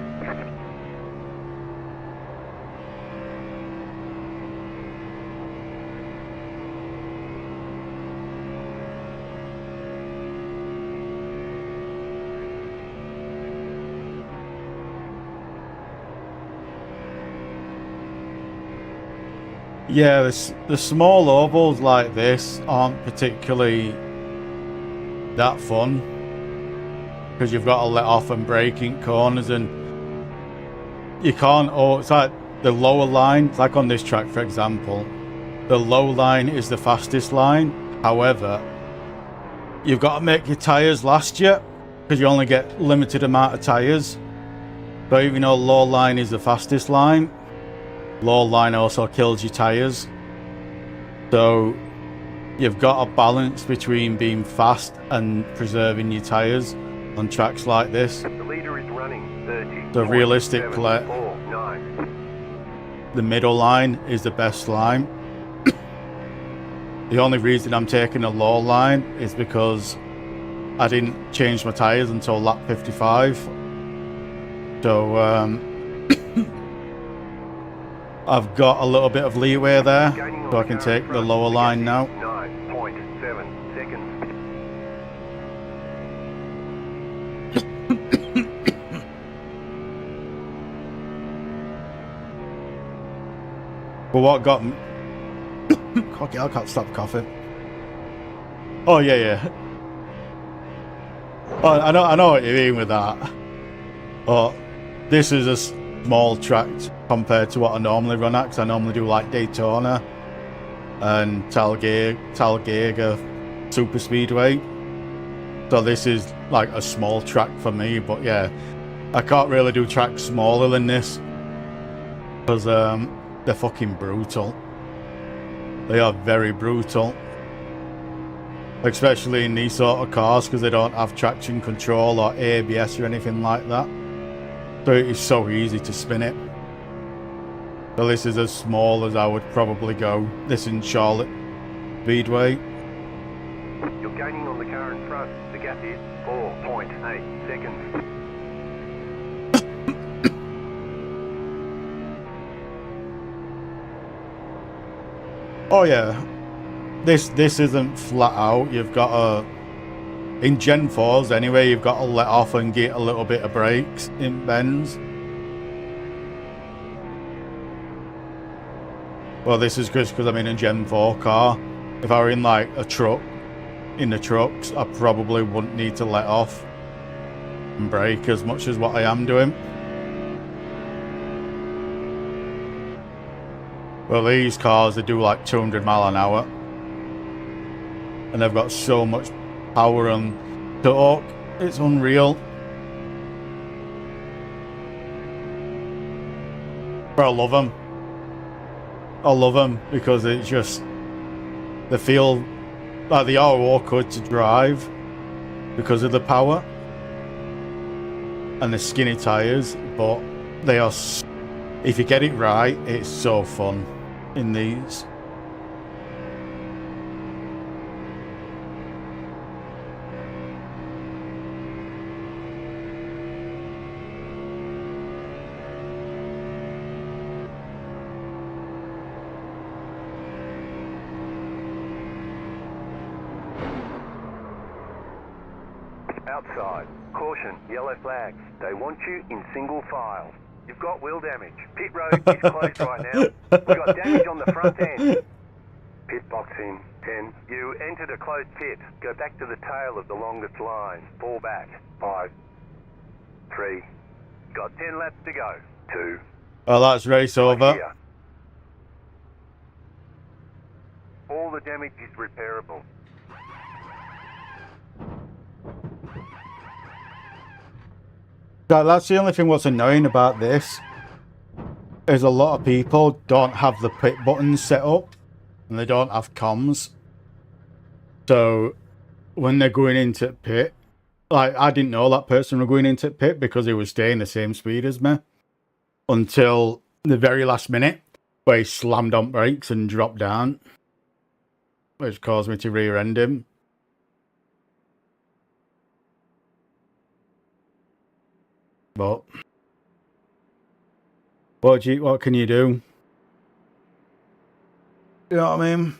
Yeah, the small ovals like this aren't particularly that fun because you've got to let off and brake in corners, and you can't. Oh, it's like the lower line. It's like on this track, for example, the low line is the fastest line. However, you've got to make your tires last you because you only get limited amount of tires. So even though low line is the fastest line, low line also kills your tires. So you've got a balance between being fast and preserving your tires on tracks like this. The leader is running 30. So realistically, the middle line is the best line. The only reason I'm taking a low line is because I didn't change my tires until lap 55. So I've got a little bit of leeway there, so I can take the lower line now. 9.7 seconds. But what got me... Cocky, I can't stop coughing. Oh, yeah. Oh, I know what you mean with that. But this is a small track compared to what I normally run at, because I normally do like Daytona and Talladega Super Speedway. So this is like a small track for me, but yeah, I can't really do tracks smaller than this because they're fucking brutal. They are very brutal, especially in these sort of cars because they don't have traction control or ABS or anything like that. So it is so easy to spin it. So this is as small as I would probably go. This in Charlotte Speedway. You're gaining on the car in front. The gap is 4.8 seconds. Oh yeah, this isn't flat out. You've got to, in Gen 4s anyway, you've got to let off and get a little bit of brakes in bends. Well, this is just because I'm in a Gen 4 car. If I were in like a truck, in the trucks, I probably wouldn't need to let off and brake as much as what I am doing. Well, these cars, they do like 200 mile an hour. And they've got so much power and torque. It's unreal. But I love them. I love them because it's just... They feel like they are awkward to drive because of the power. And the skinny tyres. But they are... If you get it right, it's so fun in these. Outside. Caution, yellow flags. They want you in single file. You've got wheel damage. Pit road is closed right now. We've got damage on the front end. Pit box in. 10. You entered a closed pit. Go back to the tail of the longest line. Fall back. 5. 3. Got 10 laps to go. 2. Oh, that's race over. Here. All the damage is repairable. That's the only thing what's annoying about this is a lot of people don't have the pit buttons set up and they don't have comms. So when they're going into pit, like I didn't know that person was going into pit because he was staying the same speed as me until the very last minute where he slammed on brakes and dropped down, which caused me to rear end him. But what can you do? You know what I mean?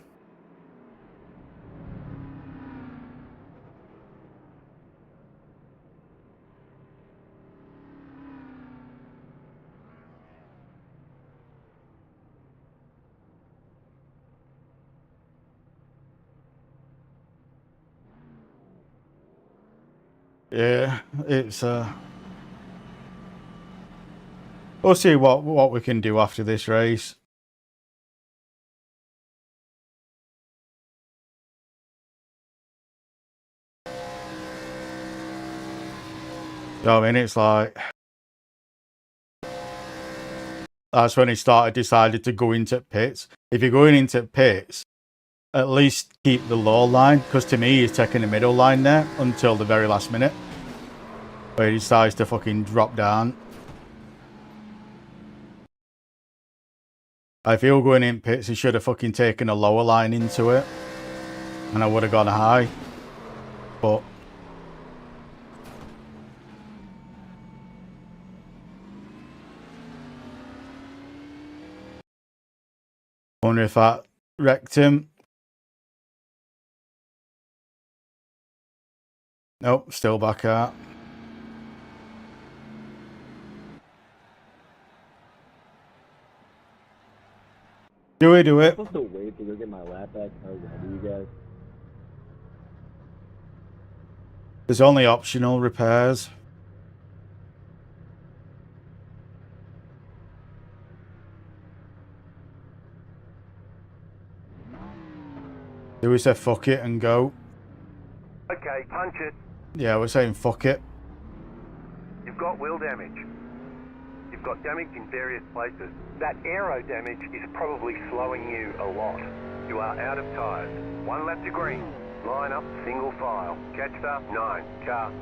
Yeah, it's we'll see what we can do after this race. I mean, it's like that's when he decided to go into pits. If you're going into pits, at least keep the low line, because to me he's taking the middle line there until the very last minute, where he decides to fucking drop down. I feel going in pits, he should have fucking taken a lower line into it, and I would have gone high. But wonder if that wrecked him. Nope, still back out. Do it. I'm supposed to wait to go get my lap back. How do you guys? There's only optional repairs. Do we say fuck it and go? Okay, punch it. Yeah, we're saying fuck it. You've got wheel damage. You've got damage in various places. That aero damage is probably slowing you a lot. You are out of tyres. 1 lap to green. Line up, single file. Catch start, 9. Car.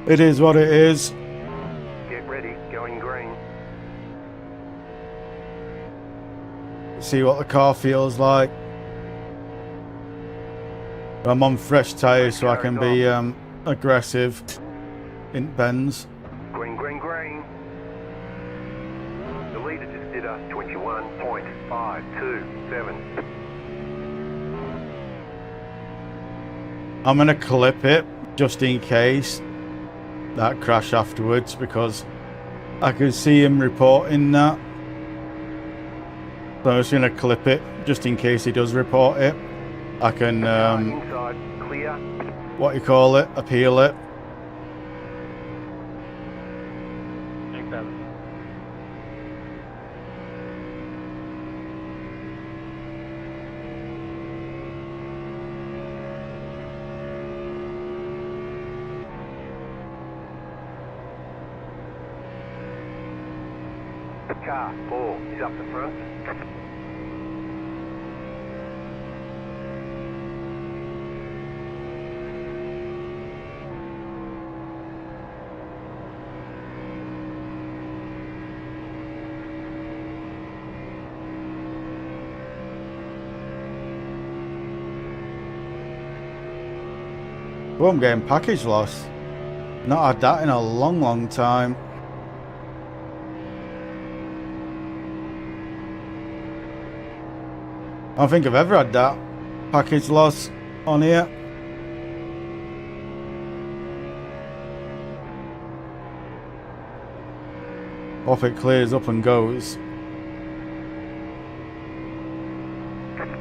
It is what it is. Get ready, going green. See what the car feels like. I'm on fresh tyres so I can be aggressive in bends. Green, green, green. The leader just did a 21.527. I'm going to clip it just in case that crash afterwards, because I can see him reporting that. So I'm just going to clip it just in case he does report it. I can, Inside, clear. what you call it, appeal it. Thanks, Evan. Car 4 is up the front. Oh, I'm getting package loss. Not had that in a long time. I don't think I've ever had that package loss on here. Hope it clears up and goes.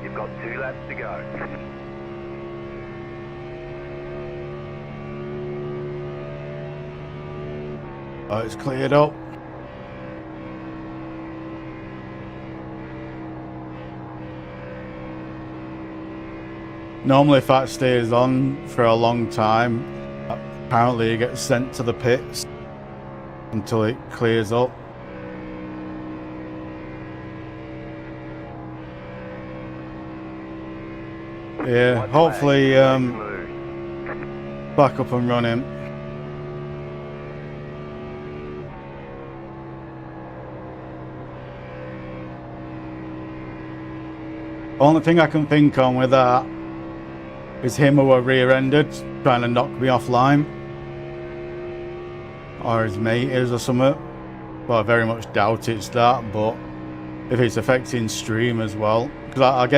You've got 2 laps to go. Oh, it's cleared up. Normally if that stays on for a long time, apparently it gets sent to the pits until it clears up. Yeah, hopefully back up and running. Only thing I can think on with that is him who were rear-ended trying to knock me offline, or his mate is or something. Well, I very much doubt it's that, but if it's affecting stream as well, because I've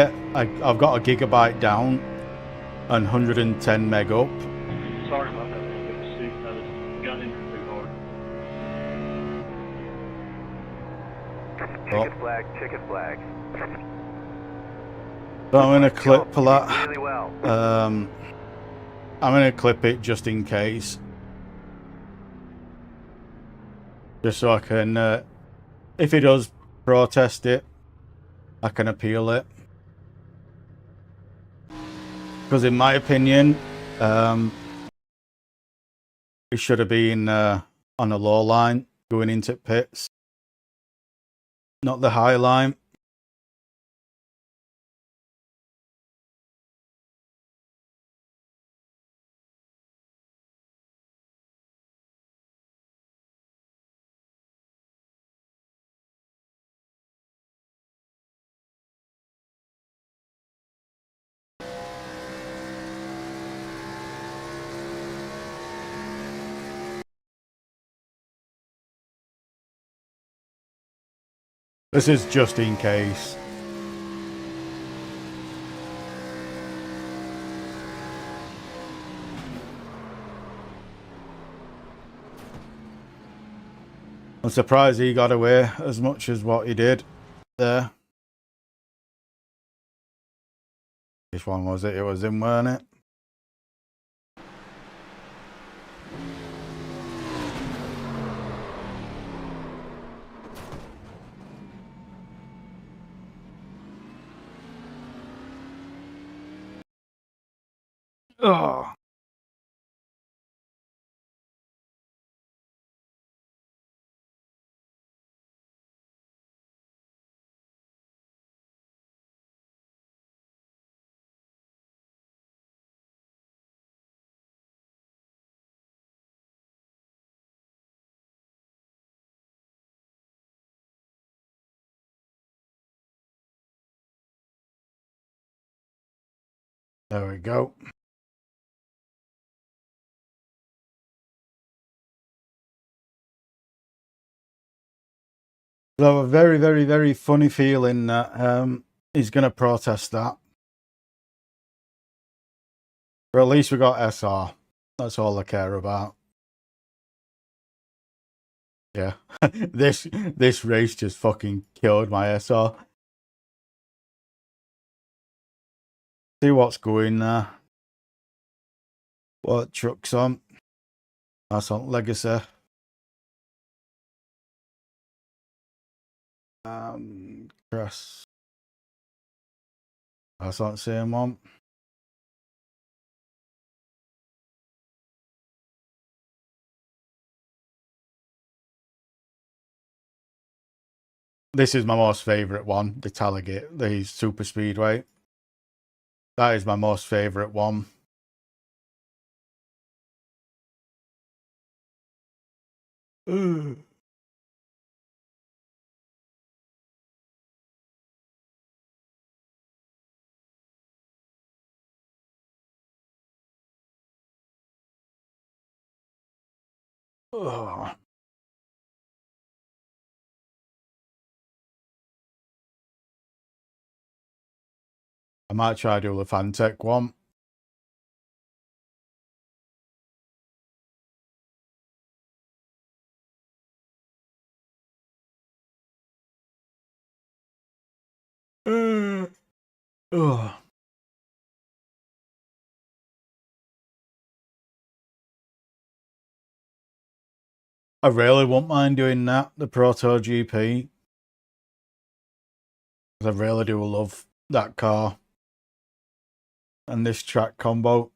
got a gigabyte down and 110 meg up. Sorry about that. It was sick. I was gunning too hard. Checkered flag, checkered flag. So I'm going to clip for Job, that. really well. I'm going to clip it just in case. Just so I can, if he does protest it, I can appeal it. Because in my opinion, it should have been on a low line going into pits, not the high line. This is just in case. I'm surprised he got away as much as what he did there. Which one was it? It was him, weren't it? Oh. There we go. So I have a very, very, very funny feeling that he's going to protest that. But at least we got SR. That's all I care about. Yeah. this race just fucking killed my SR. See what's going there. What truck's on? That's on Legacy. Chris. That's on the same one. This is my most favourite one, the Talagate, the Super Speedway. That is my most favourite one. Oh. I might try to do the Fantech one. Oh. I really won't mind doing that, the Proto GP. I really do love that car. And this track combo.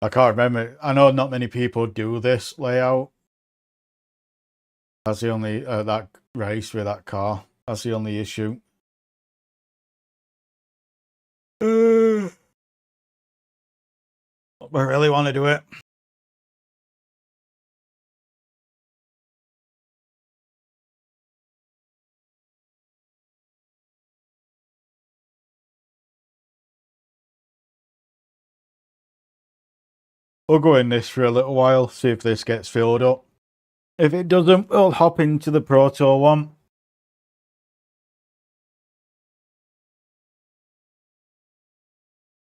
I can't remember. I know not many people do this layout. That's the only, that race with that car. That's the only issue. I really want to do it. We'll go in this for a little while, see if this gets filled up. If it doesn't, we'll hop into the Proto one.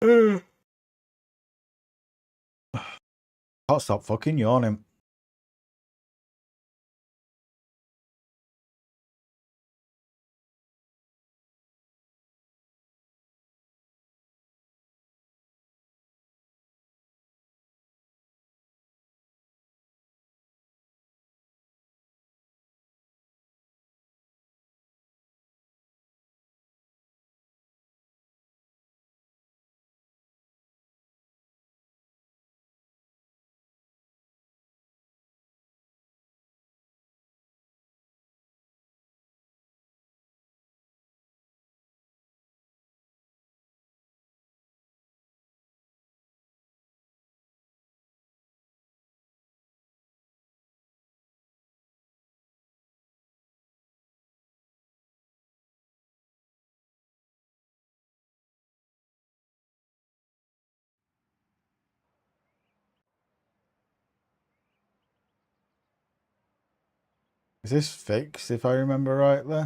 Can't stop fucking yawning. Is this fixed, if I remember rightly?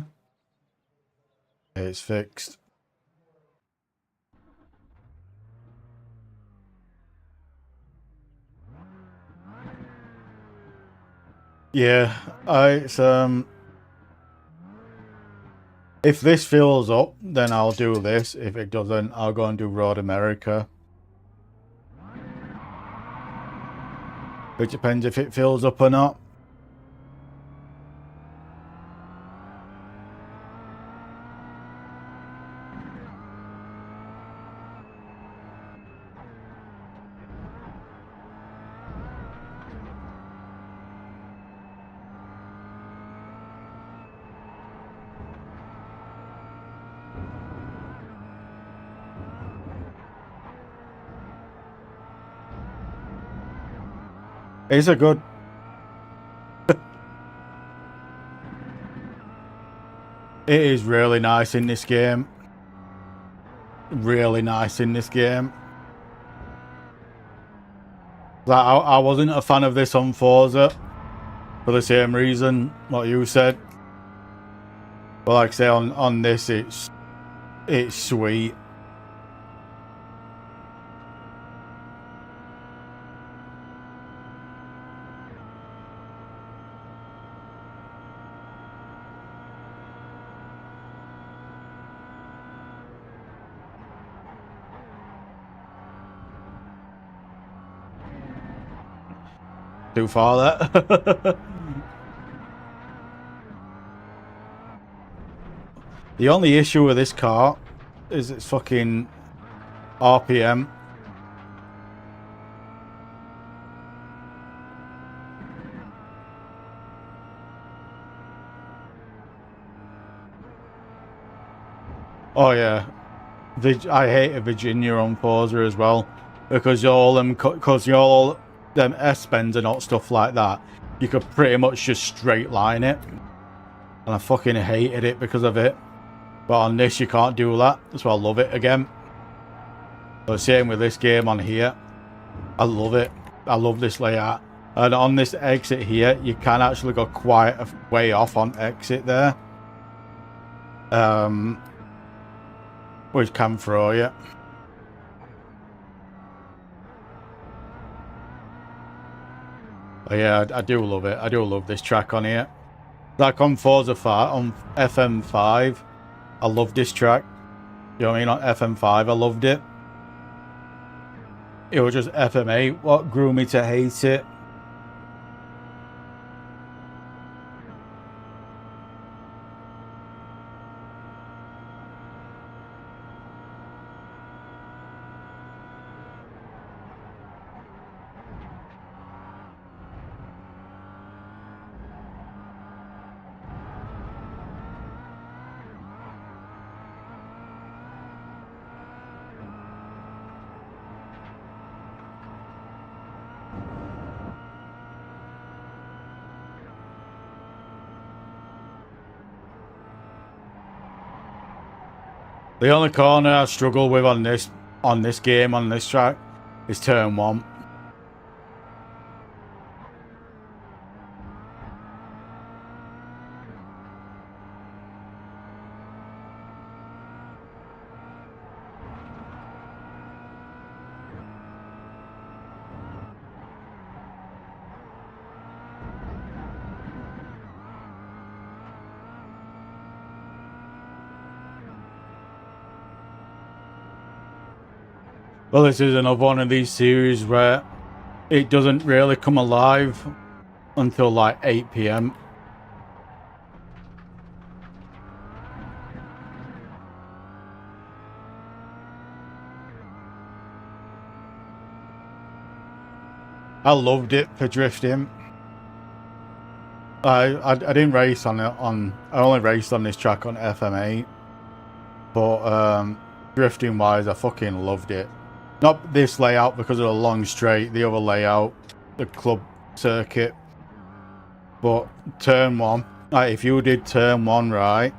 It's fixed. Yeah, it's if this fills up, then I'll do this. If it doesn't, I'll go and do Road America. It depends if it fills up or not. It's a good... It is really nice in this game. Really nice in this game. Like, I wasn't a fan of this on Forza for the same reason what you said. But like I say, on this, it's sweet. Too far that. The only issue with this car is its fucking RPM. Oh yeah, I hated Virginia on Forza as well, because all them S-bends and all stuff like that, you could pretty much just straight line it, and I fucking hated it because of it. But on this, you can't do that, so I love it again. But same with this game on here, I love it. I love this layout. And on this exit here, you can actually go quite a way off on exit there, which can throw you. But yeah, I do love it. I do love this track on here. Like on Forza 5, on FM5, I love this track. You know what I mean? On FM5, I loved it. It was just FM8 what grew me to hate it. The only corner I struggle with on this game, on this track, is turn 1. Well, this is another one of these series where it doesn't really come alive until like 8 PM. I loved it for drifting. I didn't race on it I only raced on this track on FM8, but drifting wise, I fucking loved it. Not this layout because of the long straight, the other layout, the club circuit. But turn 1, like if you did turn 1 right,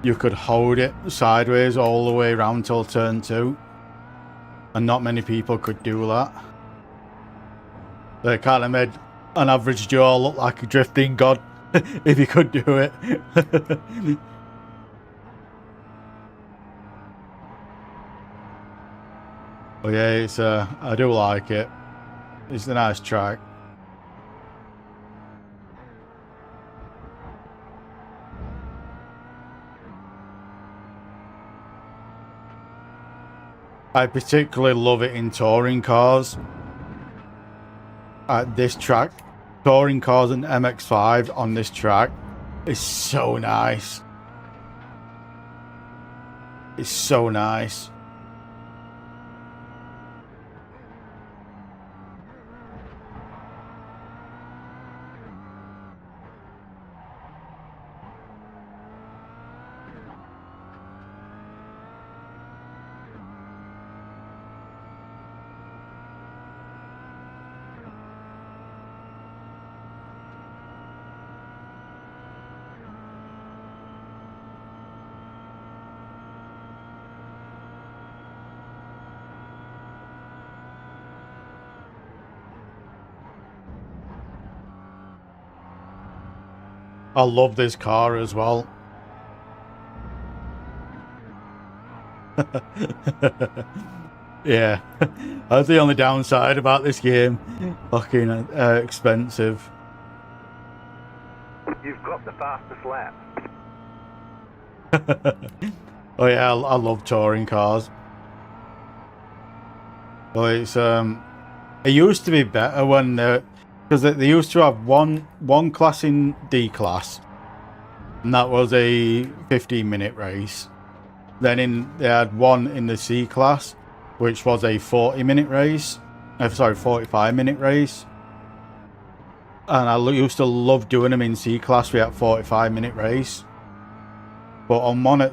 you could hold it sideways all the way around till turn 2. And not many people could do that. They kind of made an average Joe look like a drifting god if you could do it. Oh yeah, it's I do like it. It's a nice track. I particularly love it in touring cars. At this track, touring cars and MX-5 on this track is so nice. It's so nice. I love this car as well. Yeah, that's the only downside about this game. Fucking expensive. You've got the fastest lap. Oh yeah, I love touring cars. But it's it used to be better when because they used to have one class in D class, and that was a 15-minute race. Then they had one in the C class, which was a 40-minute race. Sorry, 45-minute race. And I used to love doing them in C class. We had 45-minute race. But on not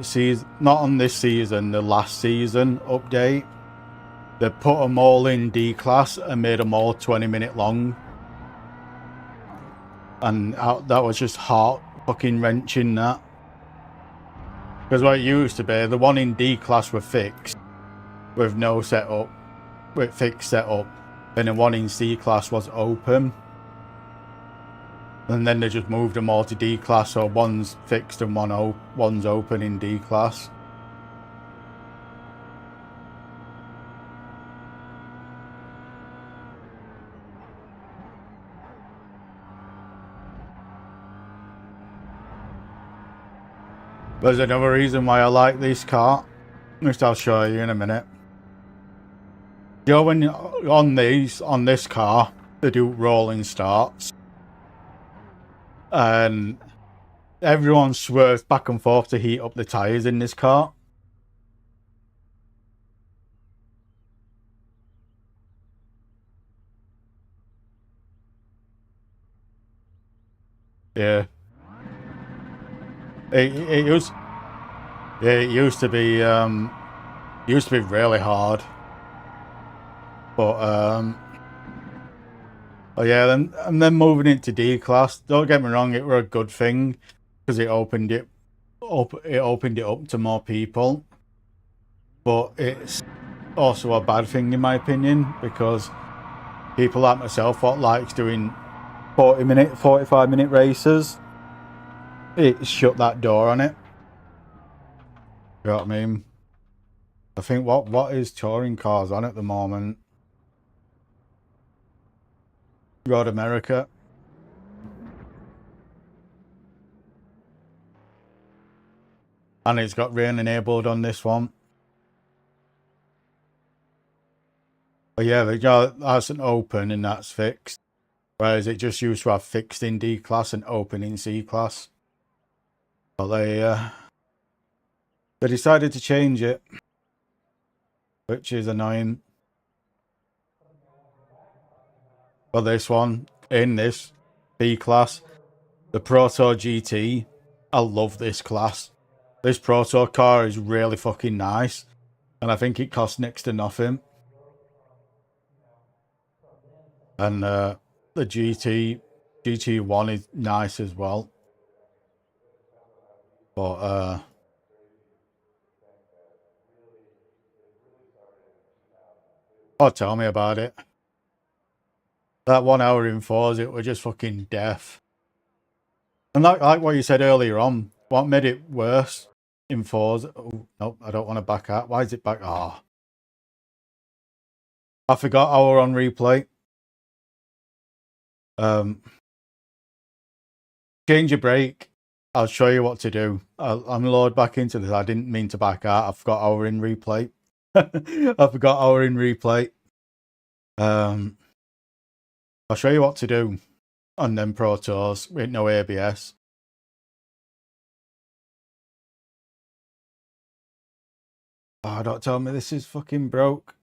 on this season, the last season update, they put them all in D class and made them all 20-minute long. And that was just heart fucking wrenching, that. Because what it used to be, the one in D class were fixed with no setup, with fixed setup. Then the one in C class was open. And then they just moved them all to D class, so one's fixed and one's open in D class. There's another reason why I like this car, which I'll show you in a minute. You know, when on this car, they do rolling starts. And everyone swerves back and forth to heat up the tyres in this car. Yeah. It used to be really hard. But oh yeah, then moving into D class, don't get me wrong, it were a good thing because it opened it up to more people. But it's also a bad thing in my opinion, because people like myself what likes doing 45-minute races, it shut that door on it. You know what I mean? I think what is touring cars on at the moment? Road America. And it's got rain enabled on this one. But yeah, that's an open and that's fixed. Whereas it just used to have fixed in D class and open in C class. But they decided to change it, which is annoying. But this one, in this B class, the Proto GT, I love this class. This Proto car is really fucking nice. And I think it costs next to nothing. And the GT1 is nice as well. But oh, tell me about it. That 1 hour in Forza, it was just fucking death. And like what you said earlier on, what made it worse in Forza... Oh, nope, I don't want to back out. Why is it back? Oh. I forgot I were on replay. Change your brake. I'll show you what to do. I'm load back into this. I didn't mean to back out. I forgot I were in replay. I forgot I were in replay. I'll show you what to do on them Pro Tours with no ABS. Oh, don't tell me this is fucking broke.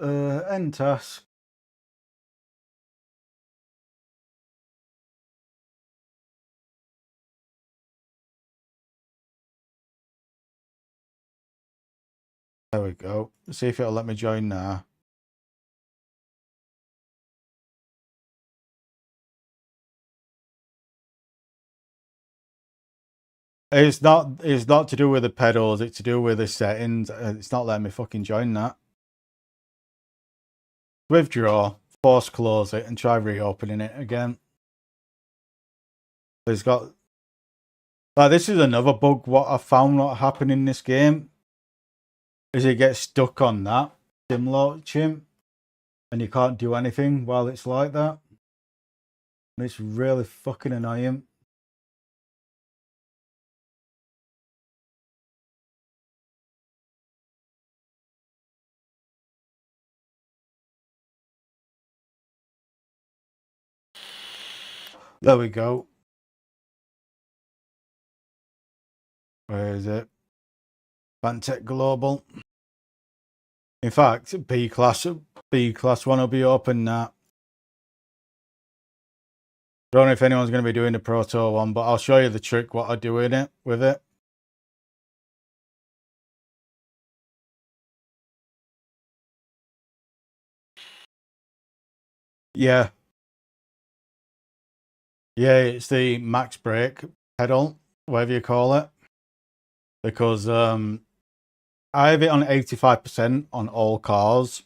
End task. There we go. See if it'll let me join now. It's not to do with the pedals, it's to do with the settings. It's not letting me fucking join that. Withdraw, force close it and try reopening it again. It's got... Like, this is another bug what I found what happened in this game. Is it gets stuck on that sim chimp and you can't do anything while it's like that. And it's really fucking annoying. There we go. Where is it? Fantech Global. In fact, B class one will be open now. Don't know if anyone's going to be doing the Pro Tour one, but I'll show you the trick what I do in it with it. Yeah. Yeah, it's the max brake pedal, whatever you call it. Because I have it on 85% on all cars.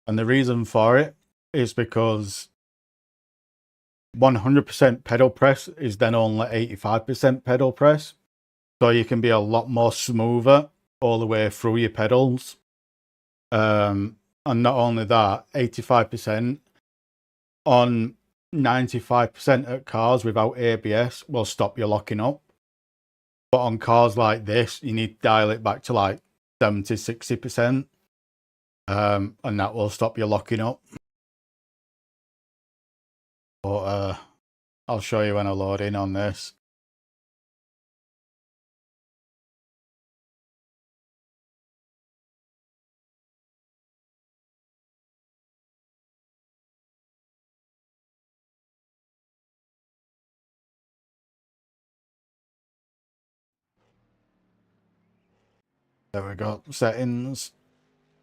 And the reason for it is because 100% pedal press is then only 85% pedal press. So you can be a lot more smoother all the way through your pedals. And not only that, 85% on 95% at cars without ABS will stop you locking up. But on cars like this, you need to dial it back to like 70, 60%. And that will stop you locking up. But I'll show you when I load in on this. There we go. Settings.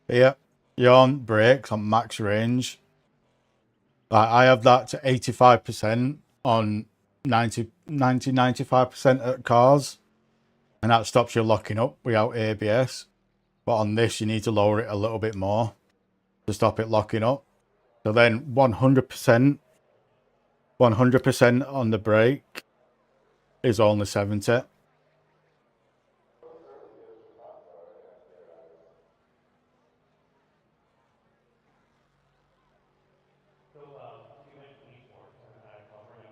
Here. You're on brakes on max range. I have that to 85% on 95% at cars. And that stops you locking up without ABS. But on this, you need to lower it a little bit more to stop it locking up. So then 100% on the brake is only 70.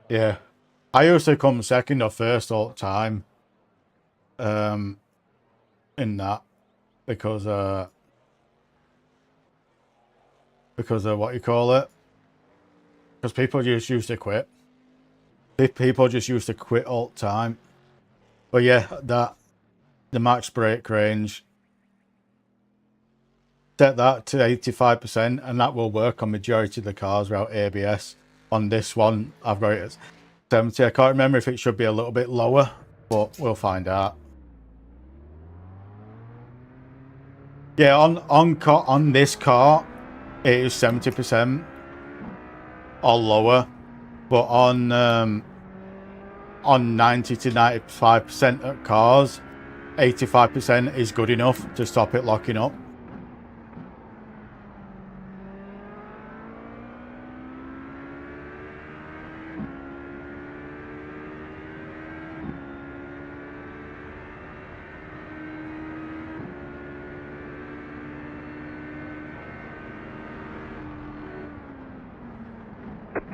Yeah. I used to come second or first all the time. In that. Because of what you call it. Because people just used to quit. People just used to quit all the time. But yeah, the max brake range. Set that to 85% and that will work on majority of the cars without ABS. On this one, I've got it at 70. I can't remember if it should be a little bit lower, but we'll find out. Yeah, on this car, it is 70% or lower, but on 90 to 95% at cars, 85% is good enough to stop it locking up.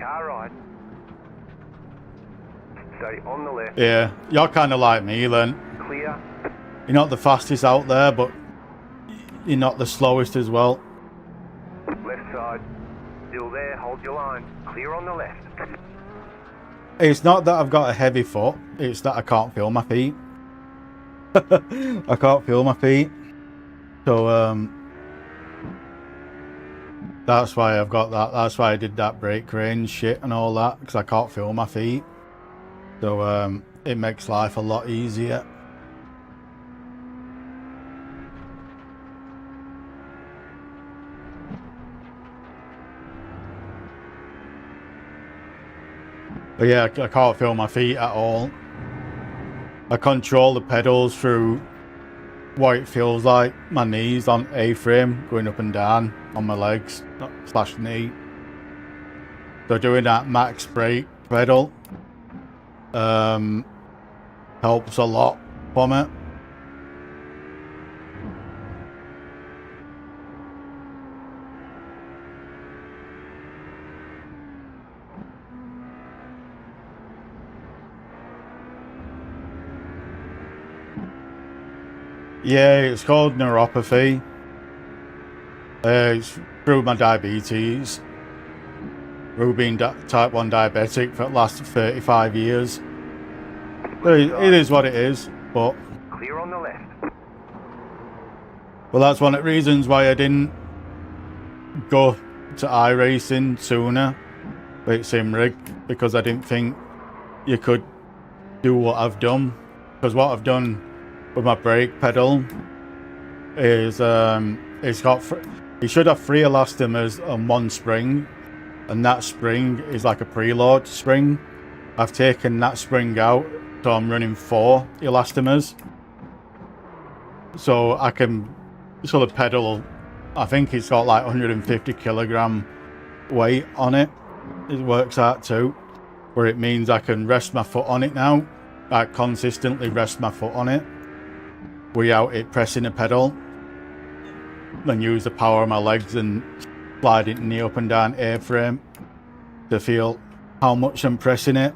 Car right. Stay on the left. Yeah, you're kind of like me then. Clear. You're not the fastest out there, but you're not the slowest as well. Left side. Still there. Hold your line. Clear on the left. It's not that I've got a heavy foot, it's that I can't feel my feet. I can't feel my feet. So, that's why I've got that. That's why I did that brake range shit and all that, because I can't feel my feet. So, it makes life a lot easier. But yeah, I can't feel my feet at all. I control the pedals through what it feels like my knees on A-frame going up and down on my legs / knee. So doing that max brake pedal helps a lot for me. Yeah, it's called neuropathy. It's through my diabetes. Through being type 1 diabetic for the last 35 years. It is what it is, but... Clear on the left. Well, that's one of the reasons why I didn't go to iRacing sooner with Simrig, because I didn't think you could do what I've done. Because what I've done with my brake pedal is it should have 3 elastomers and 1 spring, and that spring is like a preload spring. I've taken that spring out, so I'm running 4 elastomers, so the pedal, I think it's got like 150 kilogram weight on it. It works out too, where it means I can rest my foot on it now. I consistently rest my foot on it without it pressing the pedal, then use the power of my legs and slide it in the up and down airframe to feel how much I'm pressing it.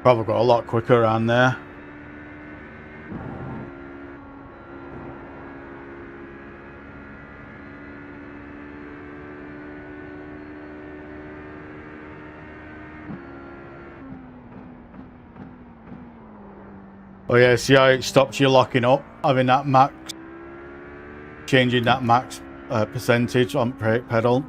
Probably got a lot quicker around there. Oh yeah, see how it stops you locking up, having that max, changing that max percentage on brake pedal.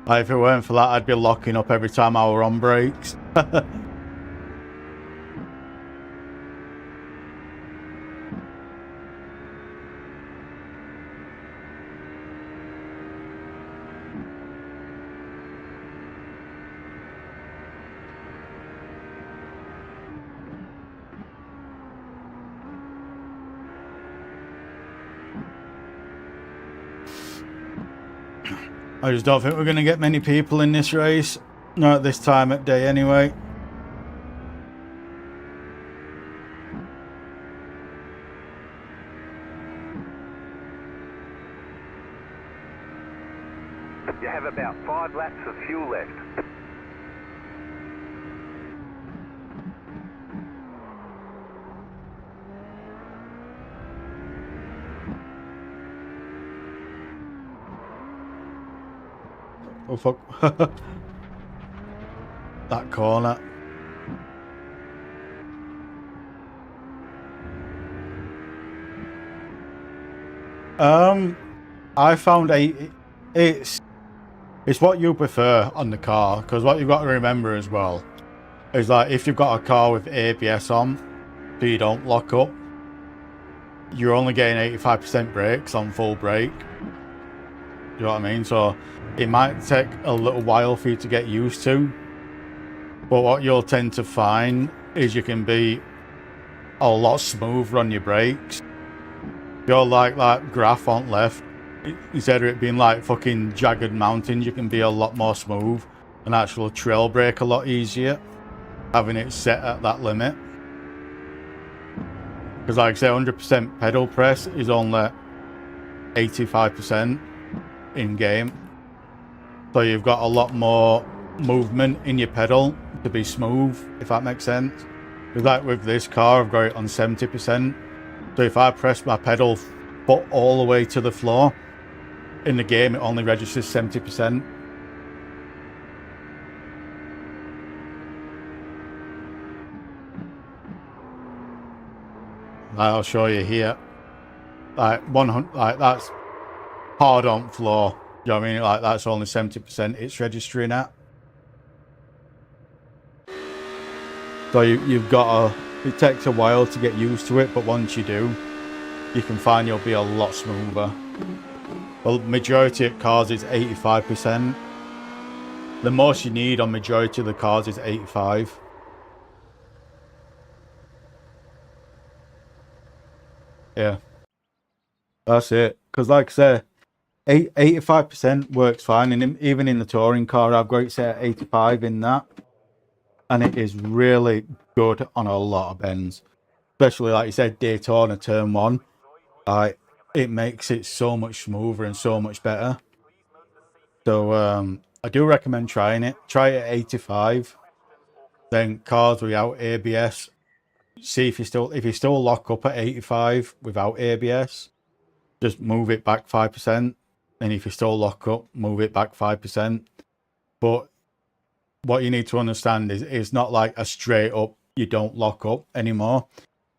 If it weren't for that, I'd be locking up every time I were on brakes. I just don't think we're going to get many people in this race. Not at this time of day anyway. You have about 5 laps of fuel left. Oh fuck. That corner. I found it's what you prefer on the car, because what you've got to remember as well is like if you've got a car with ABS on, so you don't lock up, you're only getting 85% brakes on full brake. You know what I mean? So it might take a little while for you to get used to, but what you'll tend to find is you can be a lot smoother on your brakes. You're like that graph on left, instead of it being like fucking jagged mountains, you can be a lot more smooth and actual trail brake a lot easier, having it set at that limit. Because like I say, 100% pedal press is only 85% in game. So you've got a lot more movement in your pedal to be smooth, if that makes sense. Because like with this car, I've got it on 70%. So if I press my pedal foot all the way to the floor, in the game it only registers 70%. I'll show you here. Like 100, like that's hard on floor. You know what I mean? Like that's only 70% it's registering at. So you've got to, it takes a while to get used to it, but once you do, you can find you'll be a lot smoother. Well, majority of cars is 85%. The most you need on majority of the cars is 85. Yeah, that's it. Because like I say, 85% works fine, and even in the touring car, I've got it set at 85 in that, and it is really good on a lot of bends, especially like you said, Daytona Turn 1. It makes it so much smoother and so much better. So I do recommend trying it. Try it at 85. Then cars without ABS. See if you still lock up at 85 without ABS, just move it back 5%. And if you still lock up, move it back 5%. But what you need to understand is it's not like a straight up you don't lock up anymore.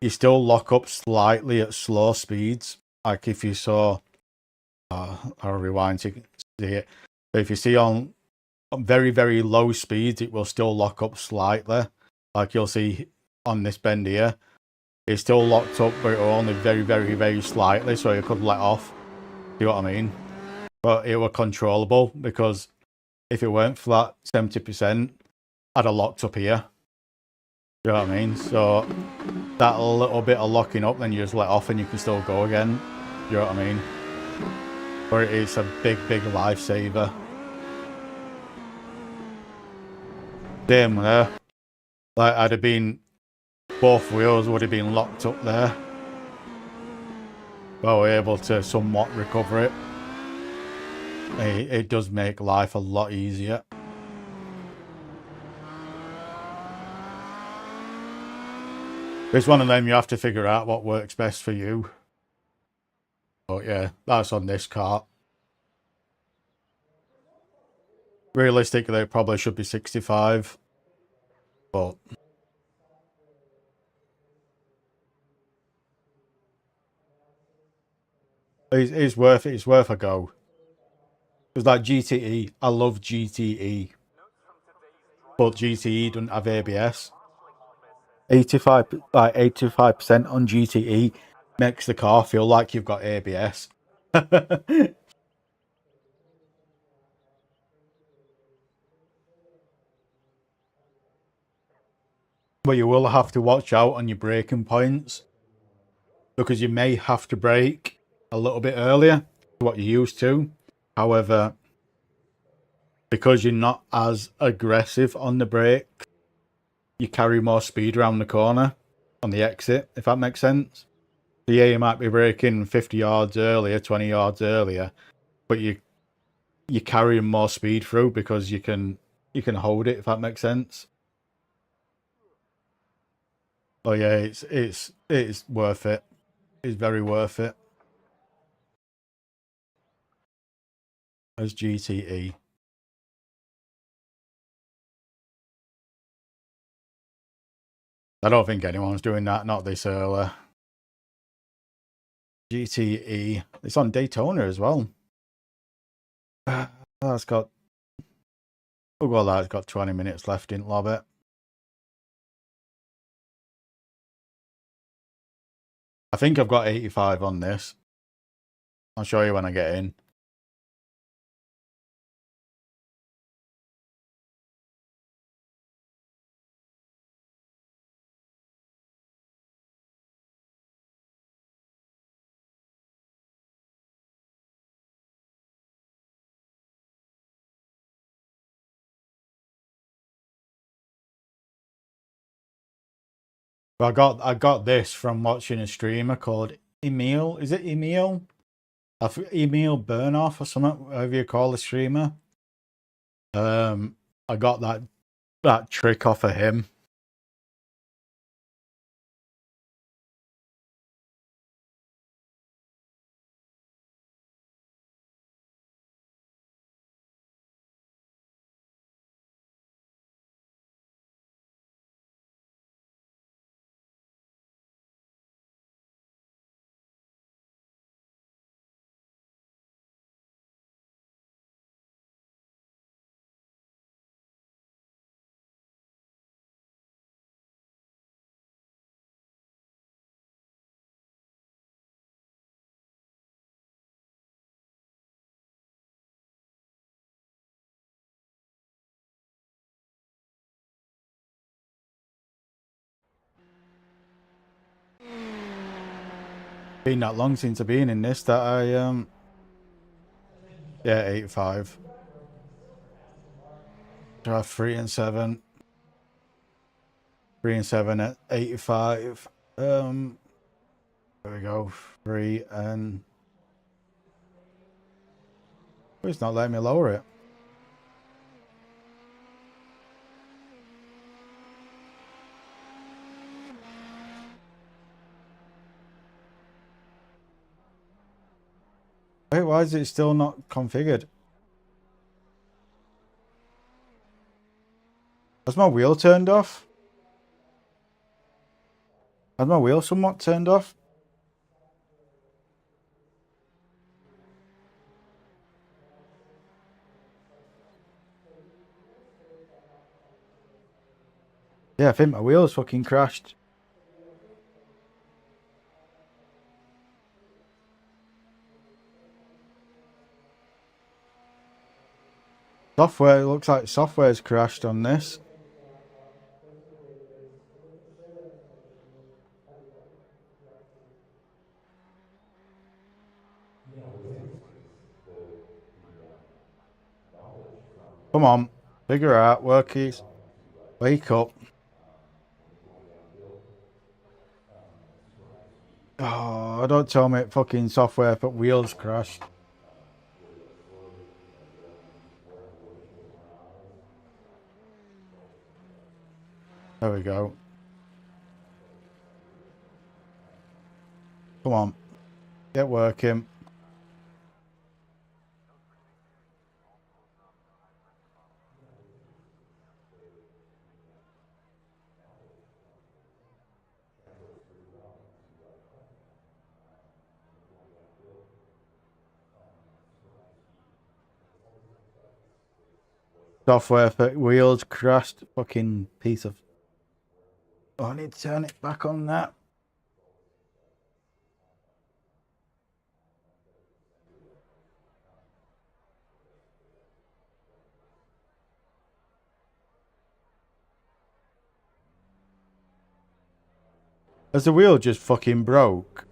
You still lock up slightly at slow speeds. Like if you saw, I'll rewind to see it. But if you see on very, very low speeds, it will still lock up slightly. Like you'll see on this bend here, it's still locked up, but only very, very, very slightly, so you could let off. See what I mean? But it were controllable, because if it weren't flat 70%, I'd have locked up here. You know what I mean? So that little bit of locking up, then you just let off and you can still go again. You know what I mean? But it's a big, big lifesaver. Same there. Like I'd have been, both wheels would have been locked up there. But we're able to somewhat recover it. It does make life a lot easier. It's one of them you have to figure out what works best for you. But yeah, that's on this car. Realistically, it probably should be 65. But it's worth it. It's worth a go. It's like GTE. I love GTE. But GTE doesn't have ABS. 85% on GTE makes the car feel like you've got ABS. But you will have to watch out on your braking points, because you may have to brake a little bit earlier to what you're used to. However, because you're not as aggressive on the brake, you carry more speed around the corner on the exit, if that makes sense. So yeah, you might be braking 50 yards earlier, 20 yards earlier, but you're carrying more speed through because you can hold it, if that makes sense. Oh yeah, it's worth it. It's very worth it. As GTE. I don't think anyone's doing that, not this early. GTE. It's on Daytona as well. That's got... Oh, well, that's got 20 minutes left in Lobbit. I think I've got 85 on this. I'll show you when I get in. But I got this from watching a streamer called Emil. Is it Emil? Emil Burnoff or something, whatever you call the streamer. I got that trick off of him. Been that long since I've been in this that I yeah, 85. Drive 3 and 7. 3 and 7 at 85. There we go. 3 and oh, it's not letting me lower it. Wait, why is it still not configured? Has my wheel turned off? Has my wheel somewhat turned off? Yeah, I think my wheel's fucking crashed. Software, it looks like software's crashed on this. Come on, figure out, workies. Wake up. Oh, don't tell me fucking software put wheels crashed. There we go. Come on. Get working. Software for wheels crashed. Fucking piece of... Oh, I need to turn it back on that. Has the wheel just fucking broke?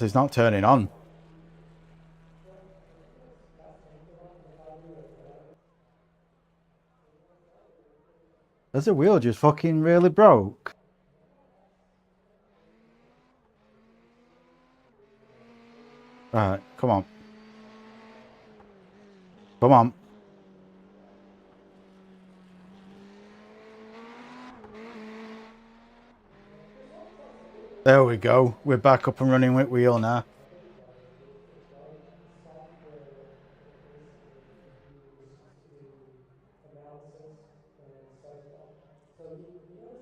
It's not turning on. Has the wheel just fucking really broke? Right, come on. Come on. There we go. We're back up and running with wheel now.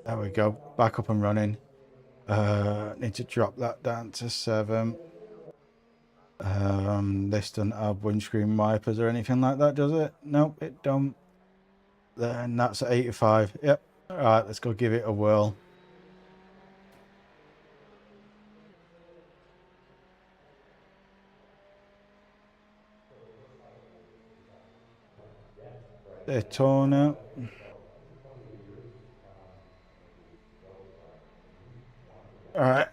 There we go. Back up and running. Need to drop that down to 7. This doesn't have windscreen wipers or anything like that, does it? Nope, it don't. Then that's at 85. Yep. Alright, let's go give it a whirl. Daytona. Alright.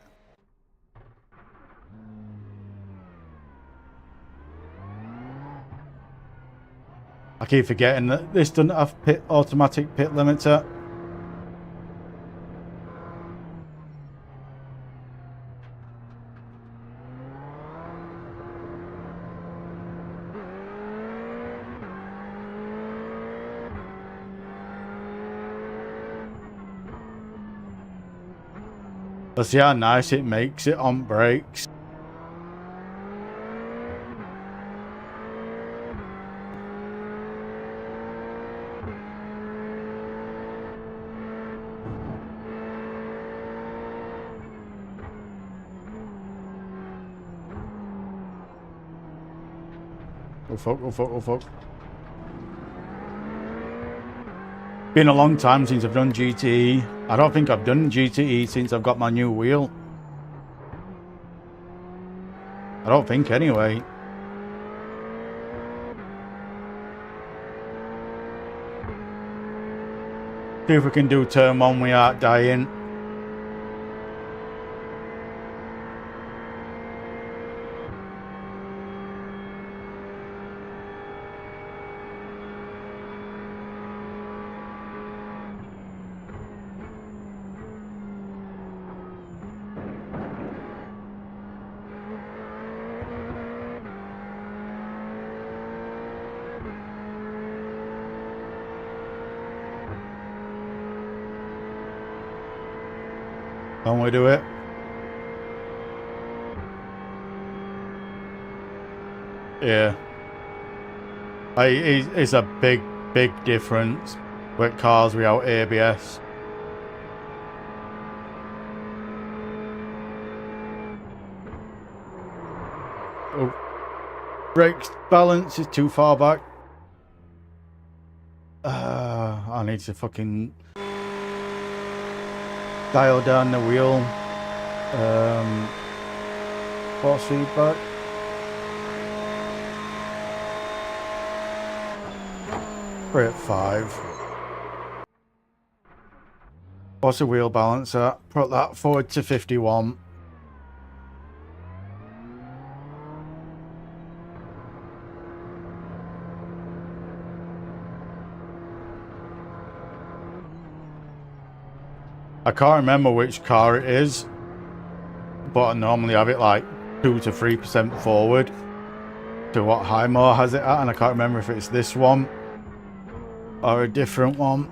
I keep forgetting that this doesn't have automatic pit limiter. Let's see how nice it makes it on brakes. Oh fuck, oh fuck, oh fuck. Been a long time since I've done GTE. I don't think I've done GTE since I've got my new wheel. I don't think anyway. See if we can do turn one without dying. Can we do it? Yeah. It's a big difference with cars without ABS. Oh. Brakes balance is too far back. I need to fucking dial down the wheel. Force feedback. We're at 5. What's the wheel balance at? Put that forward to 51. I can't remember which car it is, but I normally have it like 2 to 3% forward to what Highmore has it at, and I can't remember if it's this one or a different one.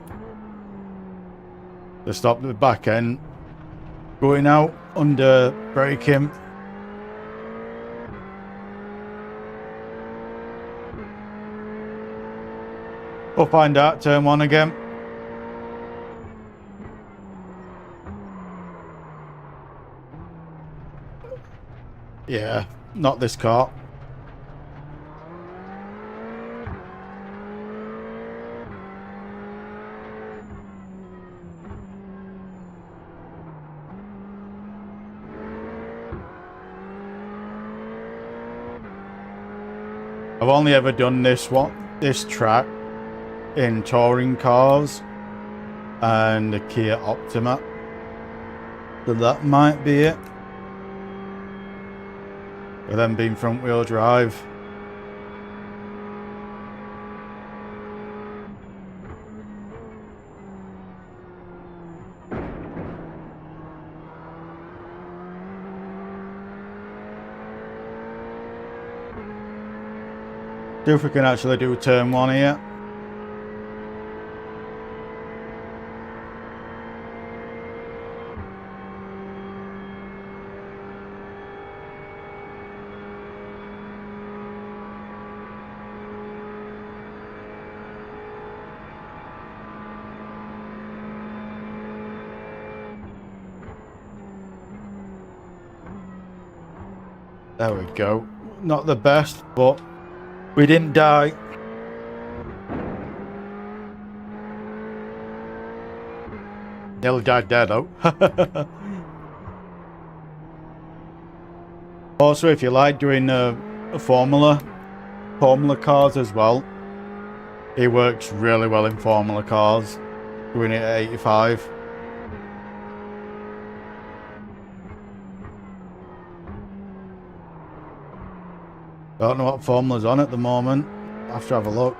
To stop the back end going out under braking. We'll find out turn one again. Yeah, not this car. I've only ever done this track in touring cars and the Kia Optima. So that might be it. With them being front wheel drive. See if we can actually do turn one here. There we go. Not the best, but we didn't die. Nearly died there though. Also, if you like doing a Formula cars as well, it works really well in Formula cars. Doing it at 85. Don't know what Formula's on at the moment. I have to have a look.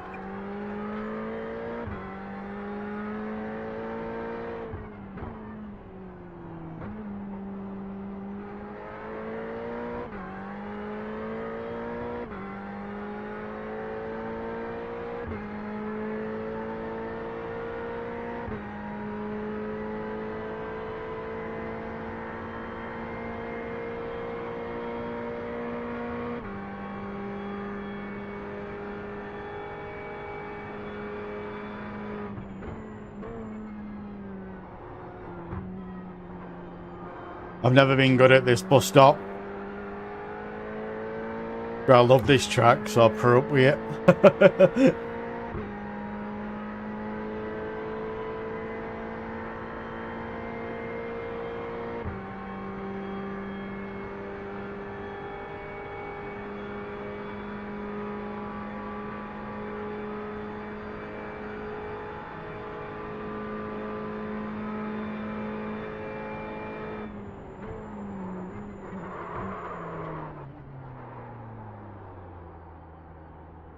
I've never been good at this bus stop. But I love this track, so I'll put up with it.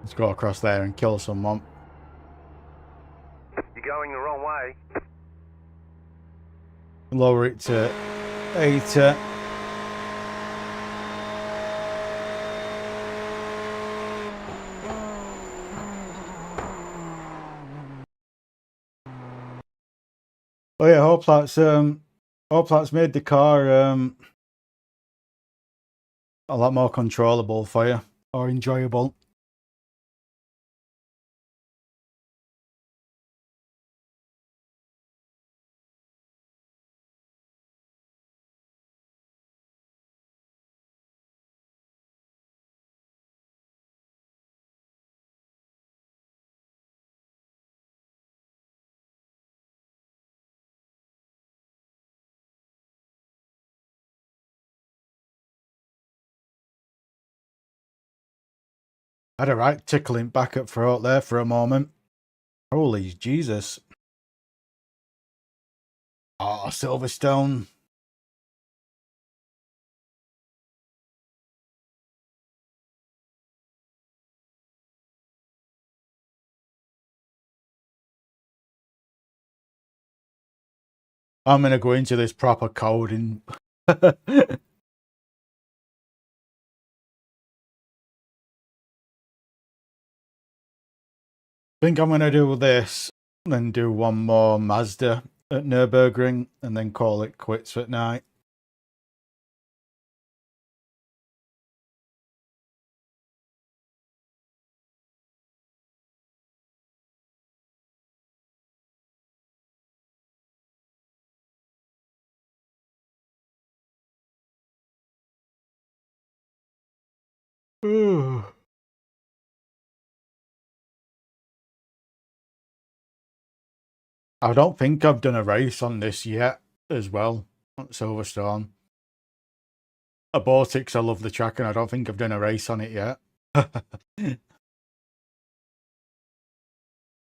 Let's go across there and kill someone. You're going the wrong way. Lower it to 80. Oh yeah, hope that's made the car a lot more controllable for you, or enjoyable. I had a right tickling back at throat there for a moment. Holy Jesus. Oh, Silverstone. I'm going to go into this proper coding. Think I'm going to do this, then do one more Mazda at Nürburgring, and then call it quits at night. Ooh. I don't think I've done a race on this yet as well, on Silverstone. Abortics, I love the track, and I don't think I've done a race on it yet.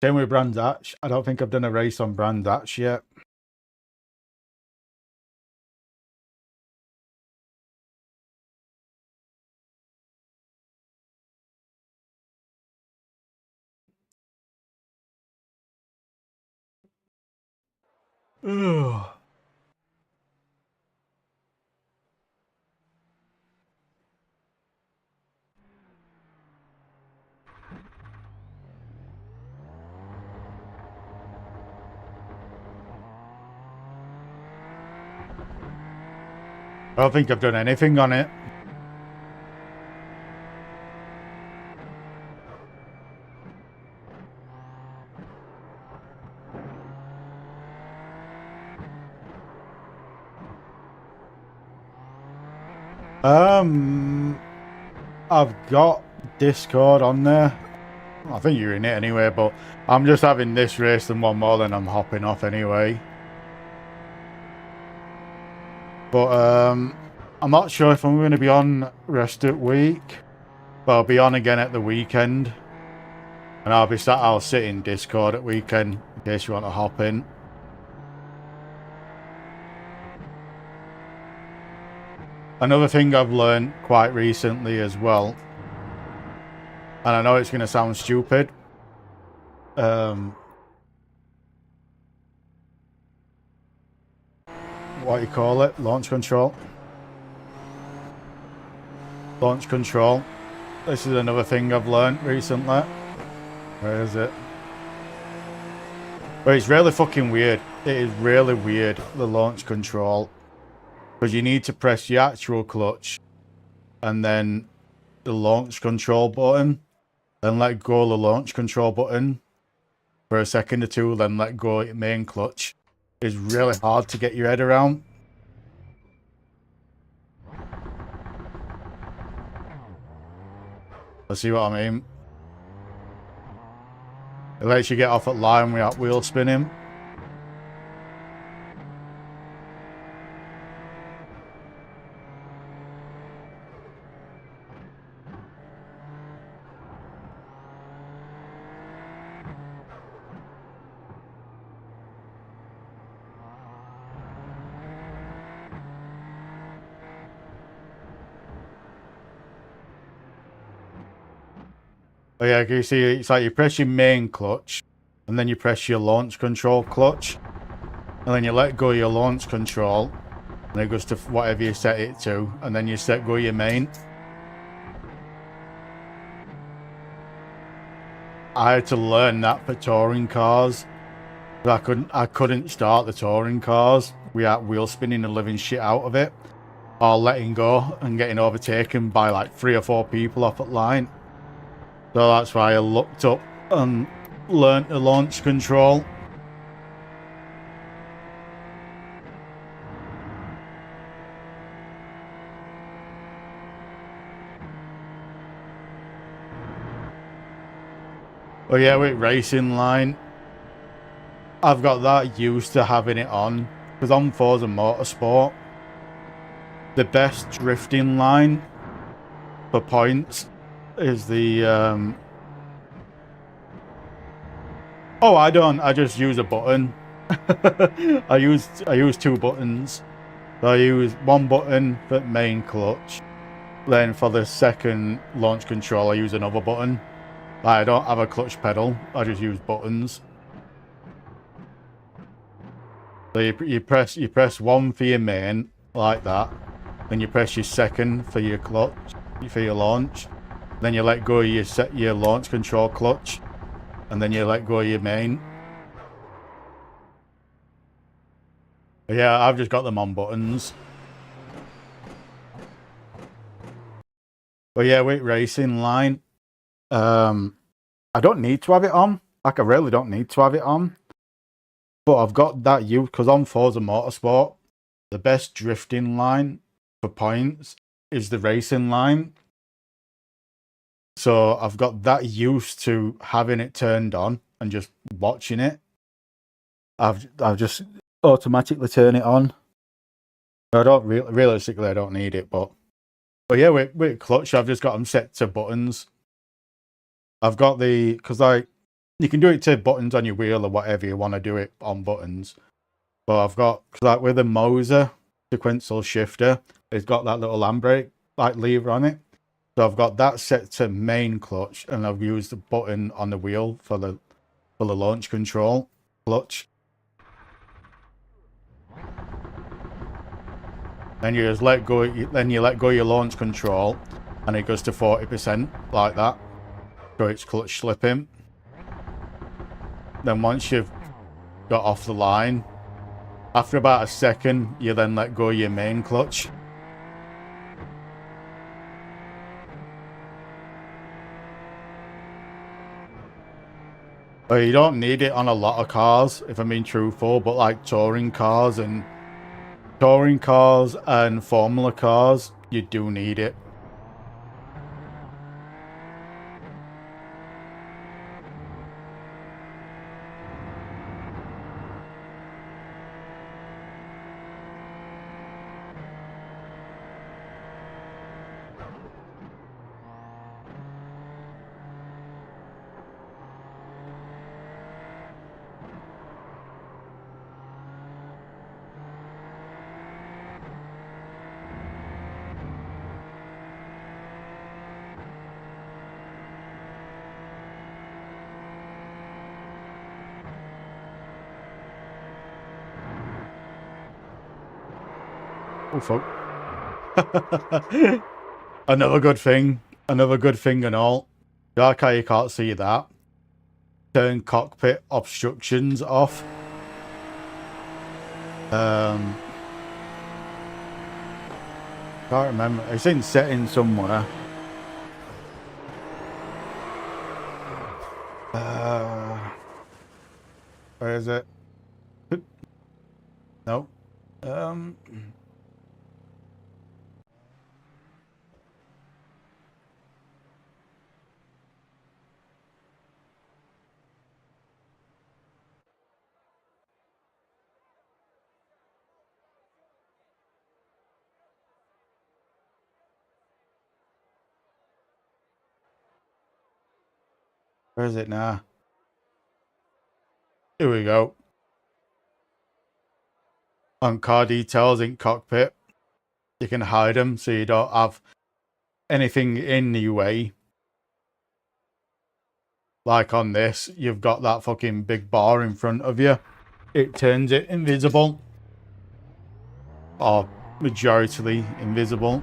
Same with Brands Hatch. I don't think I've done a race on Brands Hatch yet. Ugh. I don't think I've done anything on it. I've got Discord on there. I think you're in it anyway, but I'm just having this race and one more, then I'm hopping off anyway. But I'm not sure if I'm going to be on rest of week, but I'll be on again at the weekend, and I'll sit in Discord at weekend in case you want to hop in. Another thing I've learned quite recently as well, and I know it's going to sound stupid, what do you call it? Launch control. Launch control. This is another thing I've learned recently. Where is it? But it's really fucking weird. It is really weird, the launch control. Because you need to press the actual clutch and then the launch control button, then let go of the launch control button for a second or two, then let go of your main clutch. It's really hard to get your head around. I see what I mean. It lets you get off at line without wheel spinning. Oh yeah, can you see, it's like you press your main clutch, and then you press your launch control clutch, and then you let go of your launch control, and it goes to whatever you set it to, and then you set go of your main. I had to learn that for touring cars. I couldn't start the touring cars without wheel spinning the living shit out of it, or letting go and getting overtaken by like 3 or 4 people off at line. So that's why I looked up and learnt the launch control. But yeah, with racing line, I've got that used to having it on, because on Forza Motorsport, the best drifting line for points is the oh, I just use a button. I use 2 buttons. So I use one button for main clutch, then for the second launch control I use another button. I don't have a clutch pedal, I just use buttons. So you press one for your main, like that. Then you press your second for your clutch, for your launch. Then you let go of your launch control clutch. And then you let go of your main. But yeah, I've just got them on buttons. But yeah, with racing line, I don't need to have it on. Like, I really don't need to have it on. But I've got that used, because on Forza Motorsport, the best drifting line for points is the racing line. So I've got that used to having it turned on and just watching it. I've just automatically turn it on. I don't realistically I don't need it, but yeah, with clutch I've just got them set to buttons. I've got because you can do it to buttons on your wheel or whatever you want to do it on buttons. But I've got, like with the Moser sequential shifter, it's got that little handbrake like lever on it. So I've got that set to main clutch, and I've used the button on the wheel for the launch control clutch. Then you just let go. Then you let go of your launch control, and it goes to 40% like that. So it's clutch slipping. Then once you've got off the line, after about a second, you then let go of your main clutch. But you don't need it on a lot of cars, if I'm being truthful, but like touring cars and Formula cars, you do need it. Oh fuck. Another good thing and all. Like how you can't see that. Turn cockpit obstructions off. Can't remember. It's in settings somewhere. Where is it? No. Where is it now? Here we go. On car details in cockpit, you can hide them so you don't have anything in the way. Like on this, you've got that fucking big bar in front of you. It turns it invisible. Or majority invisible.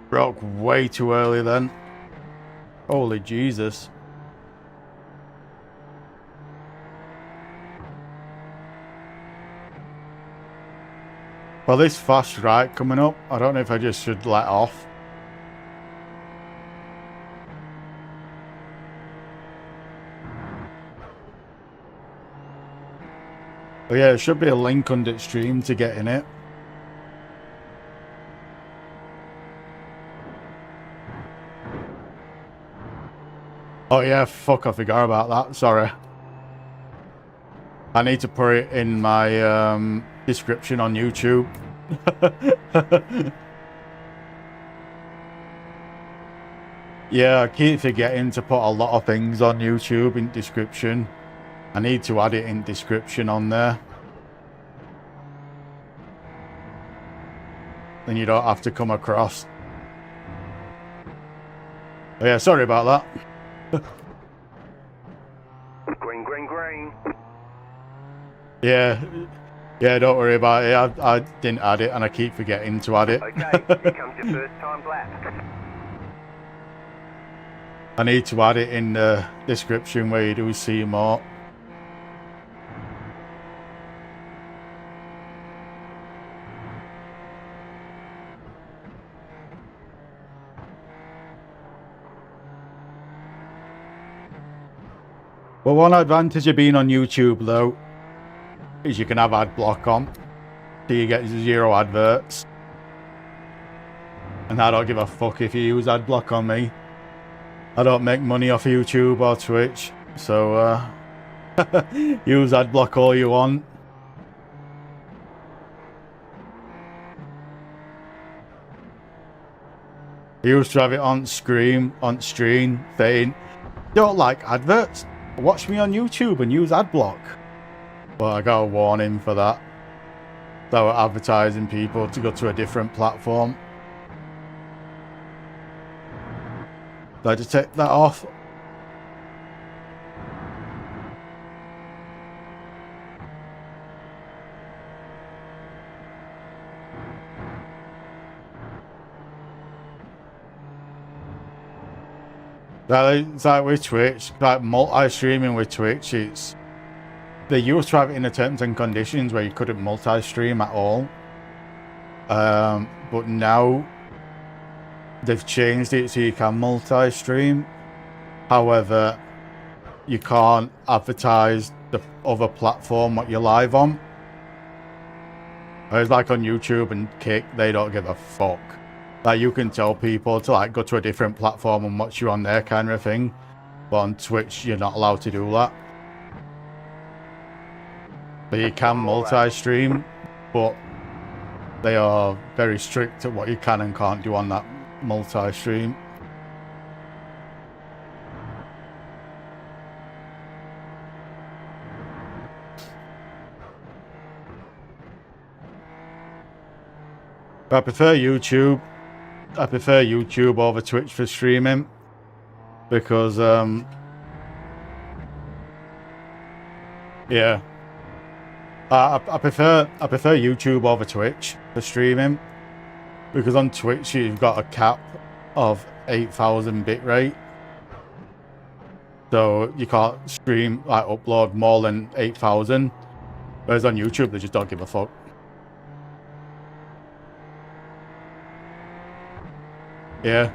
Broke way too early then. Holy Jesus. Well, this fast right coming up, I don't know if I just should let off. But yeah, there should be a link under stream to get in it. Oh yeah, fuck, I forgot about that, sorry. I need to put it in my description on YouTube. Yeah, I keep forgetting to put a lot of things on YouTube in description. I need to add it in description on there. Then you don't have to come across. Oh yeah, sorry about that. Green, green, green. Yeah, don't worry about it. I didn't add it and I keep forgetting to add it. Okay, here comes your first time lap. I need to add it in the description where you do see more. Well, one advantage of being on YouTube though is you can have ad block on, so you get 0 adverts. And I don't give a fuck if you use ad block on me. I don't make money off YouTube or Twitch, so use ad block all you want. I used to have it on stream, saying, don't like adverts, watch me on YouTube and use ad block. But I got a warning for that. They were advertising people to go to a different platform. So I just take that off. It's like with Twitch, like multi-streaming with Twitch, they used to have it in the terms and conditions where you couldn't multi-stream at all. But now they've changed it so you can multi-stream. However, you can't advertise the other platform what you're live on. Whereas like on YouTube and Kick, they don't give a fuck. Like you can tell people to like go to a different platform and watch you on there kind of thing. But on Twitch, you're not allowed to do that. But you can multi-stream, but they are very strict at what you can and can't do on that multi-stream. But I prefer YouTube. I prefer YouTube over Twitch for streaming because yeah. I prefer YouTube over Twitch for streaming because on Twitch you've got a cap of 8,000 bitrate, so you can't stream like upload more than 8,000. Whereas on YouTube they just don't give a fuck. Yeah,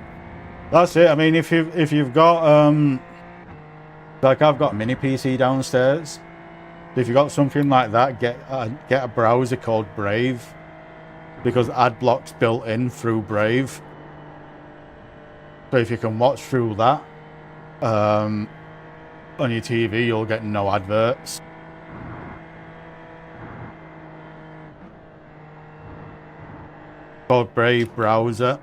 that's it. I mean, if you've got like I've got a mini PC downstairs. If you got something like that, get a browser called Brave, because AdBlock's built in through Brave. So if you can watch through that on your TV, you'll get no adverts. Called Brave browser.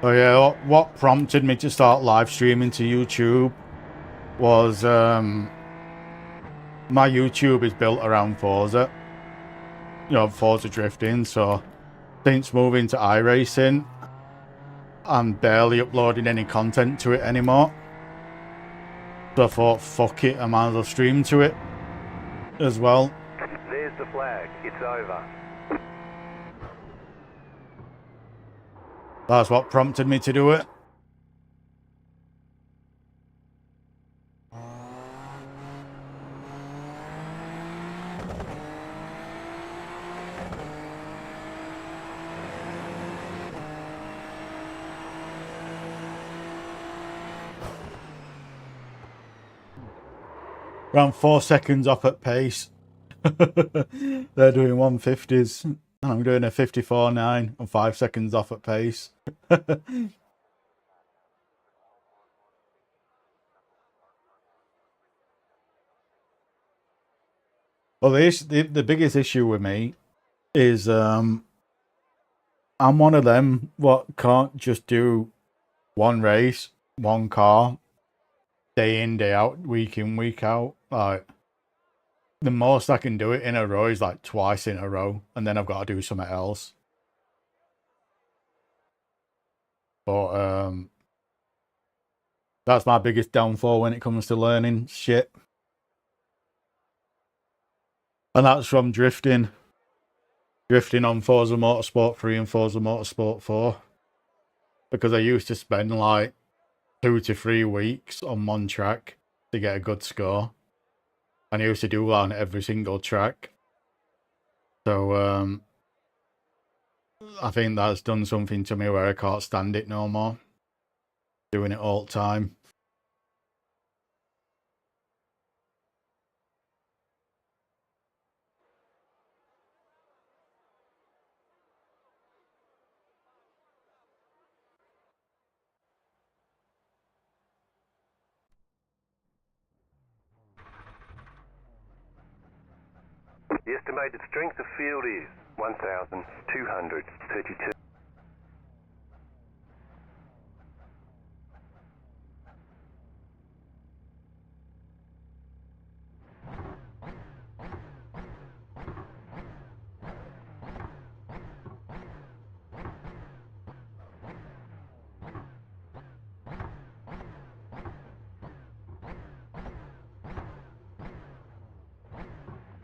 Oh yeah, what prompted me to start live streaming to YouTube was my YouTube is built around Forza. You know, Forza drifting, so since moving to iRacing, I'm barely uploading any content to it anymore. So I thought, fuck it, I might as well stream to it as well. There's the flag. It's over. That's what prompted me to do it. Around 4 seconds off at pace. They're doing 150s. And I'm doing a 54.9 and 5 seconds off at pace. Well, the biggest issue with me is I'm one of them what can't just do one race, one car, day in, day out, week in, week out. Like, the most I can do it in a row is like twice in a row, and then I've got to do something else. But that's my biggest downfall when it comes to learning shit. And that's from drifting on Forza Motorsport 3 and Forza Motorsport 4. Because I used to spend like 2 to 3 weeks on one track to get a good score. And I used to do that on every single track. So I think that's done something to me where I can't stand it no more. Doing it all the time. The estimated strength of field is 1,232.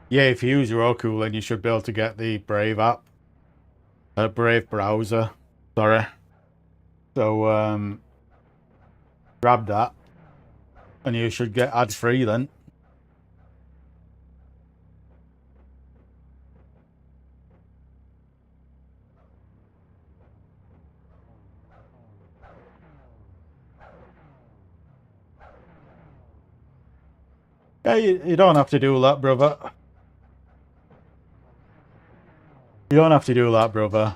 Yeah, if you use Roku, then you should be able to get the Brave app. Brave browser. Sorry. So, grab that. And you should get ad-free then. Yeah, you don't have to do that, brother. You don't have to do that, brother.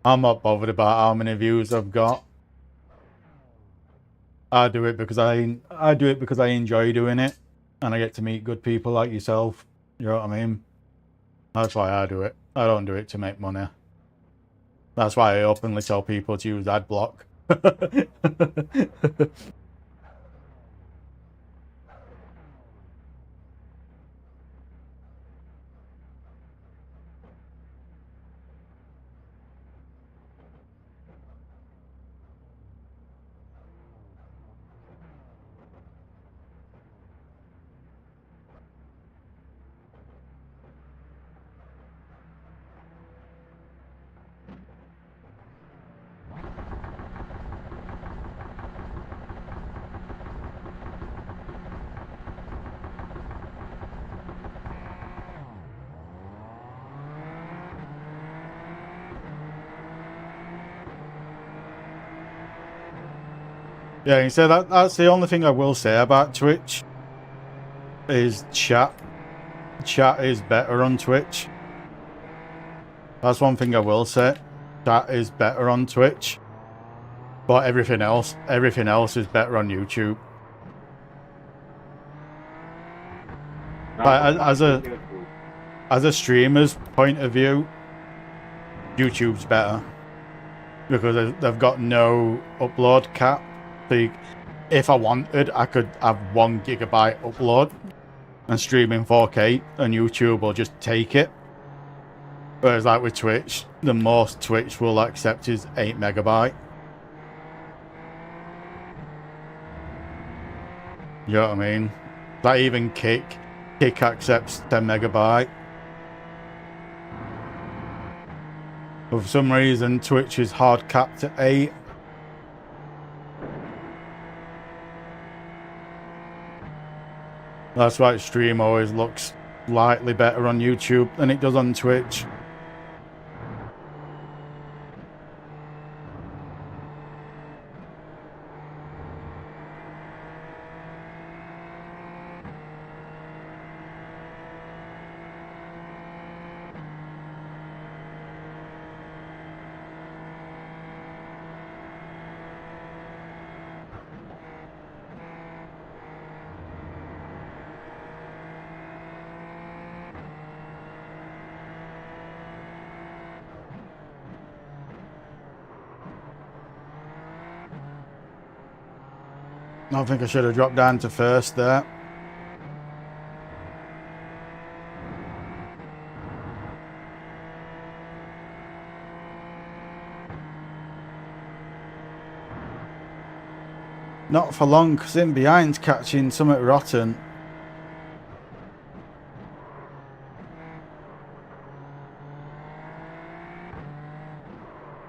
I'm not bothered about how many views I've got. I do it because I enjoy doing it, and I get to meet good people like yourself. You know what I mean? That's why I do it. I don't do it to make money. That's why I openly tell people to use AdBlock. Yeah, you say that's the only thing I will say about Twitch is chat. Chat is better on Twitch. That's one thing I will say. Chat is better on Twitch. But everything else is better on YouTube. Like, as a streamer's point of view, YouTube's better because they've got no upload cap. So if I wanted, I could have 1 gigabyte upload and stream in 4K, and YouTube will just take it. Whereas like with Twitch, the most Twitch will accept is 8 megabyte. You know what I mean? Like even Kick accepts 10 megabyte. But for some reason, Twitch is hard capped at 8. That's why stream always looks slightly better on YouTube than it does on Twitch. I think I should have dropped down to first there. Not for long, because in behind's catching something rotten.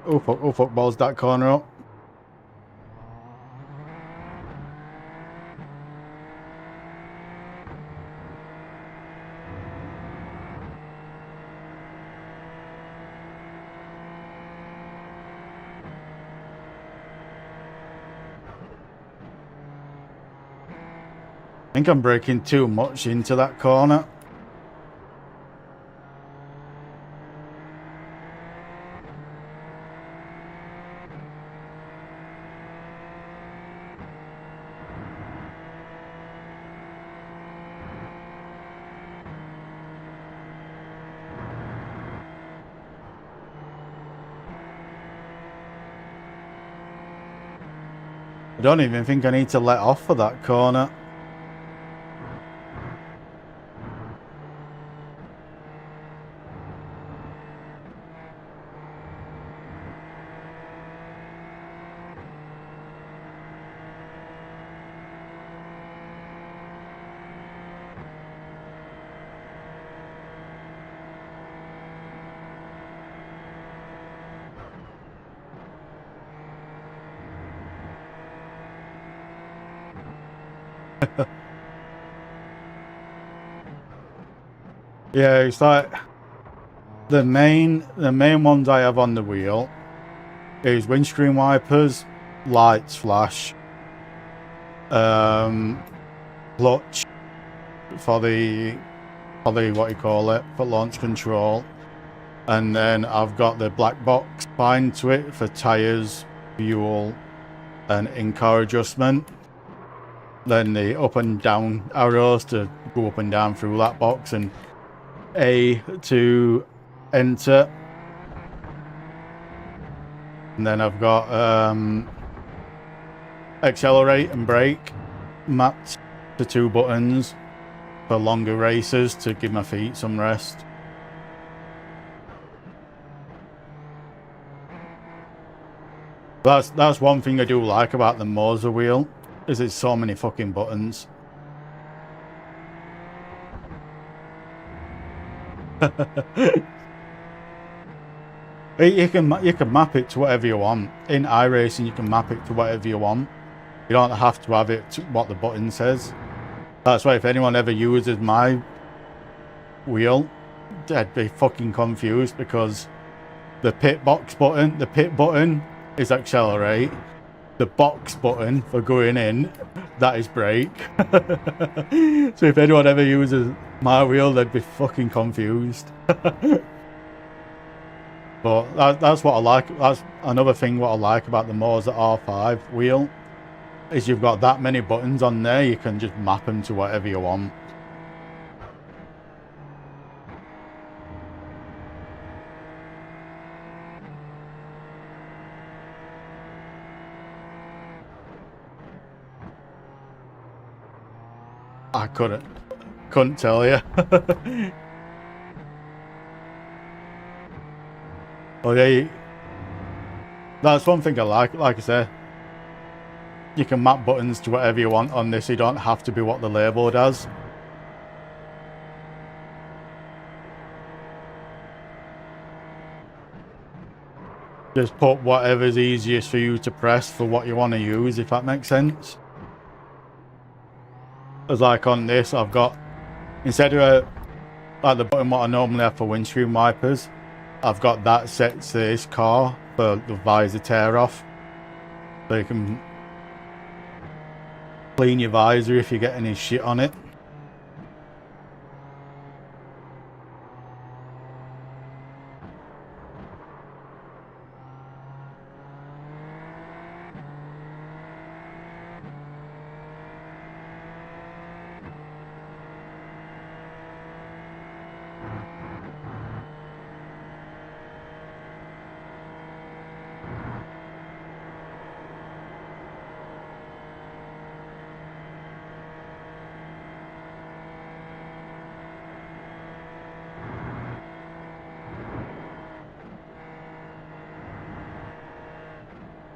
Oh fuck, balls that corner up. I think I'm breaking too much into that corner. I don't even think I need to let off for that corner. Yeah, it's like the main ones I have on the wheel is windscreen wipers, lights, flash, clutch for the what you call it, for launch control, and then I've got the black box bind to it for tires, fuel, and in-car adjustment. Then the up and down arrows to go up and down through that box, and A to enter. And then I've got accelerate and brake mapped to 2 buttons for longer races to give my feet some rest. That's one thing I do like about the Moser wheel, is it's so many fucking buttons. You can map it to whatever you want. In iRacing, you can map it to whatever you want. You don't have to have it to what the button says. That's why if anyone ever uses my wheel, they'd be fucking confused, because the pit button is accelerate, the box button for going in, that is brake. So if anyone ever uses my wheel, they'd be fucking confused. But that's what I like. That's another thing what I like about the Moza R5 wheel, is you've got that many buttons on there, you can just map them to whatever you want. I couldn't tell you. Oh yeah, that's one thing I like I say, you can map buttons to whatever you want on this, you don't have to be what the label does. Just put whatever's easiest for you to press for what you want to use, if that makes sense. As like on this, I've got, instead of like the button what I normally have for windscreen wipers, I've got that set to this car for the visor tear off. So you can clean your visor if you get any shit on it.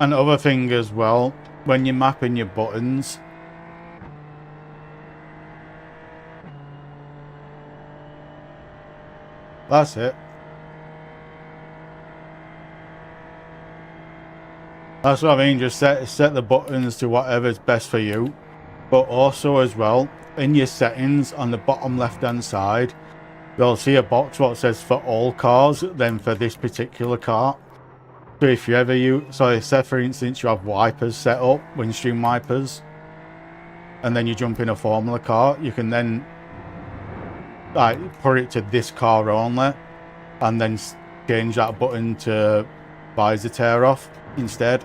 Another thing as well, when you're mapping your buttons, that's it. That's what I mean, just set the buttons to whatever's best for you. But also as well, in your settings on the bottom left hand side, you'll see a box what says for all cars, then for this particular car. So if you ever use, so say for instance you have wipers set up, windscreen wipers, and then you jump in a Formula car, you can then like put it to this car only, and then change that button to visor tear off instead.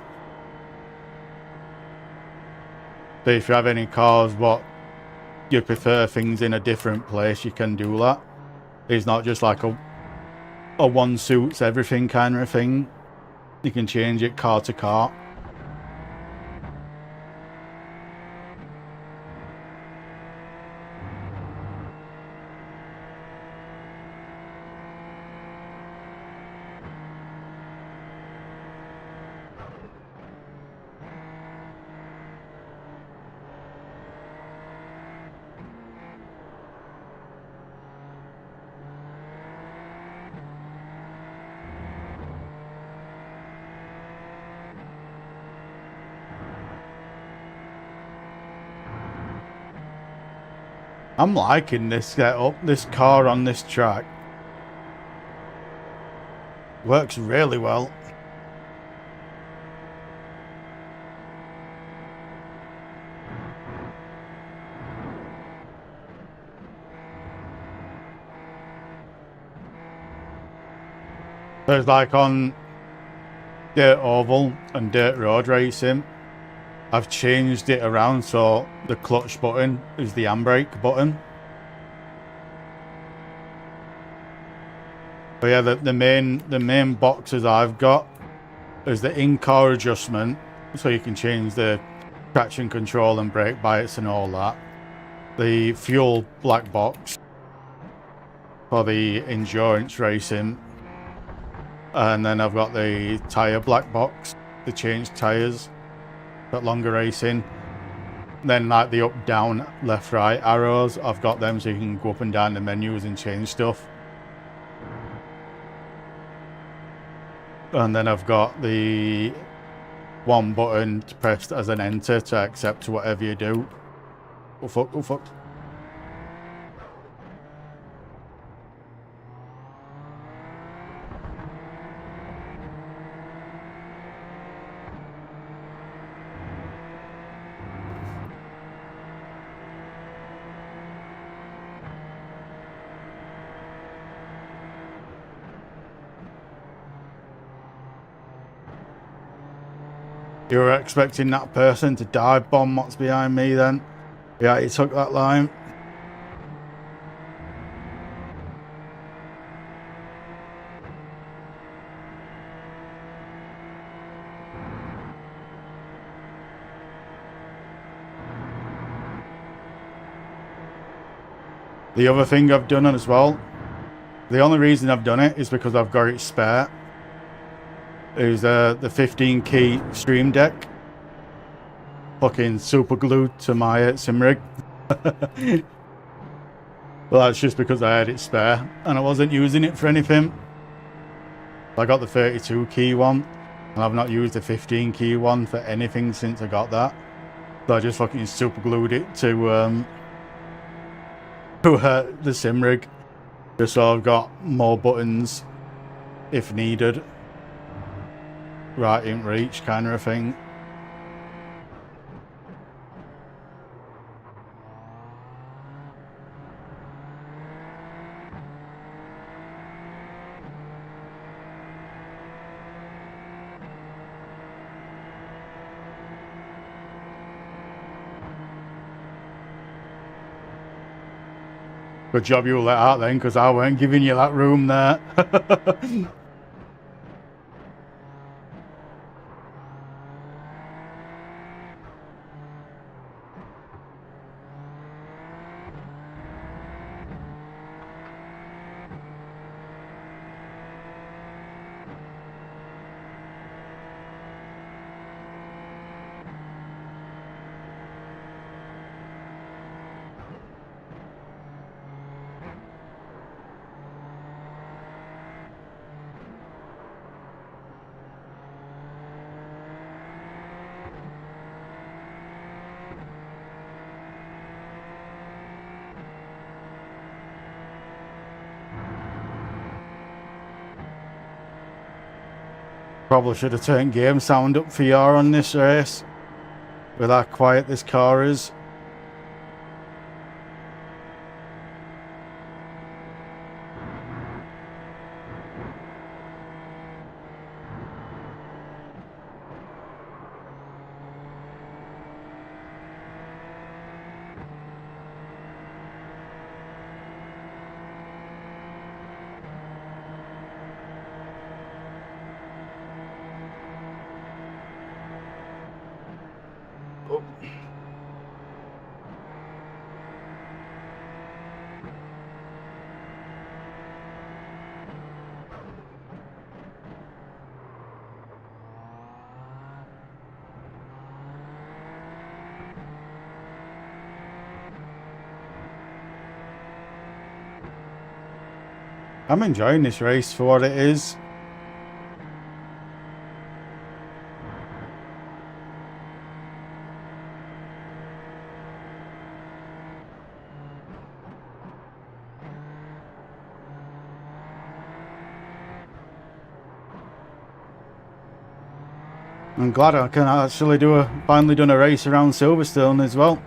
So if you have any cars what you prefer things in a different place, you can do that. It's not just like a one suits everything kind of thing. You can change it car to car. I'm liking this setup, this car on this track. Works really well. There's like on dirt oval and dirt road racing, I've changed it around so the clutch button is the handbrake button. But yeah, the main boxes I've got is the in-car adjustment, so you can change the traction control and brake bites and all that. The fuel black box for the endurance racing. And then I've got the tyre black box to change tyres for longer racing. Then like the up, down, left, right arrows, I've got them so you can go up and down the menus and change stuff. And then I've got the one button to press as an enter to accept whatever you do. Oh fuck, oh fuck. You were expecting that person to dive bomb what's behind me then? Yeah, he took that line. The other thing I've done as well, the only reason I've done it is because I've got it spare, is the 15 key stream deck. Fucking super glued to my sim rig. Well, that's just because I had it spare and I wasn't using it for anything. I got the 32 key one and I've not used the 15 key one for anything since I got that. So I just fucking super glued it to the sim rig, just so I've got more buttons if needed, right in reach kind of a thing. Good job you let out then, because I weren't giving you that room there. Probably should have turned game sound up for you on this race, with how quiet this car is. Oh. I'm enjoying this race for what it is. I'm glad I can actually finally done a race around Silverstone as well.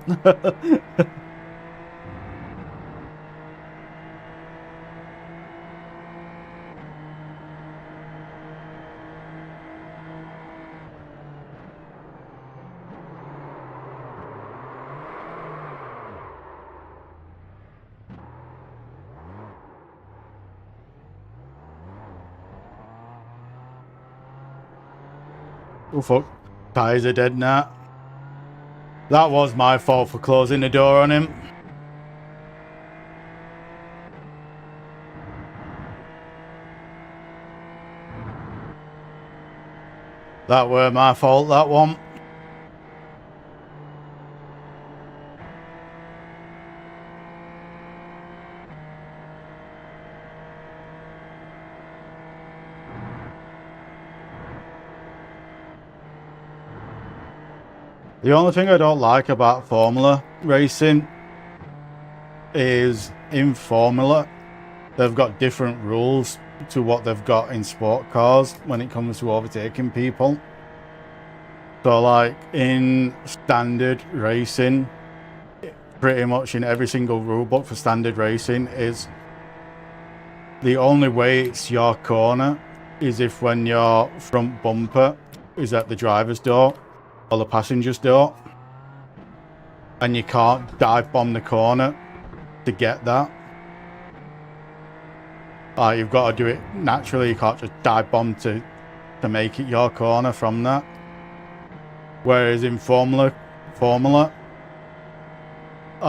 Oh fuck, tyres are dead now. That was my fault for closing the door on him. That were my fault, that one. The only thing I don't like about Formula racing is in Formula, they've got different rules to what they've got in sport cars when it comes to overtaking people. So like in standard racing, pretty much in every single rulebook for standard racing is the only way it's your corner is if when your front bumper is at the driver's door. All the passengers don't. And you can't dive bomb the corner to get that. You've got to do it naturally. You can't just dive bomb to make it your corner from that. Whereas in Formula,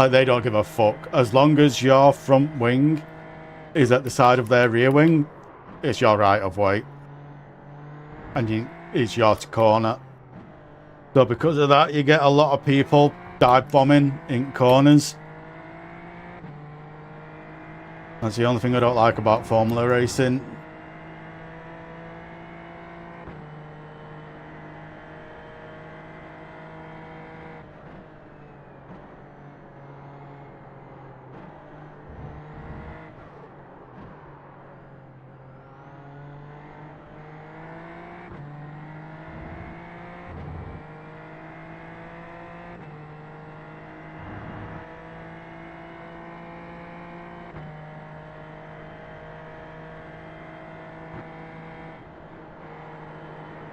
they don't give a fuck. As long as your front wing is at the side of their rear wing, it's your right of way. And it's your corner. So because of that, you get a lot of people dive bombing in corners. That's the only thing I don't like about Formula racing.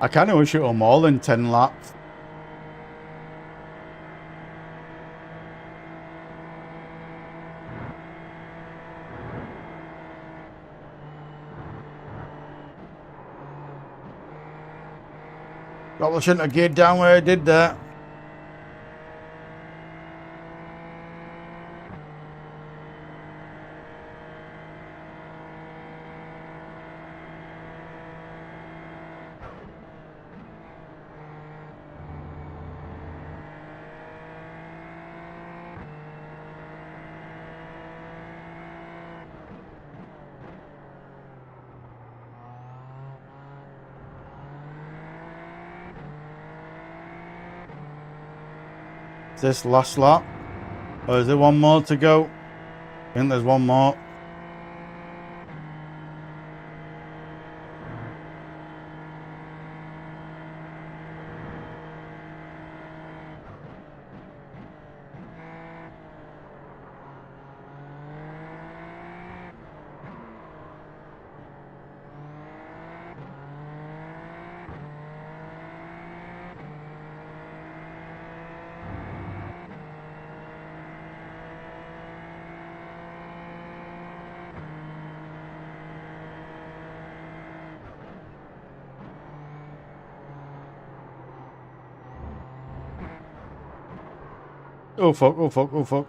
I kind of wish it were more than 10 laps. Probably shouldn't have geared down where I did that. Is this last lap? Or is there one more to go? I think there's one more. Oh fuck, oh fuck, oh fuck.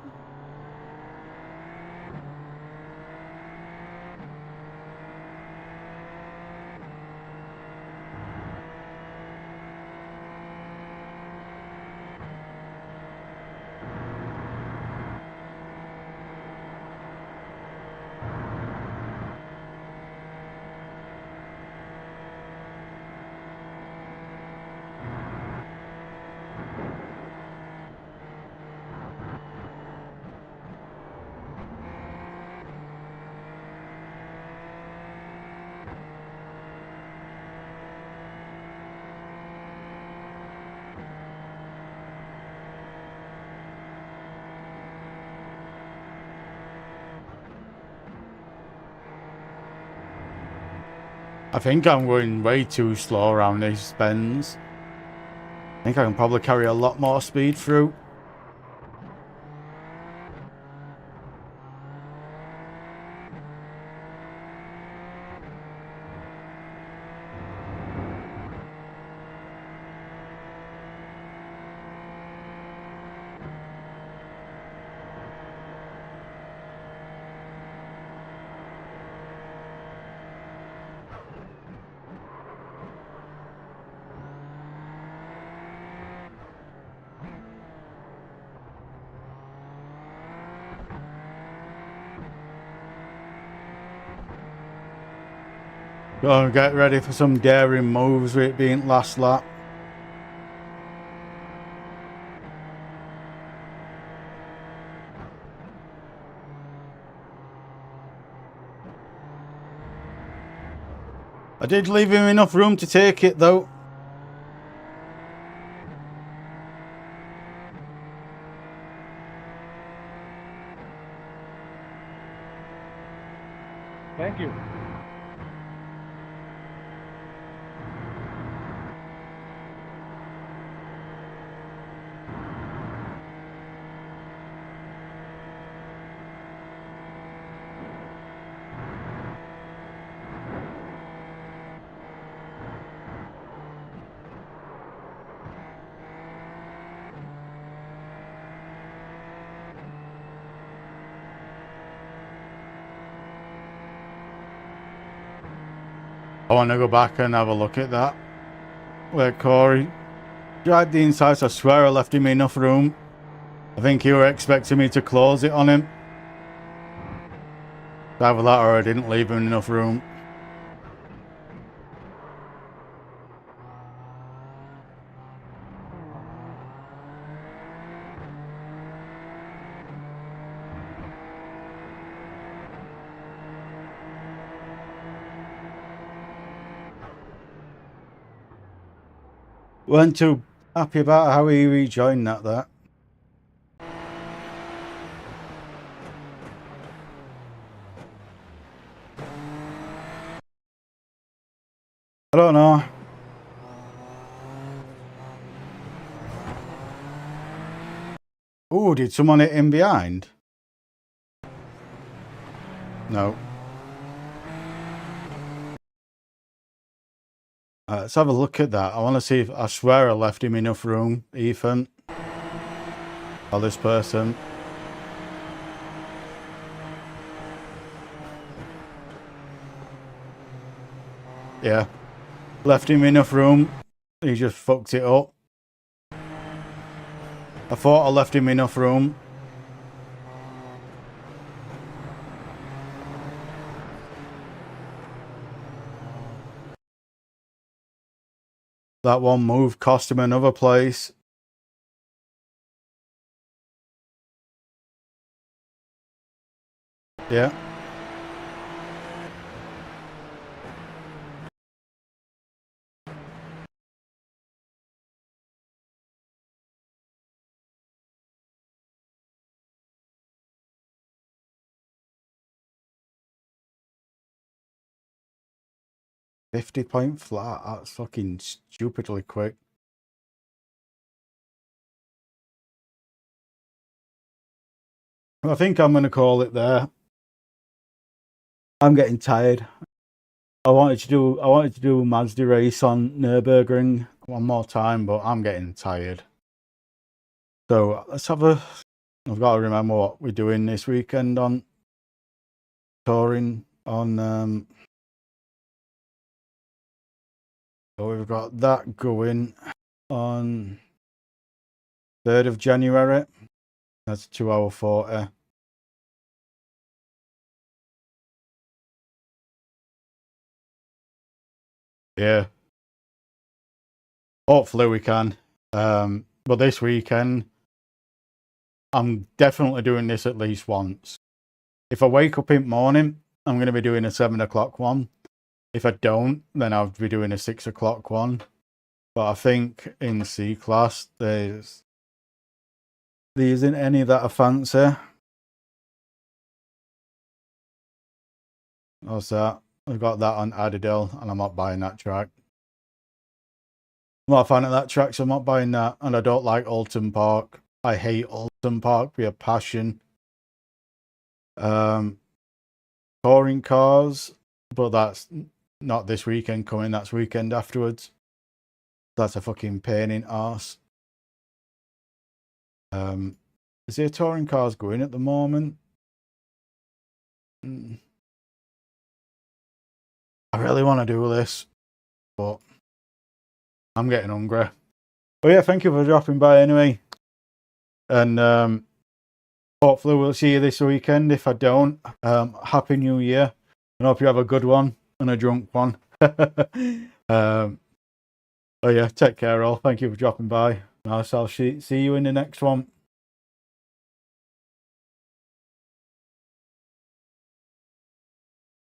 I think I'm going way too slow around these bends. I think I can probably carry a lot more speed through. Go and get ready for some daring moves with it being last lap. I did leave him enough room to take it though. Thank you. I want to go back and have a look at that. Where Corey dragged the insides. I swear I left him enough room. I think you were expecting me to close it on him. Either that or I didn't leave him enough room. Weren't too happy about how he rejoined that. I don't know. Oh, did someone hit him behind? No. Let's have a look at that. I want to see if... I swear I left him enough room, Ethan. Or this person. Yeah. Left him enough room. He just fucked it up. I thought I left him enough room. That one move cost him another place. Yeah. .50 flat. That's fucking stupidly quick. I think I'm going to call it there. I'm getting tired. I wanted to do Mazda race on Nürburgring one more time, but I'm getting tired. So let's have a... I've got to remember what we're doing this weekend on touring on... So we've got that going on 3rd of January. That's 2 hour 40. Yeah. Hopefully we can. But this weekend, I'm definitely doing this at least once. If I wake up in the morning, I'm going to be doing a 7 o'clock one. If I don't, then I'll be doing a 6 o'clock one. But I think in C-Class, there isn't any that I fancy. What's that? I've got that on Adidel, and I'm not buying that track. I'm not a fan of that track, so I'm not buying that. And I don't like Alton Park. I hate Alton Park with a passion. Touring cars, but that's not this weekend coming, that's weekend afterwards. That's a fucking pain in arse. Is there touring cars going at the moment? I really want to do this, but I'm getting hungry. But yeah, thank you for dropping by anyway. And hopefully we'll see you this weekend. If I don't, Happy New Year. I hope you have a good one and a drunk one. Oh yeah, take care all. Thank you for dropping by. I'll see you in the next one.